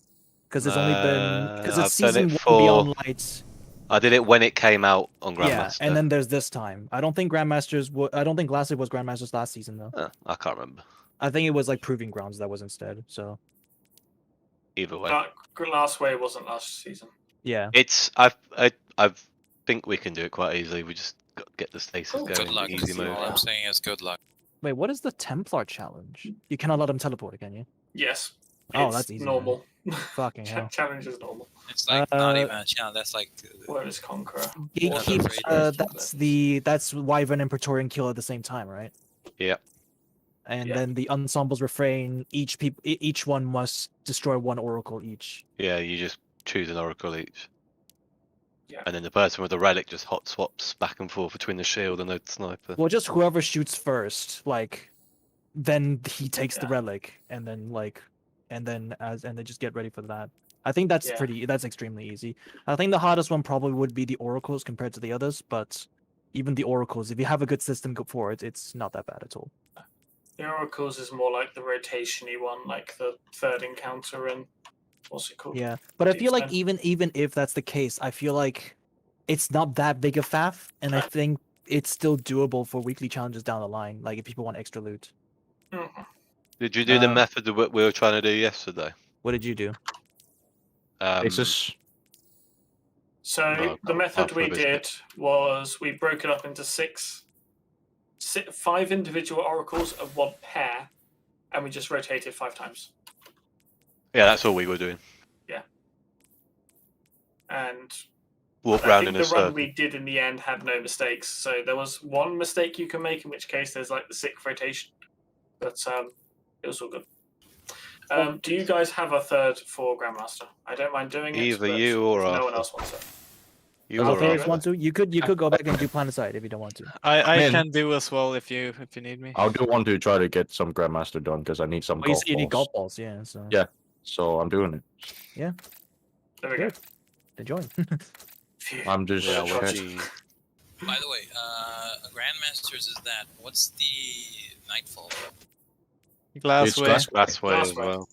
because it's only been because I've it's done season it one for- Beyond Lights. I did it when it came out on Yeah, Grandmaster. and then there's this time. I don't think Grandmasters. I don't think Glassway was Grandmasters last season though. I can't remember. I think it was like Proving Grounds that was instead. So Either way, Last way wasn't last season. yeah. it's I think we can do it quite easily. We just got to get the stasis Cool. going. Good luck. Easy mode. All I'm saying is good luck. Wait, what is the Templar challenge? You cannot let them teleport, can you? Yes. Oh, It's that's easy, normal. Fucking hell. Challenge is normal. It's like not Uh, even a challenge. That's like Where is Conqueror? Gatekeep. Raiders. That's Wyvern and Praetorian kill at the same time, right? Yeah. and Yeah. then the Ensemble's Refrain, each one must destroy one oracle each. Yeah, you just choose an oracle each. Yeah. And then the person with the relic just hot swaps back and forth between the shield and the sniper. Well, just whoever shoots first, like, then he takes the Yeah. relic, and then they just get ready for that. I think that's Yeah. that's extremely easy. I think the hardest one probably would be the oracles compared to the others, but even the oracles, if you have a good system for it, it's not that bad at all. The oracles is more like the rotation-y one, like the third encounter and what's it called? Yeah, but I feel like Deep even if that's the case, I feel like it's not that big a faff, and I think it's still doable for weekly challenges down the line. Like if people want extra loot. Mhm. Did you do the method of what we were trying to do yesterday? What did you do? It's just So Well, the method we rubbish. did was we broke it up into five individual oracles of one pair, and we just rotated 5 times. Yeah, that's all we were doing. And Walk I around think in a the run circle. we did in the end had no mistakes. So there was one mistake you can make, in which case there's like the 6th rotation, but it was all good. Do you guys have a third for Grandmaster? I don't mind doing it. Either but you or if no Arthur. one else wants it. You If or players Arthur. want to, you could go back and do Planetside if you don't want to. I Man. can do as well if you need me. I'll do one to try to get some Grandmaster done because I need some Well, you golf said you need balls. golf balls, yeah. So Yeah. So I'm doing it. There we go. enjoy. Phew. I'm just Yeah, Sure. watching. By the way, Grandmasters is that. What's the Nightfall? Glass way. That's way as Glassway.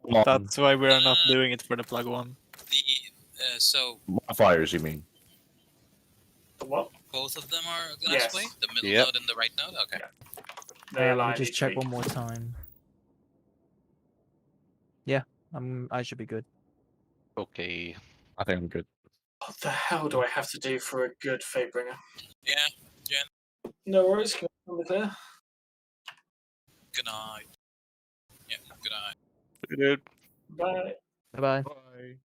well. That's why we are not doing it for the plug one. The so Fires, you mean? The what? both of them are Yes. Glassway, the middle Yep. node and the right node. Okay. They Let align me just each check week. one more time. Yeah, I should be good. Okay. I think I'm good. What the hell do I have to do for a good Fatebringer? Yeah. No worries. Can I come clear? Good night. Yeah. Good night. Dude. Bye. Bye bye. Bye.